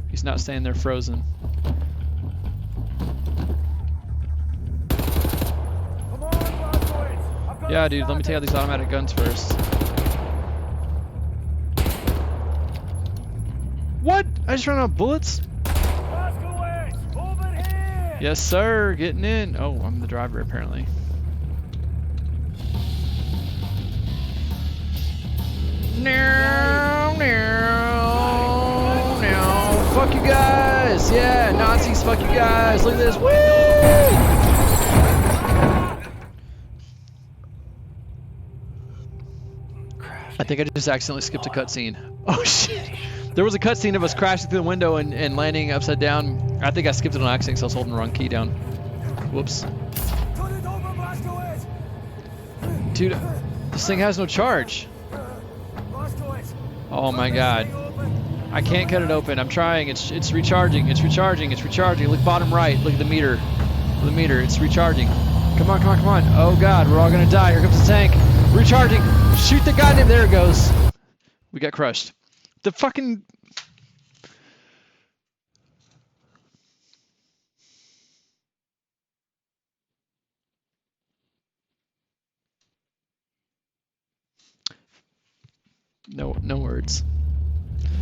He's not staying there frozen. Yeah, dude, let me take out these automatic guns first. What? I just ran out of bullets? Yes, sir. Getting in. Oh, I'm the driver, apparently. No, no, no. Fuck you guys. Yeah, Nazis, fuck you guys. Look at this. Woo! I think I just accidentally skipped a cutscene. Oh, shit. There was a cutscene of us crashing through the window and landing upside down. I think I skipped it on accident because I was holding the wrong key down. Whoops. Dude, this thing has no charge. Oh my god. I can't cut it open. I'm trying. It's recharging. It's recharging. It's recharging. Look bottom right. Look at the meter. The meter. It's recharging. Come on, come on, come on. Oh god, we're all gonna die. Here comes the tank. Recharging. Shoot the goddamn. There it goes. We got crushed. The fucking... No words.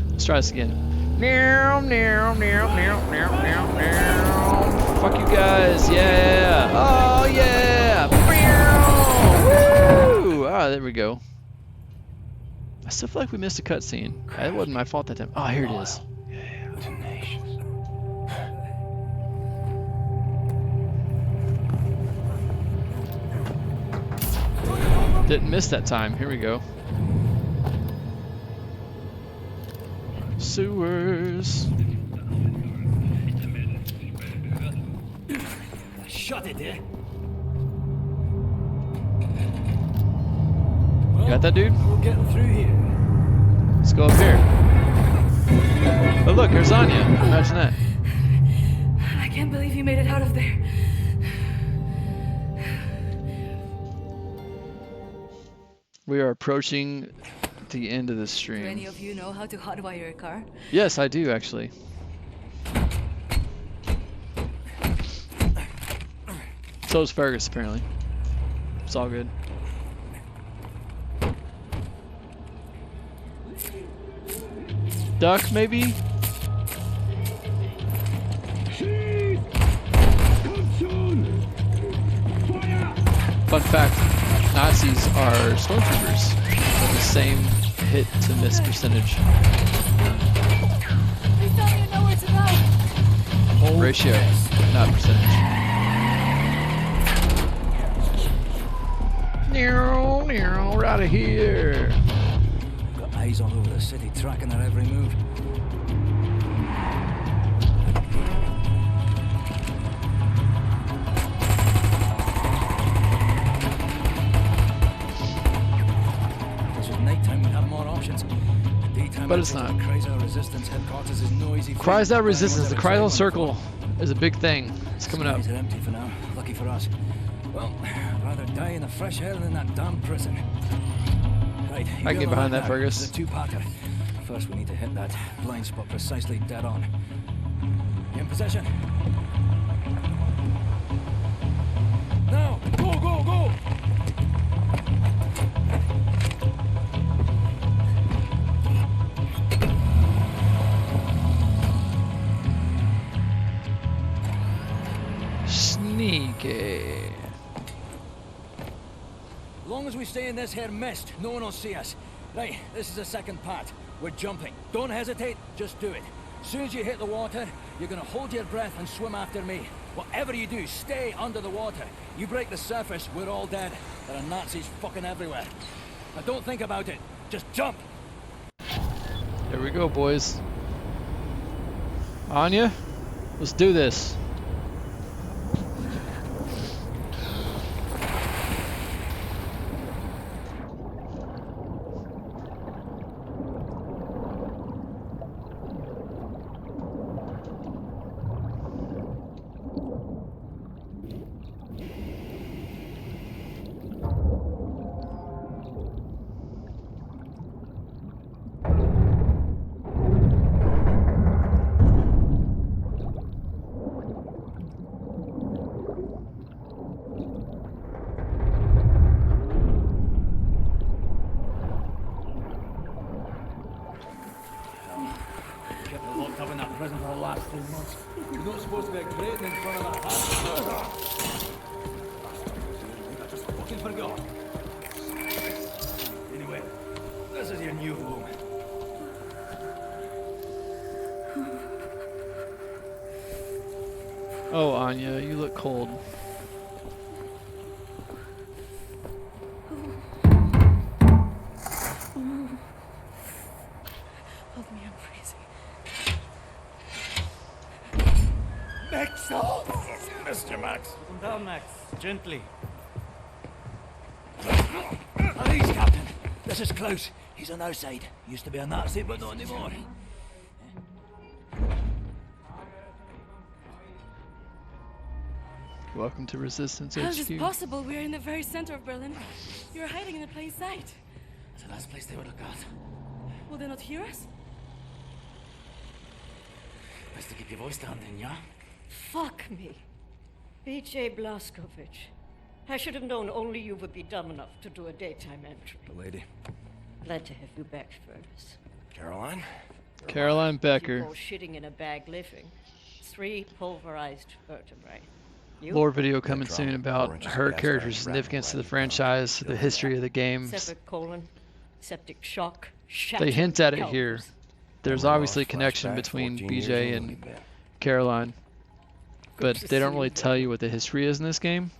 Let's try this again. Meow, meow, meow, meow, meow, meow, meow. Fuck you guys, yeah. Oh yeah. Ah, there we go. I still feel like we missed a cutscene. It wasn't my fault that time. Oh, here it is. Tenacious. Didn't miss that time. Here we go. Sewers. Shut it, eh? You got that, dude? We're getting through here. Let's go up here. Oh, look, there's Anya. Imagine that. I can't believe you made it out of there. We are approaching the end of the Do stream. any of you know how to hotwire a car? Yes, I do, actually. So is Fergus, apparently. It's all good. Duck, maybe? Fun fact, Nazis are stormtroopers with the same hit to miss percentage. Please tell me you know where to go. Ratio, not percentage. We're out of here. Got eyes all over the city, tracking their every move. This was nighttime, we'd have more options. Daytime, But it's not. Cries Out Resistance headquarters is noisy. Cries Out Resistance, the Cries Out Circle is a big thing. It's coming up. Skies are empty for now. Lucky for us. Well, I'd rather die in the fresh air than in that damn prison. Right, I can get behind that, Fergus. It's a two-parter. First, we need to hit that blind spot precisely dead on. You in possession? Now, go, go, go! Sneaky. As long as we stay in this here mist, no one will see us. Right, this is the second part. We're jumping. Don't hesitate, just do it. As soon as you hit the water, you're gonna hold your breath and swim after me. Whatever you do, stay under the water. You break the surface, we're all dead. There are Nazis fucking everywhere. Now don't think about it, just jump! There we go, boys. Anya, let's do this. Up in that prison for the last 3 months. You're not supposed to be grating in front of that house. I just fucking forgot. Anyway, this is your new home. Oh, Anya, you look cold. Hold me, I'm freezing. Max! Oh, Mr. Max. Come down, Max. Gently. Please, Captain. This is Klaus. He's on our side. Used to be a Nazi, but not anymore. Welcome to Resistance How is this HQ. possible? We're in the very center of Berlin. You're hiding in a plain sight. It's the last place they would look at. Will they not hear us? Best to keep your voice down then, yeah? Fuck me. B.J. Blazkowicz. I should have known only you would be dumb enough to do a daytime entry. The lady. Glad to have you back, Fergus. Caroline? Caroline Becker. You all shitting in a bag living. 3 pulverized vertebrae. lore video coming soon about her character's significance to the franchise, the history of the games. Separate colon, septic shock, They hint at it pelvis. here. There's obviously a connection between BJ and Caroline, but they don't really tell you what the history is in this game.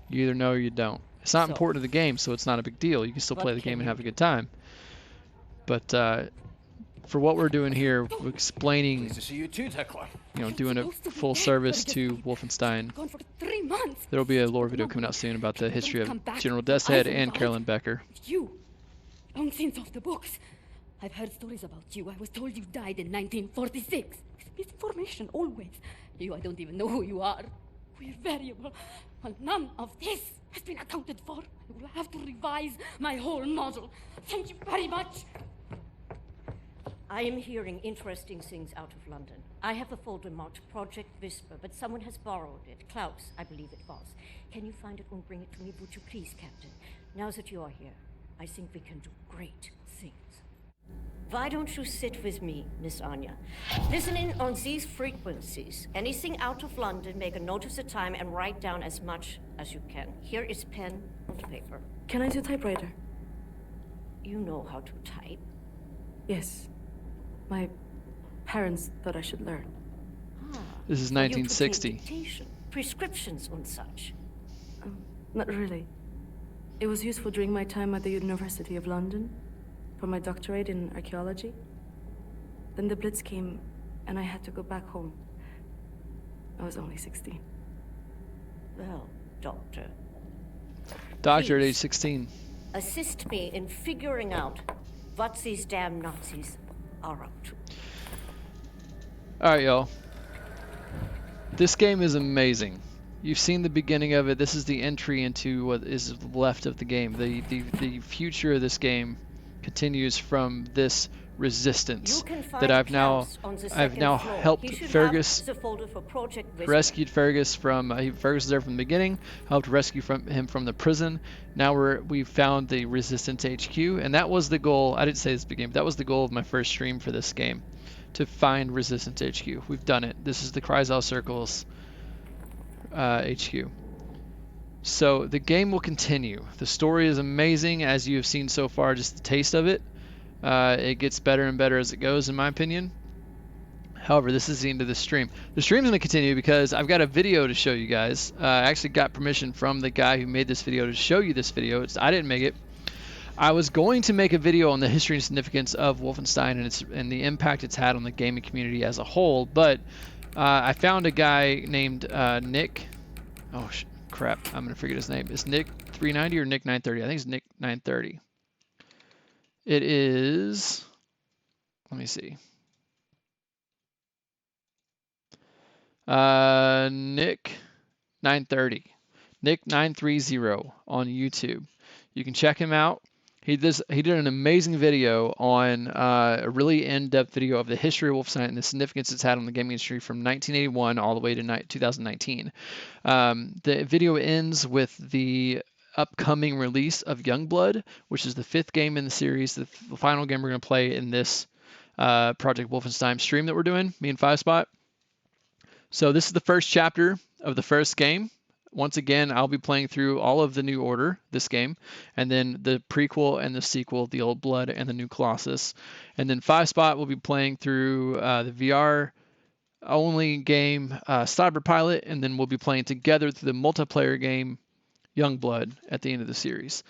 You either know or you don't. It's not important to the game, so it's not a big deal. You can still play the game and have a good time. But for what we're doing here, we're explaining, doing a full service to Wolfenstein. There'll be a lore video coming out soon about the history of General Deathshead and Carolyn Becker. You, long since off the books. I've heard stories about you. I was told you died in 1946. Misinformation, always. I don't even know who you are. We're variable. Well, none of this has been accounted for. I will have to revise my whole model. Thank you very much. I am hearing interesting things out of London. I have a folder marked Project Whisper, but someone has borrowed it. Klaus, I believe it was. Can you find it and bring it to me, would you please, Captain? Now that you are here, I think we can do great things. Why don't you sit with me, Miss Anya? Listen in on these frequencies. Anything out of London, make a note of the time and write down as much as you can. Here is pen and paper. Can I do typewriter? You know how to type? Yes. My parents thought I should learn. This is 1960. Dictation, prescriptions and such. Not really. It was useful during my time at the University of London for my doctorate in archaeology. Then the Blitz came and I had to go back home. I was only 16. Well, Doctor. Doctor at age 16. Assist me in figuring out what these damn Nazis are up to. Alright, y'all. This game is amazing. You've seen the beginning of it. This is the entry into what is left of the game. The future of this game continues from this resistance that I've now helped Fergus, rescued Fergus from Fergus was there from the beginning, helped rescue him from the prison. Now we've found the Resistance HQ, and that was the goal. I didn't say this beginning, but that was the goal of my first stream for this game, to find Resistance HQ. We've done it. This is the Kreisel Circles HQ. So the game will continue. The story is amazing, as you have seen so far, just the taste of it. It gets better and better as it goes, in my opinion. However, this is the end of the stream. The stream's going to continue because I've got a video to show you guys. I actually got permission from the guy who made this video to show you this video. I didn't make it. I was going to make a video on the history and significance of Wolfenstein and the impact it's had on the gaming community as a whole, but I found a guy named Nick. Oh, crap. I'm going to forget his name. Is Nick 390 or Nick 930? I think it's Nick 930. It is, let me see. Nick 930. Nick 930 on YouTube. You can check him out. He did an amazing video on a really in-depth video of the history of Wolfenstein and the significance it's had on the gaming industry from 1981 all the way to 2019. The video ends with the upcoming release of Youngblood, which is the 5th game in the series, the final game we're going to play in this Project Wolfenstein stream that we're doing, me and 5spot. So this is the first chapter of the first game. Once again, I'll be playing through all of the New Order, this game, and then the prequel and the sequel, The Old Blood and the New Colossus. And then 5spot will be playing through the VR-only game, Cyber Pilot, and then we'll be playing together through the multiplayer game, Youngblood, at the end of the series.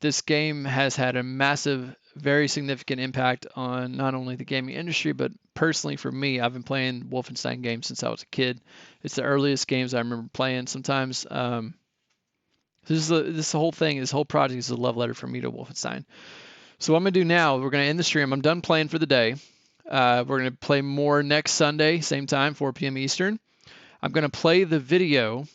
This game has had a massive, very significant impact on not only the gaming industry, but personally for me. I've been playing Wolfenstein games since I was a kid. It's the earliest games I remember playing. Sometimes this whole thing, this whole project is a love letter from me to Wolfenstein. So what I'm going to do now, we're going to end the stream. I'm done playing for the day. We're going to play more next Sunday, same time, 4 p.m. Eastern. I'm going to play the video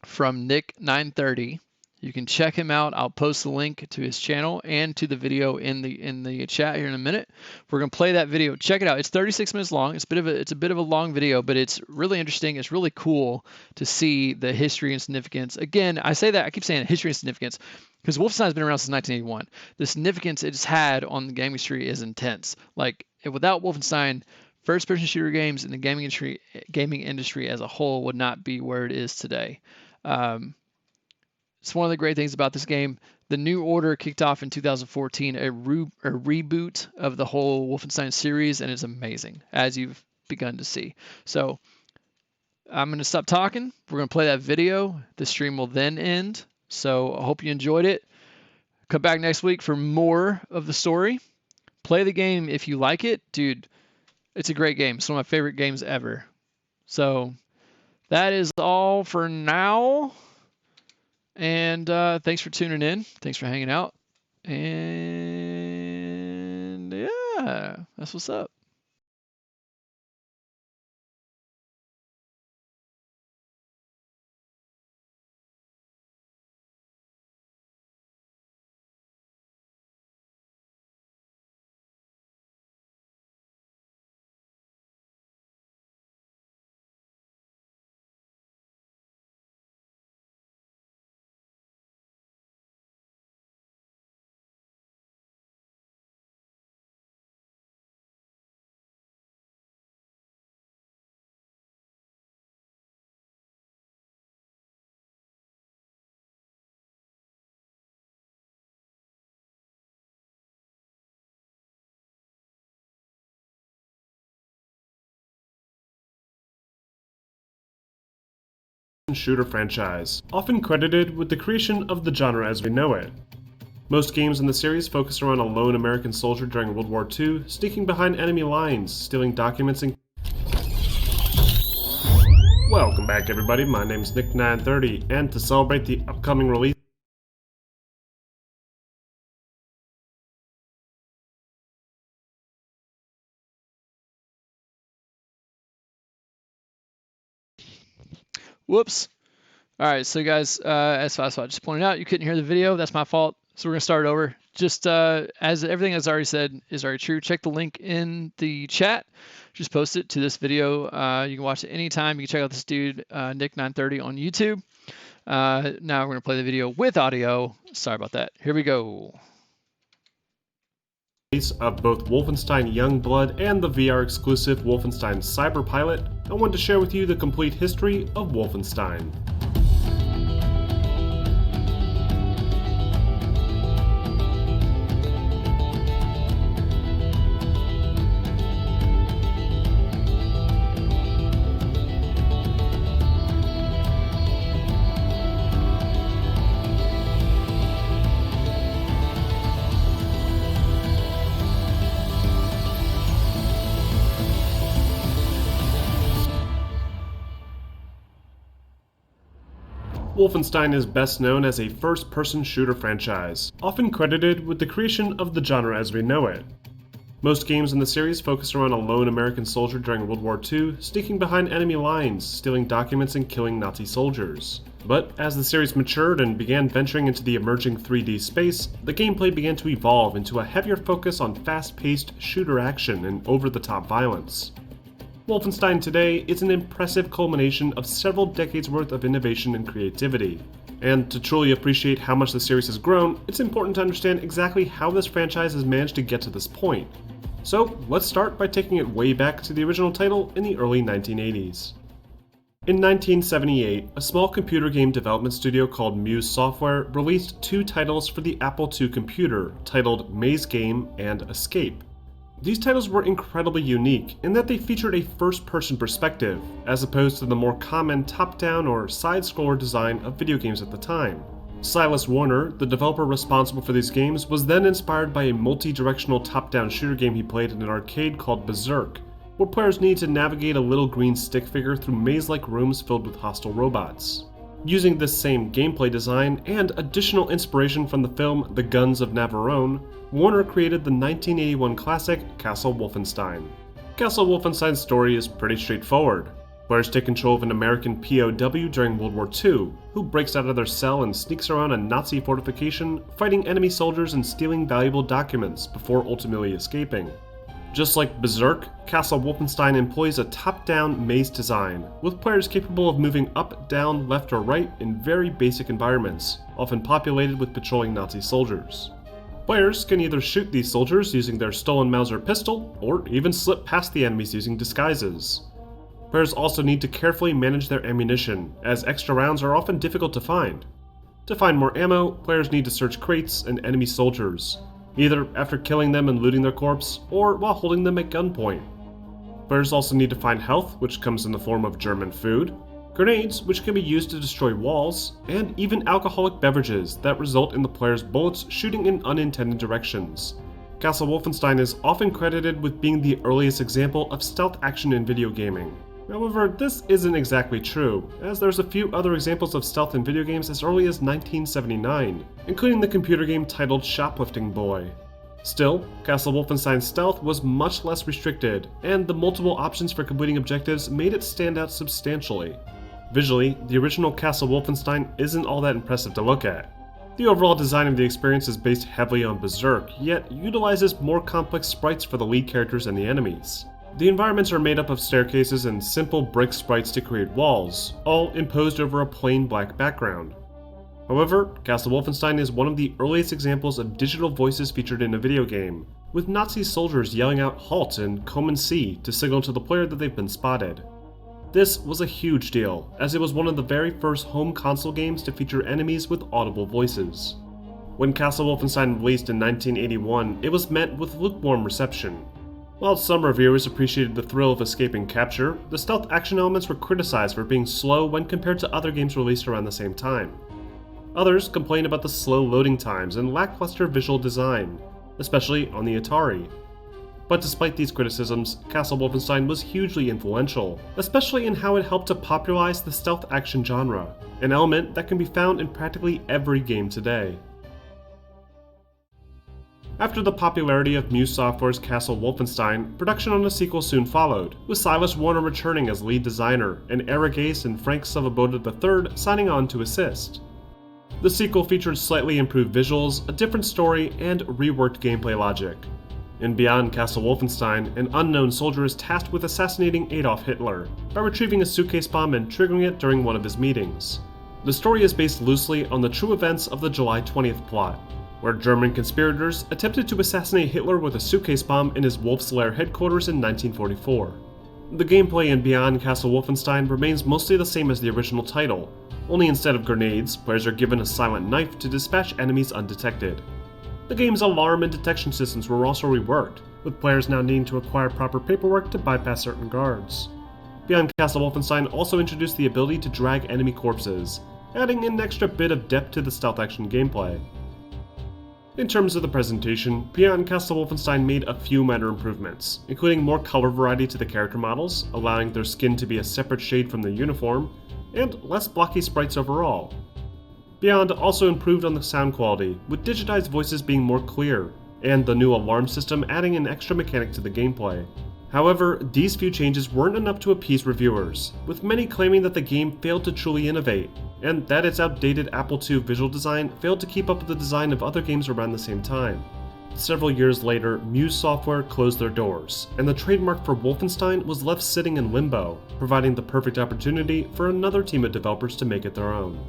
from Nick 930. You can check him out. I'll post the link to his channel and to the video in the chat here in a minute. We're gonna play that video. Check it out. It's 36 minutes long. It's a bit of a long video, but it's really interesting. It's really cool to see the history and significance. Again, I keep saying history and significance because Wolfenstein's been around since 1981. The significance it's had on the gaming industry is intense. Like without Wolfenstein, first-person shooter games in the gaming industry as a whole would not be where it is today. It's one of the great things about this game. The New Order kicked off in 2014, a reboot of the whole Wolfenstein series, and it's amazing, as you've begun to see. So I'm going to stop talking. We're going to play that video. The stream will then end. So I hope you enjoyed it. Come back next week for more of the story. Play the game if you like it. Dude, it's a great game. It's one of my favorite games ever. So that is all for now. And thanks for tuning in. Thanks for hanging out. And yeah, that's what's up. Shooter franchise, often credited with the creation of the genre as we know it. Most games in the series focus around a lone American soldier during World War II, sneaking behind enemy lines, stealing documents and... Welcome back everybody, my name is Nick930, and to celebrate the upcoming release Whoops. All right, so guys, as I just pointed out, you couldn't hear the video. That's my fault. So we're going to start over. Just as everything as I already said is already true, check the link in the chat. Just post it to this video. You can watch it anytime. You can check out this dude, Nick930 on YouTube. Now we're going to play the video with audio. Sorry about that. Here we go. Of both Wolfenstein Youngblood and the VR exclusive Wolfenstein Cyberpilot, I wanted to share with you the complete history of Wolfenstein. Wolfenstein is best known as a first-person shooter franchise, often credited with the creation of the genre as we know it. Most games in the series focus around a lone American soldier during World War II, sneaking behind enemy lines, stealing documents and killing Nazi soldiers. But as the series matured and began venturing into the emerging 3D space, the gameplay began to evolve into a heavier focus on fast-paced shooter action and over-the-top violence. Wolfenstein today is an impressive culmination of several decades worth of innovation and creativity. And to truly appreciate how much the series has grown, it's important to understand exactly how this franchise has managed to get to this point. So let's start by taking it way back to the original title in the early 1980s. In 1978, a small computer game development studio called Muse Software released two titles for the Apple II computer, titled Maze Game and Escape. These titles were incredibly unique in that they featured a first-person perspective, as opposed to the more common top-down or side-scroller design of video games at the time. Silas Warner, the developer responsible for these games, was then inspired by a multi-directional top-down shooter game he played in an arcade called Berserk, where players need to navigate a little green stick figure through maze-like rooms filled with hostile robots. Using this same gameplay design and additional inspiration from the film The Guns of Navarone, Warner created the 1981 classic Castle Wolfenstein. Castle Wolfenstein's story is pretty straightforward. Players take control of an American POW during World War II, who breaks out of their cell and sneaks around a Nazi fortification, fighting enemy soldiers and stealing valuable documents before ultimately escaping. Just like Berserk, Castle Wolfenstein employs a top-down maze design, with players capable of moving up, down, left, or right in very basic environments, often populated with patrolling Nazi soldiers. Players can either shoot these soldiers using their stolen Mauser pistol, or even slip past the enemies using disguises. Players also need to carefully manage their ammunition, as extra rounds are often difficult to find. To find more ammo, players need to search crates and enemy soldiers, either after killing them and looting their corpse, or while holding them at gunpoint. Players also need to find health, which comes in the form of German food, grenades, which can be used to destroy walls, and even alcoholic beverages that result in the player's bullets shooting in unintended directions. Castle Wolfenstein is often credited with being the earliest example of stealth action in video gaming. However, this isn't exactly true, as there's a few other examples of stealth in video games as early as 1979, including the computer game titled Shoplifting Boy. Still, Castle Wolfenstein's stealth was much less restricted, and the multiple options for completing objectives made it stand out substantially. Visually, the original Castle Wolfenstein isn't all that impressive to look at. The overall design of the experience is based heavily on Berserk, yet utilizes more complex sprites for the lead characters and the enemies. The environments are made up of staircases and simple brick sprites to create walls, all imposed over a plain black background. However, Castle Wolfenstein is one of the earliest examples of digital voices featured in a video game, with Nazi soldiers yelling out "Halt" and "Come and see" to signal to the player that they've been spotted. This was a huge deal, as it was one of the very first home console games to feature enemies with audible voices. When Castle Wolfenstein released in 1981, it was met with lukewarm reception. While some reviewers appreciated the thrill of escaping capture, the stealth action elements were criticized for being slow when compared to other games released around the same time. Others complained about the slow loading times and lackluster visual design, especially on the Atari. But despite these criticisms, Castle Wolfenstein was hugely influential, especially in how it helped to popularize the stealth action genre, an element that can be found in practically every game today. After the popularity of Muse Software's Castle Wolfenstein, production on a sequel soon followed, with Silas Warner returning as lead designer, and Eric Ace and Frank Savaboda III signing on to assist. The sequel featured slightly improved visuals, a different story, and reworked gameplay logic. In Beyond Castle Wolfenstein, an unknown soldier is tasked with assassinating Adolf Hitler by retrieving a suitcase bomb and triggering it during one of his meetings. The story is based loosely on the true events of the July 20th plot, where German conspirators attempted to assassinate Hitler with a suitcase bomb in his Wolf's Lair headquarters in 1944. The gameplay in Beyond Castle Wolfenstein remains mostly the same as the original title, only instead of grenades, players are given a silent knife to dispatch enemies undetected. The game's alarm and detection systems were also reworked, with players now needing to acquire proper paperwork to bypass certain guards. Beyond Castle Wolfenstein also introduced the ability to drag enemy corpses, adding an extra bit of depth to the stealth action gameplay. In terms of the presentation, Beyond Castle Wolfenstein made a few minor improvements, including more color variety to the character models, allowing their skin to be a separate shade from their uniform, and less blocky sprites overall. Beyond also improved on the sound quality, with digitized voices being more clear, and the new alarm system adding an extra mechanic to the gameplay. However, these few changes weren't enough to appease reviewers, with many claiming that the game failed to truly innovate, and that its outdated Apple II visual design failed to keep up with the design of other games around the same time. Several years later, Muse Software closed their doors, and the trademark for Wolfenstein was left sitting in limbo, providing the perfect opportunity for another team of developers to make it their own.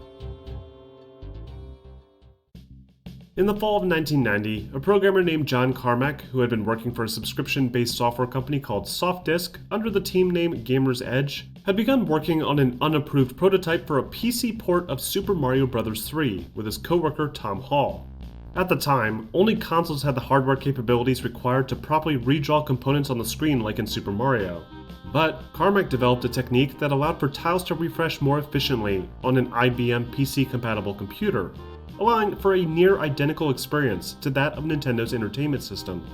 In the fall of 1990, a programmer named John Carmack, who had been working for a subscription-based software company called SoftDisk under the team name Gamer's Edge, had begun working on an unapproved prototype for a PC port of Super Mario Bros. 3 with his coworker Tom Hall. At the time, only consoles had the hardware capabilities required to properly redraw components on the screen like in Super Mario. But Carmack developed a technique that allowed for tiles to refresh more efficiently on an IBM PC-compatible computer, allowing for a near-identical experience to that of Nintendo's entertainment system.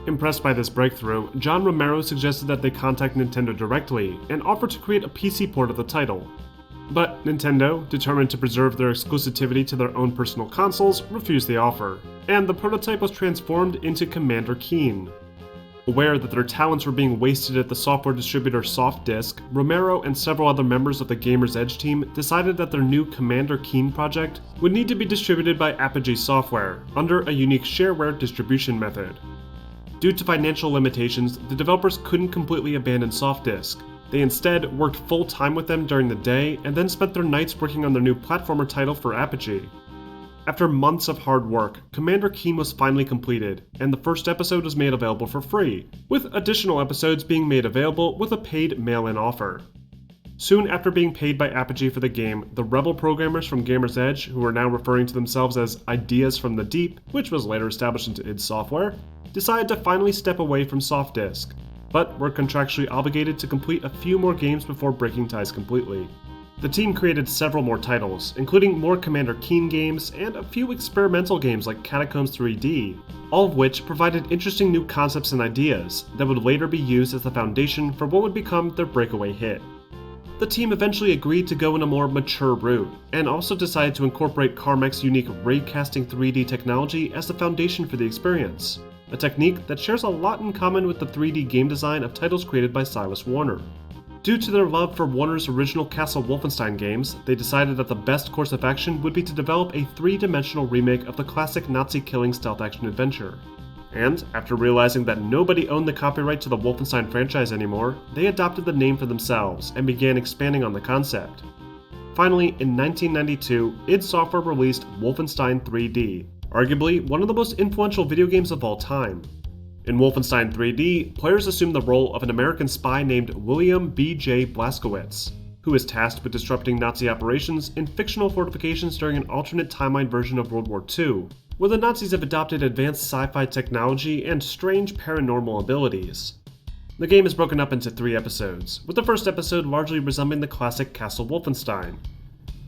Impressed by this breakthrough, John Romero suggested that they contact Nintendo directly and offer to create a PC port of the title. But Nintendo, determined to preserve their exclusivity to their own personal consoles, refused the offer, and the prototype was transformed into Commander Keen. Aware that their talents were being wasted at the software distributor SoftDisk, Romero and several other members of the Gamer's Edge team decided that their new Commander Keen project would need to be distributed by Apogee Software under a unique shareware distribution method. Due to financial limitations, the developers couldn't completely abandon SoftDisk. They instead worked full-time with them during the day and then spent their nights working on their new platformer title for Apogee. After months of hard work, Commander Keen was finally completed, and the first episode was made available for free, with additional episodes being made available with a paid mail-in offer. Soon after being paid by Apogee for the game, the rebel programmers from Gamer's Edge, who are now referring to themselves as Ideas from the Deep, which was later established into id Software, decided to finally step away from Softdisk, but were contractually obligated to complete a few more games before breaking ties completely. The team created several more titles, including more Commander Keen games and a few experimental games like Catacombs 3D, all of which provided interesting new concepts and ideas that would later be used as the foundation for what would become their breakaway hit. The team eventually agreed to go in a more mature route, and also decided to incorporate Carmack's unique raycasting 3D technology as the foundation for the experience, a technique that shares a lot in common with the 3D game design of titles created by Silas Warner. Due to their love for Warner's original Castle Wolfenstein games, they decided that the best course of action would be to develop a three-dimensional remake of the classic Nazi-killing stealth action adventure. And, after realizing that nobody owned the copyright to the Wolfenstein franchise anymore, they adopted the name for themselves and began expanding on the concept. Finally, in 1992, id Software released Wolfenstein 3D, arguably one of the most influential video games of all time. In Wolfenstein 3D, players assume the role of an American spy named William B.J. Blazkowicz, who is tasked with disrupting Nazi operations in fictional fortifications during an alternate timeline version of World War II, where the Nazis have adopted advanced sci-fi technology and strange paranormal abilities. The game is broken up into 3 episodes, with the first episode largely resembling the classic Castle Wolfenstein.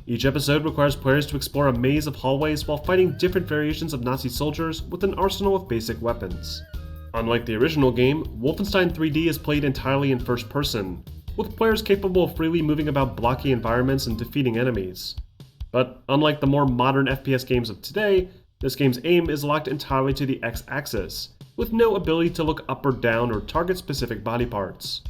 Each episode requires players to explore a maze of hallways while fighting different variations of Nazi soldiers with an arsenal of basic weapons. Unlike the original game, Wolfenstein 3D is played entirely in first person, with players capable of freely moving about blocky environments and defeating enemies. But unlike the more modern FPS games of today, this game's aim is locked entirely to the X-axis, with no ability to look up or down or target specific body parts.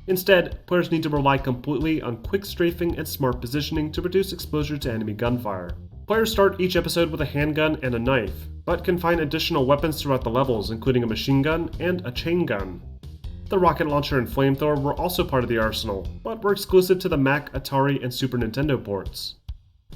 Instead, players need to rely completely on quick strafing and smart positioning to reduce exposure to enemy gunfire. Players start each episode with a handgun and a knife, but can find additional weapons throughout the levels, including a machine gun and a chain gun. The rocket launcher and flamethrower were also part of the arsenal, but were exclusive to the Mac, Atari, and Super Nintendo ports.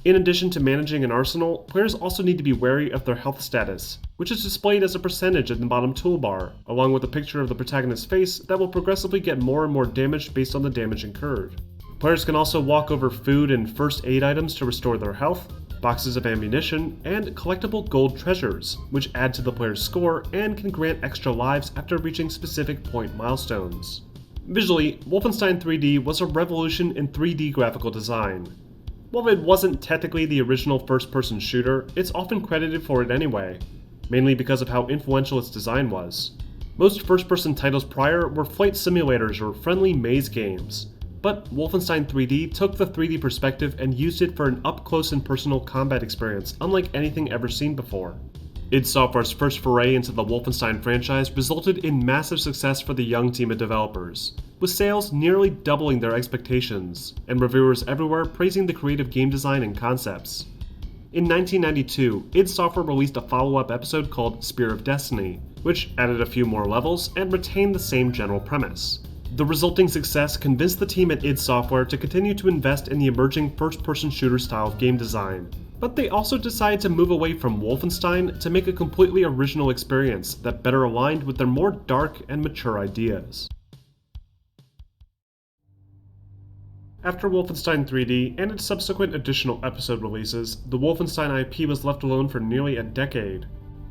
In addition to managing an arsenal, players also need to be wary of their health status, which is displayed as a percentage in the bottom toolbar, along with a picture of the protagonist's face that will progressively get more and more damaged based on the damage incurred. Players can also walk over food and first aid items to restore their health, boxes of ammunition, and collectible gold treasures, which add to the player's score and can grant extra lives after reaching specific point milestones. Visually, Wolfenstein 3D was a revolution in 3D graphical design. While it wasn't technically the original first-person shooter, it's often credited for it anyway, mainly because of how influential its design was. Most first-person titles prior were flight simulators or friendly maze games, but Wolfenstein 3D took the 3D perspective and used it for an up-close and personal combat experience unlike anything ever seen before. id Software's first foray into the Wolfenstein franchise resulted in massive success for the young team of developers, with sales nearly doubling their expectations, and reviewers everywhere praising the creative game design and concepts. In 1992, id Software released a follow-up episode called Spear of Destiny, which added a few more levels and retained the same general premise. The resulting success convinced the team at id Software to continue to invest in the emerging first-person shooter style of game design, but they also decided to move away from Wolfenstein to make a completely original experience that better aligned with their more dark and mature ideas. After Wolfenstein 3D and its subsequent additional episode releases, the Wolfenstein IP was left alone for nearly a decade.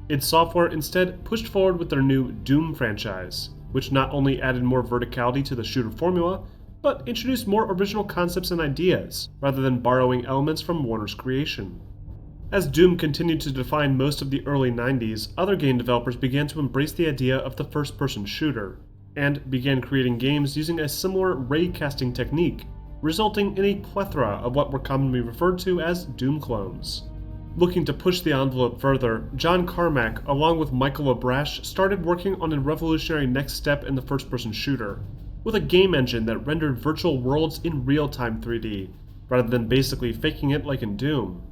id Software instead pushed forward with their new Doom franchise, which not only added more verticality to the shooter formula, but introduced more original concepts and ideas, rather than borrowing elements from Warner's creation. As Doom continued to define most of the early 90s, other game developers began to embrace the idea of the first-person shooter, and began creating games using a similar raycasting technique, resulting in a plethora of what were commonly referred to as Doom clones. Looking to push the envelope further, John Carmack, along with Michael Obrash, started working on a revolutionary next step in the first-person shooter, with a game engine that rendered virtual worlds in real-time 3D, rather than basically faking it like in Doom.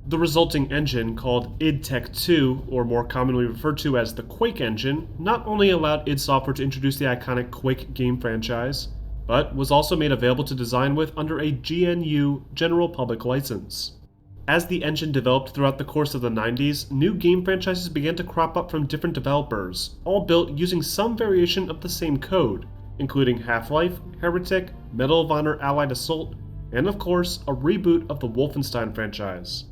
The resulting engine, called id Tech 2, or more commonly referred to as the Quake engine, not only allowed id Software to introduce the iconic Quake game franchise, but was also made available to design with under a GNU General Public License. As the engine developed throughout the course of the 90s, new game franchises began to crop up from different developers, all built using some variation of the same code, including Half-Life, Heretic, Medal of Honor Allied Assault, and of course, a reboot of the Wolfenstein franchise.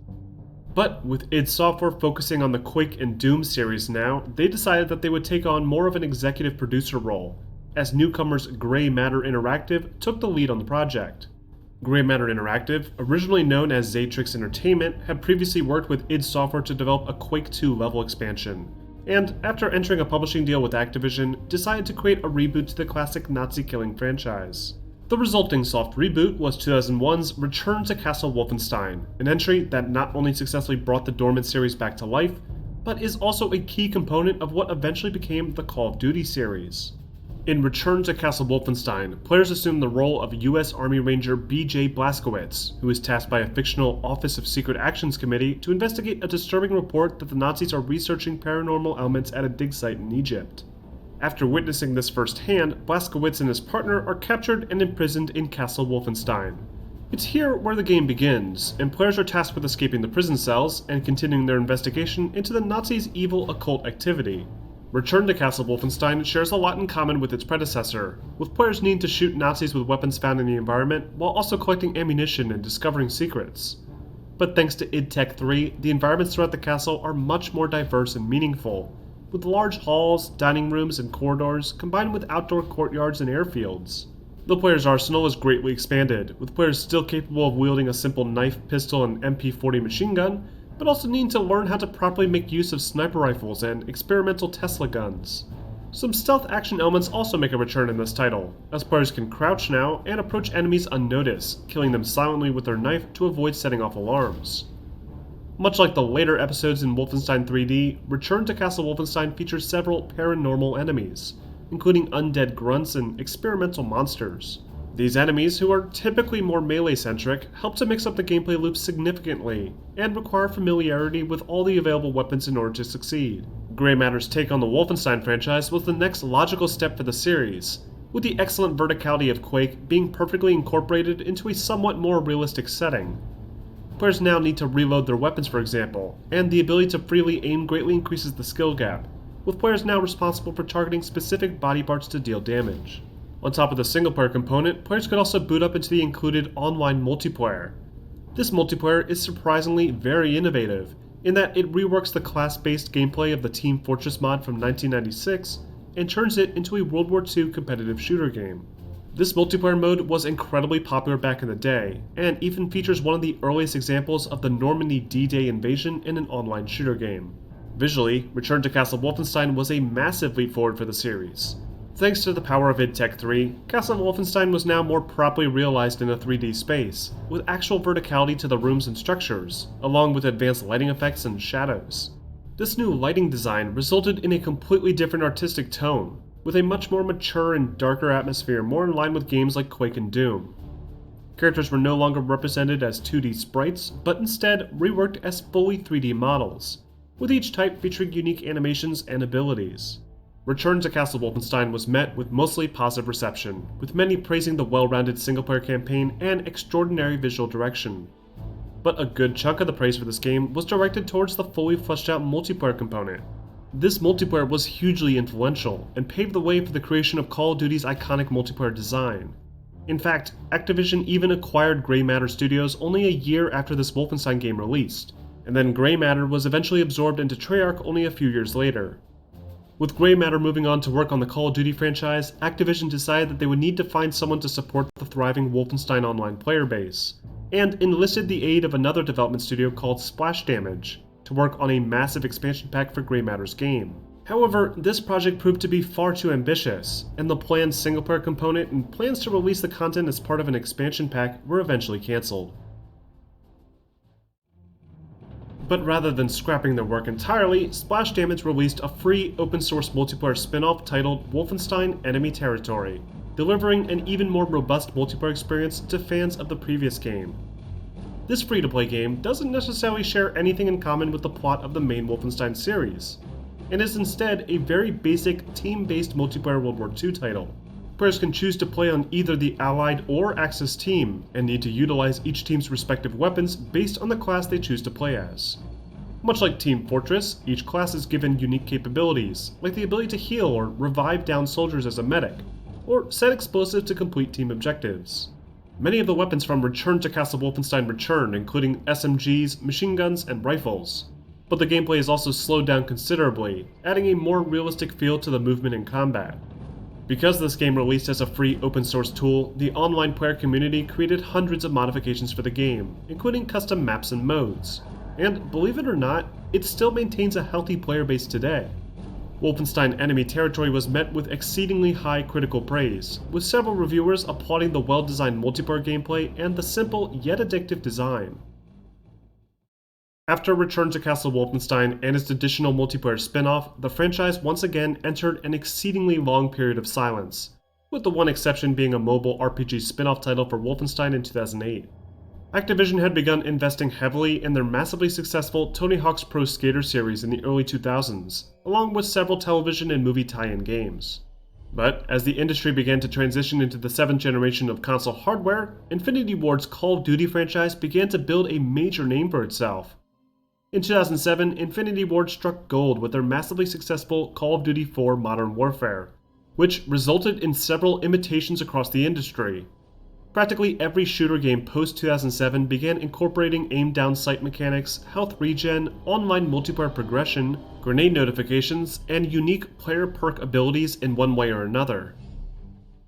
But with id Software focusing on the Quake and Doom series now, they decided that they would take on more of an executive producer role, as newcomers Grey Matter Interactive took the lead on the project. Grey Matter Interactive, originally known as Zaytrix Entertainment, had previously worked with id Software to develop a Quake 2 level expansion, and after entering a publishing deal with Activision, decided to create a reboot to the classic Nazi-killing franchise. The resulting soft reboot was 2001's Return to Castle Wolfenstein, an entry that not only successfully brought the dormant series back to life, but is also a key component of what eventually became the Call of Duty series. In Return to Castle Wolfenstein, players assume the role of U.S. Army Ranger B.J. Blazkowicz, who is tasked by a fictional Office of Secret Actions committee to investigate a disturbing report that the Nazis are researching paranormal elements at a dig site in Egypt. After witnessing this firsthand, Blazkowicz and his partner are captured and imprisoned in Castle Wolfenstein. It's here where the game begins, and players are tasked with escaping the prison cells and continuing their investigation into the Nazis' evil occult activity. Return to Castle Wolfenstein shares a lot in common with its predecessor, with players needing to shoot Nazis with weapons found in the environment while also collecting ammunition and discovering secrets. But thanks to id Tech 3, the environments throughout the castle are much more diverse and meaningful, with large halls, dining rooms, and corridors combined with outdoor courtyards and airfields. The player's arsenal is greatly expanded, with players still capable of wielding a simple knife, pistol, and MP40 machine gun, but also needing to learn how to properly make use of sniper rifles and experimental Tesla guns. Some stealth action elements also make a return in this title, as players can crouch now and approach enemies unnoticed, killing them silently with their knife to avoid setting off alarms. Much like the later episodes in Wolfenstein 3D, Return to Castle Wolfenstein features several paranormal enemies, including undead grunts and experimental monsters. These enemies, who are typically more melee-centric, help to mix up the gameplay loop significantly, and require familiarity with all the available weapons in order to succeed. Grey Matter's take on the Wolfenstein franchise was the next logical step for the series, with the excellent verticality of Quake being perfectly incorporated into a somewhat more realistic setting. Players now need to reload their weapons, for example, and the ability to freely aim greatly increases the skill gap, with players now responsible for targeting specific body parts to deal damage. On top of the single-player component, players could also boot up into the included online multiplayer. This multiplayer is surprisingly very innovative, in that it reworks the class-based gameplay of the Team Fortress mod from 1996 and turns it into a World War II competitive shooter game. This multiplayer mode was incredibly popular back in the day, and even features one of the earliest examples of the Normandy D-Day invasion in an online shooter game. Visually, Return to Castle Wolfenstein was a massive leap forward for the series. Thanks to the power of id Tech 3, Castle Wolfenstein was now more properly realized in a 3D space, with actual verticality to the rooms and structures, along with advanced lighting effects and shadows. This new lighting design resulted in a completely different artistic tone, with a much more mature and darker atmosphere more in line with games like Quake and Doom. Characters were no longer represented as 2D sprites, but instead reworked as fully 3D models, with each type featuring unique animations and abilities. Return to Castle Wolfenstein was met with mostly positive reception, with many praising the well-rounded single-player campaign and extraordinary visual direction. But a good chunk of the praise for this game was directed towards the fully fleshed-out multiplayer component. This multiplayer was hugely influential, and paved the way for the creation of Call of Duty's iconic multiplayer design. In fact, Activision even acquired Grey Matter Studios only a year after this Wolfenstein game released, and then Grey Matter was eventually absorbed into Treyarch only a few years later. With Grey Matter moving on to work on the Call of Duty franchise, Activision decided that they would need to find someone to support the thriving Wolfenstein Online player base, and enlisted the aid of another development studio called Splash Damage to work on a massive expansion pack for Grey Matter's game. However, this project proved to be far too ambitious, and the planned single-player component and plans to release the content as part of an expansion pack were eventually cancelled. But rather than scrapping their work entirely, Splash Damage released a free open-source multiplayer spin-off titled Wolfenstein Enemy Territory, delivering an even more robust multiplayer experience to fans of the previous game. This free-to-play game doesn't necessarily share anything in common with the plot of the main Wolfenstein series, and is instead a very basic team-based multiplayer World War II title. Players can choose to play on either the Allied or Axis team, and need to utilize each team's respective weapons based on the class they choose to play as. Much like Team Fortress, each class is given unique capabilities, like the ability to heal or revive downed soldiers as a medic, or set explosives to complete team objectives. Many of the weapons from Return to Castle Wolfenstein return, including SMGs, machine guns, and rifles. But the gameplay is also slowed down considerably, adding a more realistic feel to the movement in combat. Because this game released as a free open source tool, the online player community created hundreds of modifications for the game, including custom maps and modes. And believe it or not, it still maintains a healthy player base today. Wolfenstein Enemy Territory was met with exceedingly high critical praise, with several reviewers applauding the well-designed multiplayer gameplay and the simple yet addictive design. After Return to Castle Wolfenstein and its additional multiplayer spin-off, the franchise once again entered an exceedingly long period of silence, with the one exception being a mobile RPG spin-off title for Wolfenstein in 2008. Activision had begun investing heavily in their massively successful Tony Hawk's Pro Skater series in the early 2000s, along with several television and movie tie-in games. But as the industry began to transition into the 7th generation of console hardware, Infinity Ward's Call of Duty franchise began to build a major name for itself. In 2007, Infinity Ward struck gold with their massively successful Call of Duty 4 Modern Warfare, which resulted in several imitations across the industry. Practically every shooter game post-2007 began incorporating aim-down sight mechanics, health regen, online multiplayer progression, grenade notifications, and unique player perk abilities in one way or another.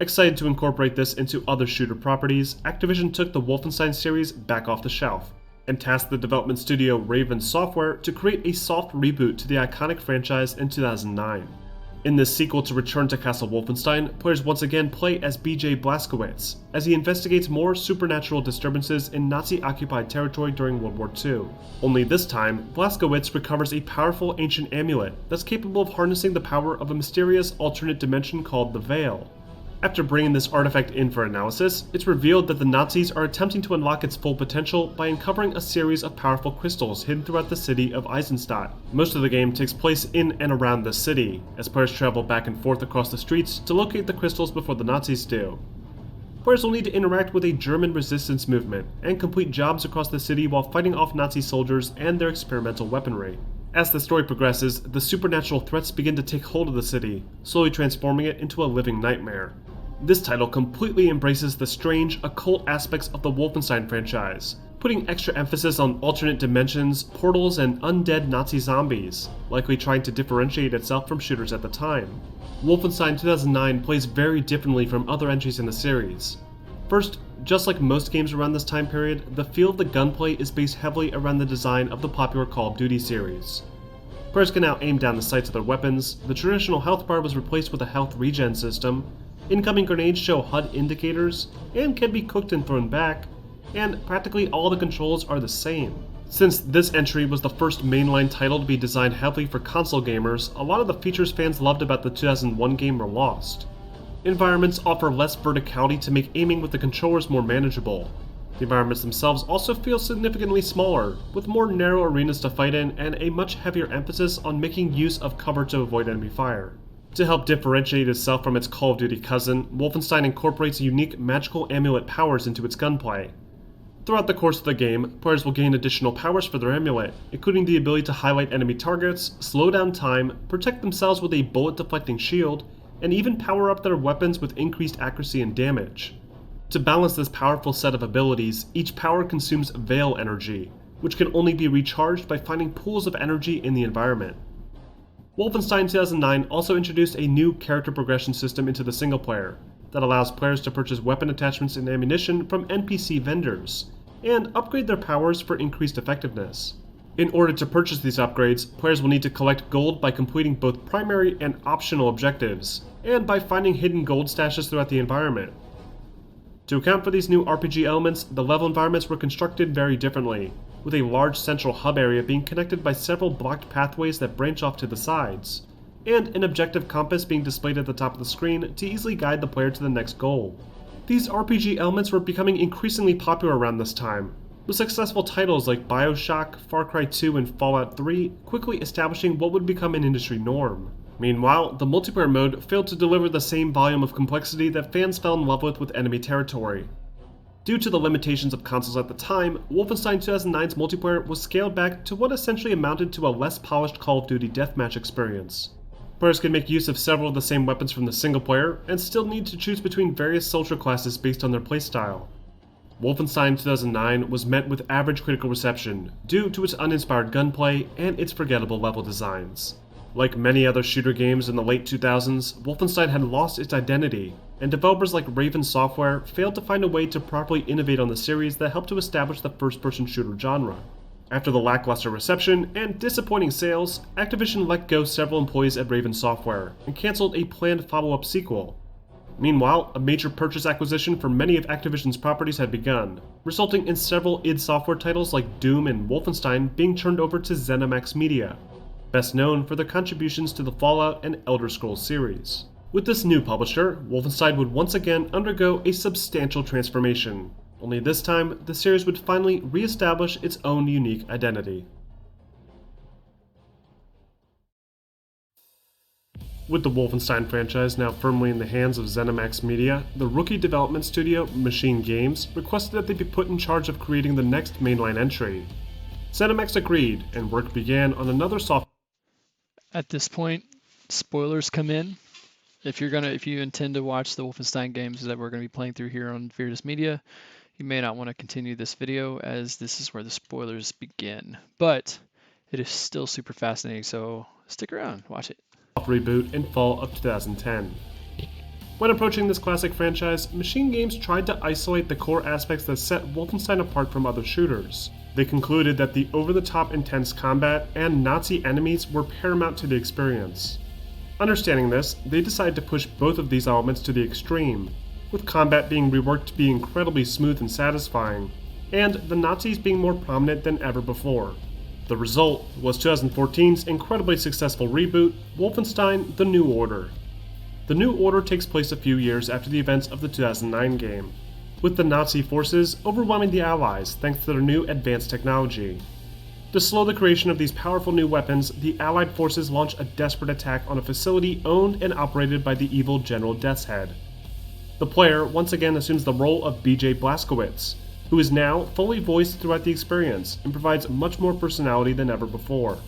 Excited to incorporate this into other shooter properties, Activision took the Wolfenstein series back off the shelf, and tasked the development studio Raven Software to create a soft reboot to the iconic franchise in 2009. In this sequel to Return to Castle Wolfenstein, players once again play as BJ Blazkowicz, as he investigates more supernatural disturbances in Nazi-occupied territory during World War II. Only this time, Blazkowicz recovers a powerful ancient amulet that's capable of harnessing the power of a mysterious alternate dimension called the Veil. After bringing this artifact in for analysis, it's revealed that the Nazis are attempting to unlock its full potential by uncovering a series of powerful crystals hidden throughout the city of Eisenstadt. Most of the game takes place in and around the city, as players travel back and forth across the streets to locate the crystals before the Nazis do. Players will need to interact with a German resistance movement and complete jobs across the city while fighting off Nazi soldiers and their experimental weaponry. As the story progresses, the supernatural threats begin to take hold of the city, slowly transforming it into a living nightmare. This title completely embraces the strange, occult aspects of the Wolfenstein franchise, putting extra emphasis on alternate dimensions, portals, and undead Nazi zombies, likely trying to differentiate itself from shooters at the time. Wolfenstein 2009 plays very differently from other entries in the series. First, just like most games around this time period, the feel of the gunplay is based heavily around the design of the popular Call of Duty series. Players can now aim down the sights of their weapons, the traditional health bar was replaced with a health regen system, incoming grenades show HUD indicators, and can be cooked and thrown back, and practically all the controls are the same. Since this entry was the first mainline title to be designed heavily for console gamers, a lot of the features fans loved about the 2001 game were lost. Environments offer less verticality to make aiming with the controllers more manageable. The environments themselves also feel significantly smaller, with more narrow arenas to fight in and a much heavier emphasis on making use of cover to avoid enemy fire. To help differentiate itself from its Call of Duty cousin, Wolfenstein incorporates unique magical amulet powers into its gunplay. Throughout the course of the game, players will gain additional powers for their amulet, including the ability to highlight enemy targets, slow down time, protect themselves with a bullet-deflecting shield, and even power up their weapons with increased accuracy and damage. To balance this powerful set of abilities, each power consumes Veil energy, which can only be recharged by finding pools of energy in the environment. Wolfenstein 2009 also introduced a new character progression system into the single player that allows players to purchase weapon attachments and ammunition from NPC vendors, and upgrade their powers for increased effectiveness. In order to purchase these upgrades, players will need to collect gold by completing both primary and optional objectives, and by finding hidden gold stashes throughout the environment. To account for these new RPG elements, the level environments were constructed very differently, with a large central hub area being connected by several blocked pathways that branch off to the sides, and an objective compass being displayed at the top of the screen to easily guide the player to the next goal. These RPG elements were becoming increasingly popular around this time, with successful titles like BioShock, Far Cry 2, and Fallout 3 quickly establishing what would become an industry norm. Meanwhile, the multiplayer mode failed to deliver the same volume of complexity that fans fell in love with enemy territory. Due to the limitations of consoles at the time, Wolfenstein 2009's multiplayer was scaled back to what essentially amounted to a less polished Call of Duty deathmatch experience. Players could make use of several of the same weapons from the single player, and still need to choose between various soldier classes based on their playstyle. Wolfenstein 2009 was met with average critical reception due to its uninspired gunplay and its forgettable level designs. Like many other shooter games in the late 2000s, Wolfenstein had lost its identity, and developers like Raven Software failed to find a way to properly innovate on the series that helped to establish the first-person shooter genre. After the lackluster reception and disappointing sales, Activision let go several employees at Raven Software and cancelled a planned follow-up sequel. Meanwhile, a major purchase acquisition for many of Activision's properties had begun, resulting in several id Software titles like Doom and Wolfenstein being turned over to ZeniMax Media, best known for their contributions to the Fallout and Elder Scrolls series. With this new publisher, Wolfenstein would once again undergo a substantial transformation, only this time the series would finally re-establish its own unique identity. With the Wolfenstein franchise now firmly in the hands of ZeniMax Media, the rookie development studio Machine Games requested that they be put in charge of creating the next mainline entry. ZeniMax agreed, and work began on another soft. At this point, spoilers come in. If you intend to watch the Wolfenstein games that we're going to be playing through here on Virtus Media, you may not want to continue this video, as this is where the spoilers begin. But it is still super fascinating, so stick around, watch it. Reboot in fall of 2010. When approaching this classic franchise, Machine Games tried to isolate the core aspects that set Wolfenstein apart from other shooters. They concluded that the over-the-top intense combat and Nazi enemies were paramount to the experience. Understanding this, they decided to push both of these elements to the extreme, with combat being reworked to be incredibly smooth and satisfying, and the Nazis being more prominent than ever before. The result was 2014's incredibly successful reboot, Wolfenstein the New Order. The New Order takes place a few years after the events of the 2009 game, with the Nazi forces overwhelming the Allies thanks to their new advanced technology. To slow the creation of these powerful new weapons, the Allied forces launch a desperate attack on a facility owned and operated by the evil General Death's Head. The player once again assumes the role of BJ Blazkowicz, who is now fully voiced throughout the experience and provides much more personality than ever before.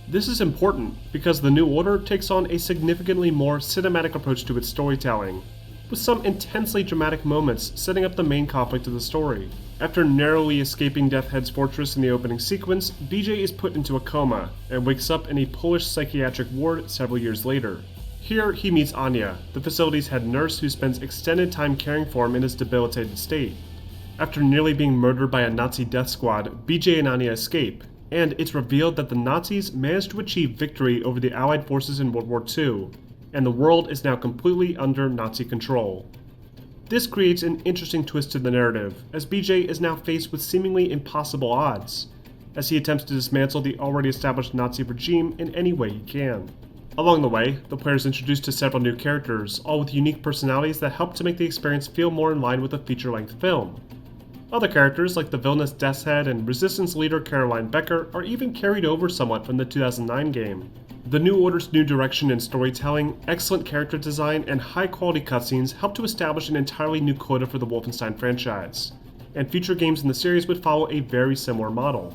This is important because the New Order takes on a significantly more cinematic approach to its storytelling, with some intensely dramatic moments setting up the main conflict of the story. After narrowly escaping Death's Head's fortress in the opening sequence, BJ is put into a coma and wakes up in a Polish psychiatric ward several years later. Here he meets Anya, the facility's head nurse who spends extended time caring for him in his debilitated state. After nearly being murdered by a Nazi death squad, BJ and Anya escape, and it's revealed that the Nazis managed to achieve victory over the Allied forces in World War II, and the world is now completely under Nazi control. This creates an interesting twist to the narrative, as BJ is now faced with seemingly impossible odds, as he attempts to dismantle the already established Nazi regime in any way he can. Along the way, the player is introduced to several new characters, all with unique personalities that help to make the experience feel more in line with a feature-length film. Other characters, like the villainous Death's Head and Resistance leader Caroline Becker, are even carried over somewhat from the 2009 game. The New Order's new direction in storytelling, excellent character design, and high-quality cutscenes help to establish an entirely new quota for the Wolfenstein franchise, and future games in the series would follow a very similar model.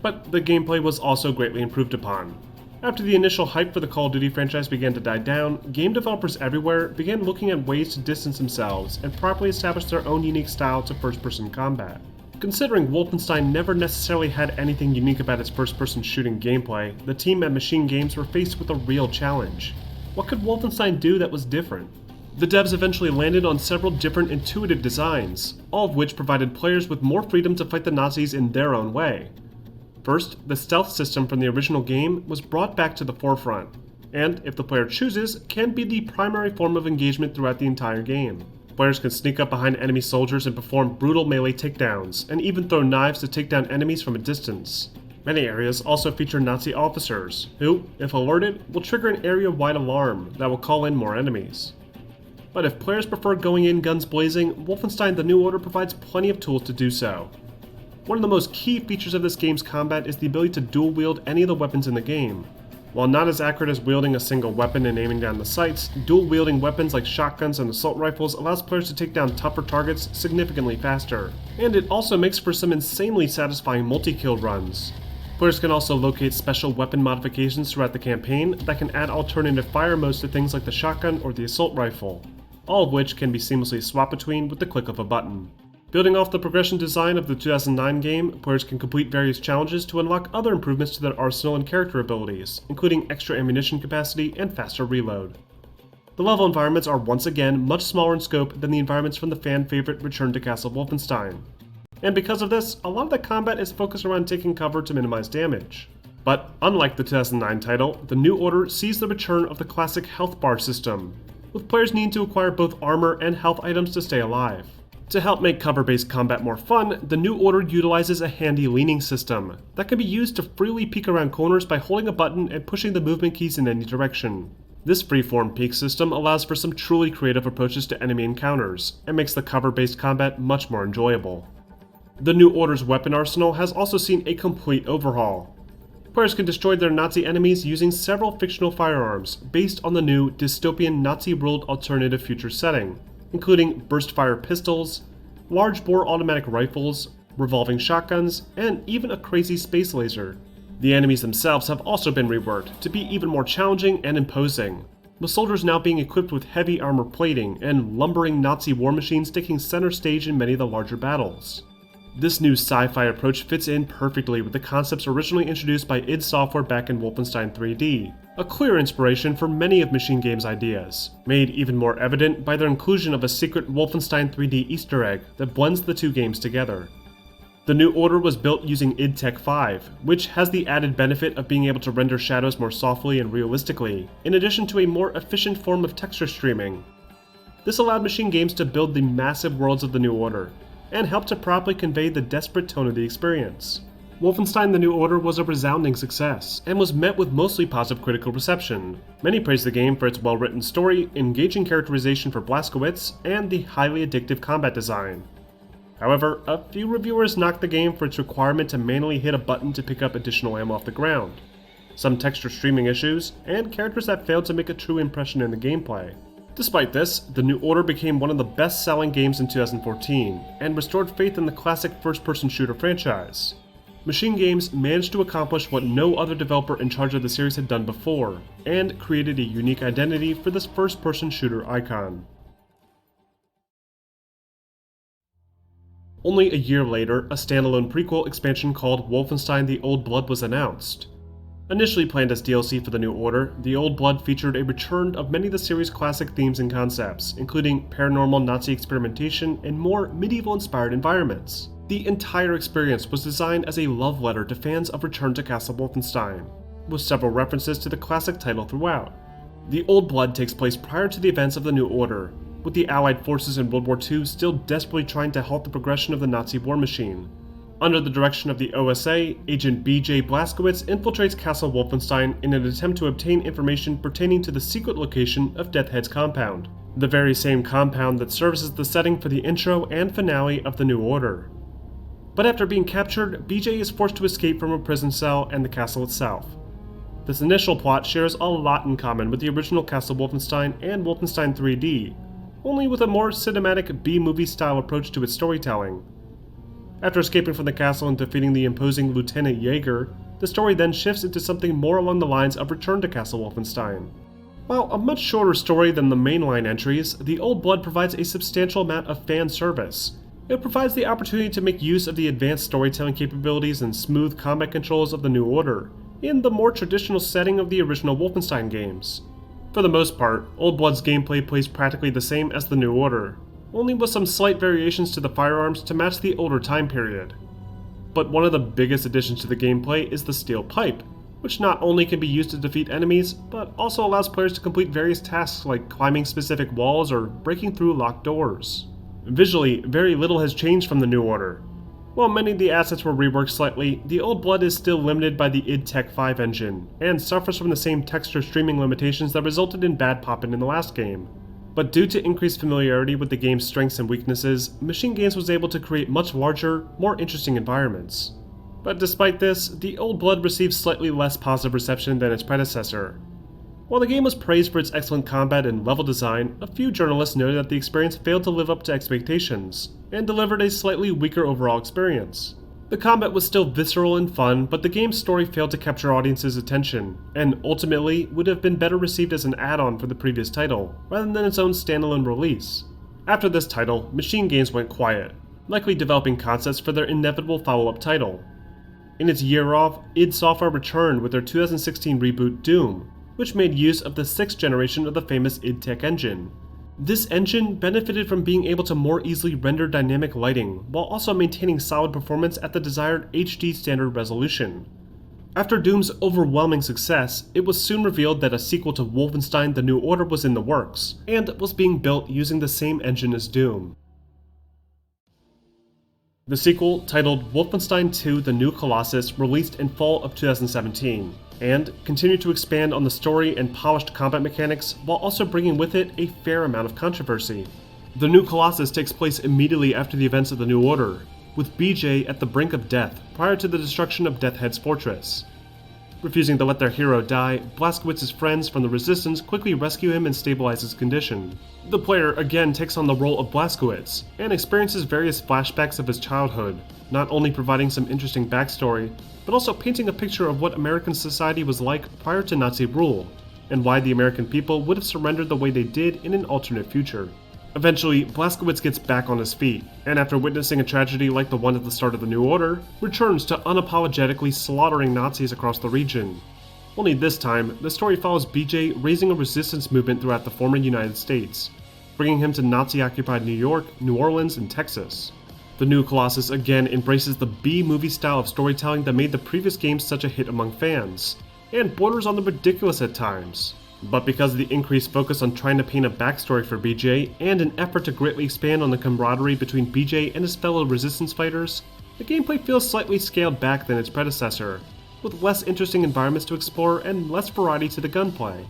But the gameplay was also greatly improved upon. After the initial hype for the Call of Duty franchise began to die down, game developers everywhere began looking at ways to distance themselves and properly establish their own unique style to first-person combat. Considering Wolfenstein never necessarily had anything unique about its first-person shooting gameplay, the team at Machine Games were faced with a real challenge. What could Wolfenstein do that was different? The devs eventually landed on several different intuitive designs, all of which provided players with more freedom to fight the Nazis in their own way. First, the stealth system from the original game was brought back to the forefront, and, if the player chooses, can be the primary form of engagement throughout the entire game. Players can sneak up behind enemy soldiers and perform brutal melee takedowns, and even throw knives to take down enemies from a distance. Many areas also feature Nazi officers, who, if alerted, will trigger an area-wide alarm that will call in more enemies. But if players prefer going in guns blazing, Wolfenstein the New Order provides plenty of tools to do so. One of the most key features of this game's combat is the ability to dual-wield any of the weapons in the game. While not as accurate as wielding a single weapon and aiming down the sights, dual-wielding weapons like shotguns and assault rifles allows players to take down tougher targets significantly faster, and it also makes for some insanely satisfying multi-kill runs. Players can also locate special weapon modifications throughout the campaign that can add alternative fire modes to things like the shotgun or the assault rifle, all of which can be seamlessly swapped between with the click of a button. Building off the progression design of the 2009 game, players can complete various challenges to unlock other improvements to their arsenal and character abilities, including extra ammunition capacity and faster reload. The level environments are once again much smaller in scope than the environments from the fan-favorite Return to Castle Wolfenstein. And because of this, a lot of the combat is focused around taking cover to minimize damage. But unlike the 2009 title, the New Order sees the return of the classic health bar system, with players needing to acquire both armor and health items to stay alive. To help make cover-based combat more fun, the New Order utilizes a handy leaning system that can be used to freely peek around corners by holding a button and pushing the movement keys in any direction. This freeform peek system allows for some truly creative approaches to enemy encounters, and makes the cover-based combat much more enjoyable. The New Order's weapon arsenal has also seen a complete overhaul. Players can destroy their Nazi enemies using several fictional firearms based on the new dystopian Nazi world alternative future setting, including burst-fire pistols, large-bore automatic rifles, revolving shotguns, and even a crazy space laser. The enemies themselves have also been reworked to be even more challenging and imposing, with soldiers now being equipped with heavy armor plating and lumbering Nazi war machines taking center stage in many of the larger battles. This new sci-fi approach fits in perfectly with the concepts originally introduced by id Software back in Wolfenstein 3D, a clear inspiration for many of Machine Games' ideas, made even more evident by their inclusion of a secret Wolfenstein 3D Easter egg that blends the two games together. The New Order was built using id Tech 5, which has the added benefit of being able to render shadows more softly and realistically, in addition to a more efficient form of texture streaming. This allowed Machine Games to build the massive worlds of the New Order, and helped to properly convey the desperate tone of the experience. Wolfenstein the New Order was a resounding success, and was met with mostly positive critical reception. Many praised the game for its well-written story, engaging characterization for Blazkowicz, and the highly addictive combat design. However, a few reviewers knocked the game for its requirement to manually hit a button to pick up additional ammo off the ground, some texture streaming issues, and characters that failed to make a true impression in the gameplay. Despite this, The New Order became one of the best-selling games in 2014, and restored faith in the classic first-person shooter franchise. Machine Games managed to accomplish what no other developer in charge of the series had done before, and created a unique identity for this first-person shooter icon. Only a year later, a standalone prequel expansion called Wolfenstein the Old Blood was announced. Initially planned as DLC for The New Order, The Old Blood featured a return of many of the series' classic themes and concepts, including paranormal Nazi experimentation and more medieval-inspired environments. The entire experience was designed as a love letter to fans of Return to Castle Wolfenstein, with several references to the classic title throughout. The Old Blood takes place prior to the events of The New Order, with the Allied forces in World War II still desperately trying to halt the progression of the Nazi war machine. Under the direction of the OSA, Agent B.J. Blazkowicz infiltrates Castle Wolfenstein in an attempt to obtain information pertaining to the secret location of Deathhead's compound, the very same compound that serves as the setting for the intro and finale of The New Order. But after being captured, B.J. is forced to escape from a prison cell and the castle itself. This initial plot shares a lot in common with the original Castle Wolfenstein and Wolfenstein 3D, only with a more cinematic B-movie style approach to its storytelling. After escaping from the castle and defeating the imposing Lieutenant Jaeger, the story then shifts into something more along the lines of Return to Castle Wolfenstein. While a much shorter story than the mainline entries, The Old Blood provides a substantial amount of fan service. It provides the opportunity to make use of the advanced storytelling capabilities and smooth combat controls of The New Order, in the more traditional setting of the original Wolfenstein games. For the most part, Old Blood's gameplay plays practically the same as The New Order, only with some slight variations to the firearms to match the older time period. But one of the biggest additions to the gameplay is the steel pipe, which not only can be used to defeat enemies, but also allows players to complete various tasks like climbing specific walls or breaking through locked doors. Visually, very little has changed from The New Order. While many of the assets were reworked slightly, The Old Blood is still limited by the id Tech 5 engine, and suffers from the same texture streaming limitations that resulted in bad popping in the last game. But due to increased familiarity with the game's strengths and weaknesses, Machine Games was able to create much larger, more interesting environments. But despite this, The Old Blood received slightly less positive reception than its predecessor. While the game was praised for its excellent combat and level design, a few journalists noted that the experience failed to live up to expectations, and delivered a slightly weaker overall experience. The combat was still visceral and fun, but the game's story failed to capture audiences' attention, and ultimately would have been better received as an add-on for the previous title, rather than its own standalone release. After this title, Machine Games went quiet, likely developing concepts for their inevitable follow-up title. In its year off, id Software returned with their 2016 reboot Doom, which made use of the 6th generation of the famous id Tech engine. This engine benefited from being able to more easily render dynamic lighting, while also maintaining solid performance at the desired HD standard resolution. After Doom's overwhelming success, it was soon revealed that a sequel to Wolfenstein the New Order was in the works, and was being built using the same engine as Doom. The sequel, titled Wolfenstein 2 The New Colossus, released in fall of 2017, and continued to expand on the story and polished combat mechanics while also bringing with it a fair amount of controversy. The New Colossus takes place immediately after the events of the New Order, with BJ at the brink of death prior to the destruction of Death Head's fortress. Refusing to let their hero die, Blazkowicz's friends from the Resistance quickly rescue him and stabilize his condition. The player again takes on the role of Blazkowicz, and experiences various flashbacks of his childhood, not only providing some interesting backstory, but also painting a picture of what American society was like prior to Nazi rule, and why the American people would have surrendered the way they did in an alternate future. Eventually, Blazkowicz gets back on his feet, and after witnessing a tragedy like the one at the start of the New Order, returns to unapologetically slaughtering Nazis across the region. Only this time, the story follows BJ raising a resistance movement throughout the former United States, bringing him to Nazi-occupied New York, New Orleans, and Texas. The New Colossus again embraces the B-movie style of storytelling that made the previous games such a hit among fans, and borders on the ridiculous at times. But because of the increased focus on trying to paint a backstory for BJ, and an effort to greatly expand on the camaraderie between BJ and his fellow resistance fighters, the gameplay feels slightly scaled back than its predecessor, with less interesting environments to explore and less variety to the gunplay.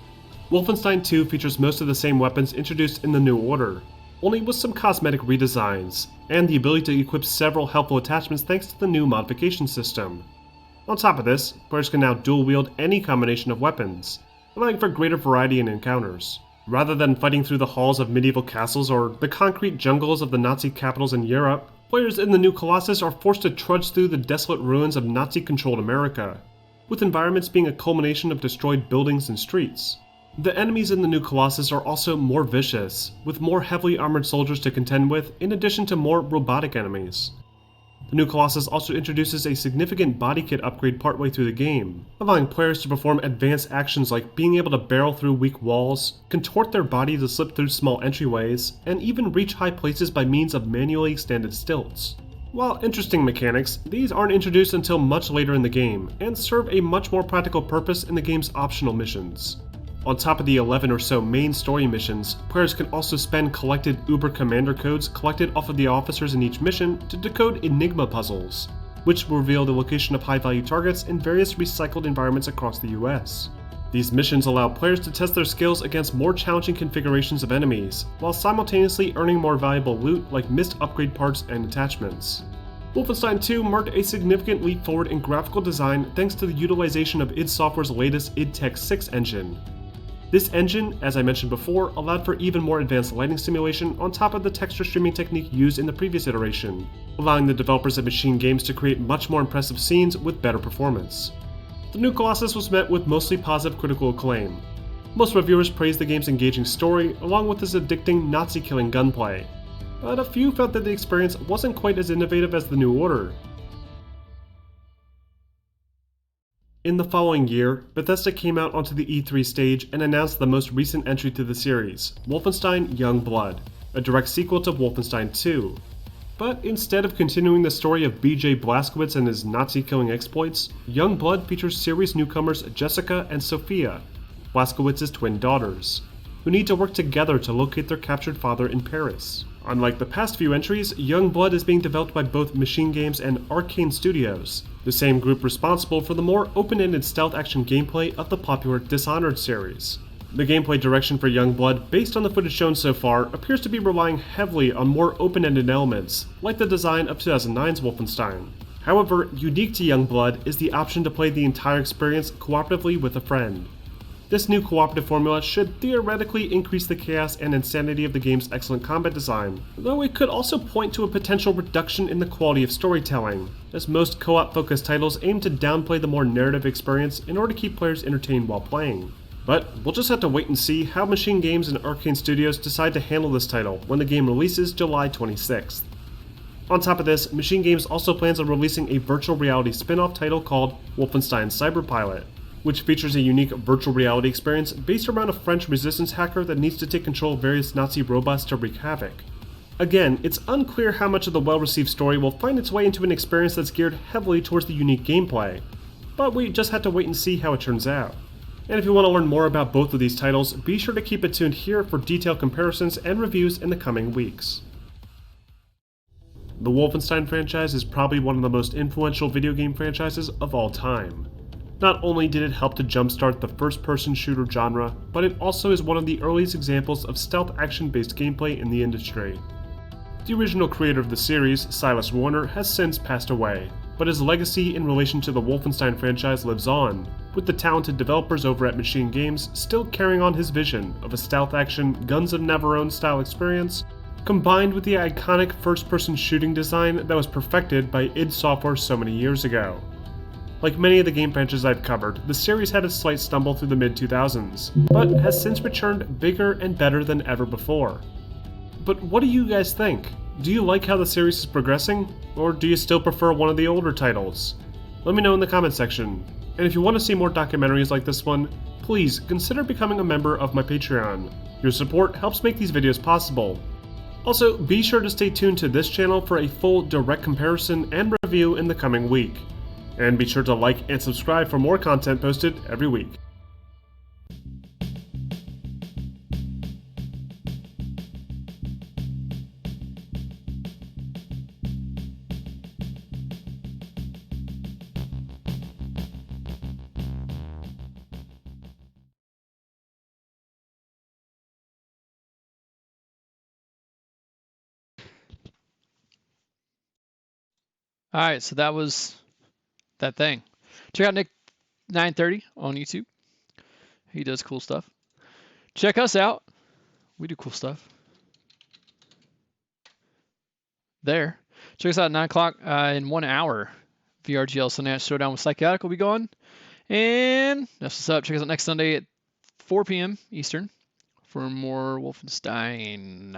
Wolfenstein 2 features most of the same weapons introduced in the New Order, only with some cosmetic redesigns, and the ability to equip several helpful attachments thanks to the new modification system. On top of this, players can now dual-wield any combination of weapons, allowing for greater variety in encounters. Rather than fighting through the halls of medieval castles or the concrete jungles of the Nazi capitals in Europe, players in the New Colossus are forced to trudge through the desolate ruins of Nazi-controlled America, with environments being a culmination of destroyed buildings and streets. The enemies in the New Colossus are also more vicious, with more heavily armored soldiers to contend with, in addition to more robotic enemies. The New Colossus also introduces a significant body kit upgrade partway through the game, allowing players to perform advanced actions like being able to barrel through weak walls, contort their body to slip through small entryways, and even reach high places by means of manually extended stilts. While interesting mechanics, these aren't introduced until much later in the game, and serve a much more practical purpose in the game's optional missions. On top of the 11 or so main story missions, players can also spend collected Uber Commander codes collected off of the officers in each mission to decode Enigma puzzles, which will reveal the location of high-value targets in various recycled environments across the US. These missions allow players to test their skills against more challenging configurations of enemies, while simultaneously earning more valuable loot like missed upgrade parts and attachments. Wolfenstein 2 marked a significant leap forward in graphical design thanks to the utilization of id Software's latest id Tech 6 engine. This engine, as I mentioned before, allowed for even more advanced lighting simulation on top of the texture streaming technique used in the previous iteration, allowing the developers at Machine Games to create much more impressive scenes with better performance. The New Colossus was met with mostly positive critical acclaim. Most reviewers praised the game's engaging story, along with its addicting Nazi-killing gunplay, but a few felt that the experience wasn't quite as innovative as the New Order. In the following year, Bethesda came out onto the E3 stage and announced the most recent entry to the series, Wolfenstein Youngblood, a direct sequel to Wolfenstein 2. But instead of continuing the story of BJ Blazkowicz and his Nazi-killing exploits, Youngblood features series newcomers Jessica and Sophia, Blazkowicz's twin daughters, who need to work together to locate their captured father in Paris. Unlike the past few entries, Youngblood is being developed by both Machine Games and Arcane Studios, the same group responsible for the more open-ended stealth action gameplay of the popular Dishonored series. The gameplay direction for Youngblood, based on the footage shown so far, appears to be relying heavily on more open-ended elements, like the design of 2009's Wolfenstein. However, unique to Youngblood is the option to play the entire experience cooperatively with a friend. This new cooperative formula should theoretically increase the chaos and insanity of the game's excellent combat design, though it could also point to a potential reduction in the quality of storytelling, as most co-op focused titles aim to downplay the more narrative experience in order to keep players entertained while playing. But we'll just have to wait and see how Machine Games and Arcane Studios decide to handle this title when the game releases July 26th. On top of this, Machine Games also plans on releasing a virtual reality spin-off title called Wolfenstein Cyberpilot, which features a unique virtual reality experience based around a French resistance hacker that needs to take control of various Nazi robots to wreak havoc. Again, it's unclear how much of the well-received story will find its way into an experience that's geared heavily towards the unique gameplay, but we just have to wait and see how it turns out. And if you want to learn more about both of these titles, be sure to keep it tuned here for detailed comparisons and reviews in the coming weeks. The Wolfenstein franchise is probably one of the most influential video game franchises of all time. Not only did it help to jumpstart the first-person shooter genre, but it also is one of the earliest examples of stealth action-based gameplay in the industry. The original creator of the series, Silas Warner, has since passed away, but his legacy in relation to the Wolfenstein franchise lives on, with the talented developers over at Machine Games still carrying on his vision of a stealth action, Guns of Navarone style experience, combined with the iconic first-person shooting design that was perfected by id Software so many years ago. Like many of the game franchises I've covered, the series had a slight stumble through the mid-2000s, but has since returned bigger and better than ever before. But what do you guys think? Do you like how the series is progressing, or do you still prefer one of the older titles? Let me know in the comment section. And if you want to see more documentaries like this one, please consider becoming a member of my Patreon. Your support helps make these videos possible. Also, be sure to stay tuned to this channel for a full direct comparison and review in the coming week. And be sure to like and subscribe for more content posted every week. Alright, so that was that thing. Check out Nick930 on YouTube. He does cool stuff. Check us out. We do cool stuff. There. Check us out at 9 o'clock in 1 hour. VRGL Sunday Night Showdown with Psychotic will be going. And that's what's up. Check us out next Sunday at 4 p.m. Eastern for more Wolfenstein.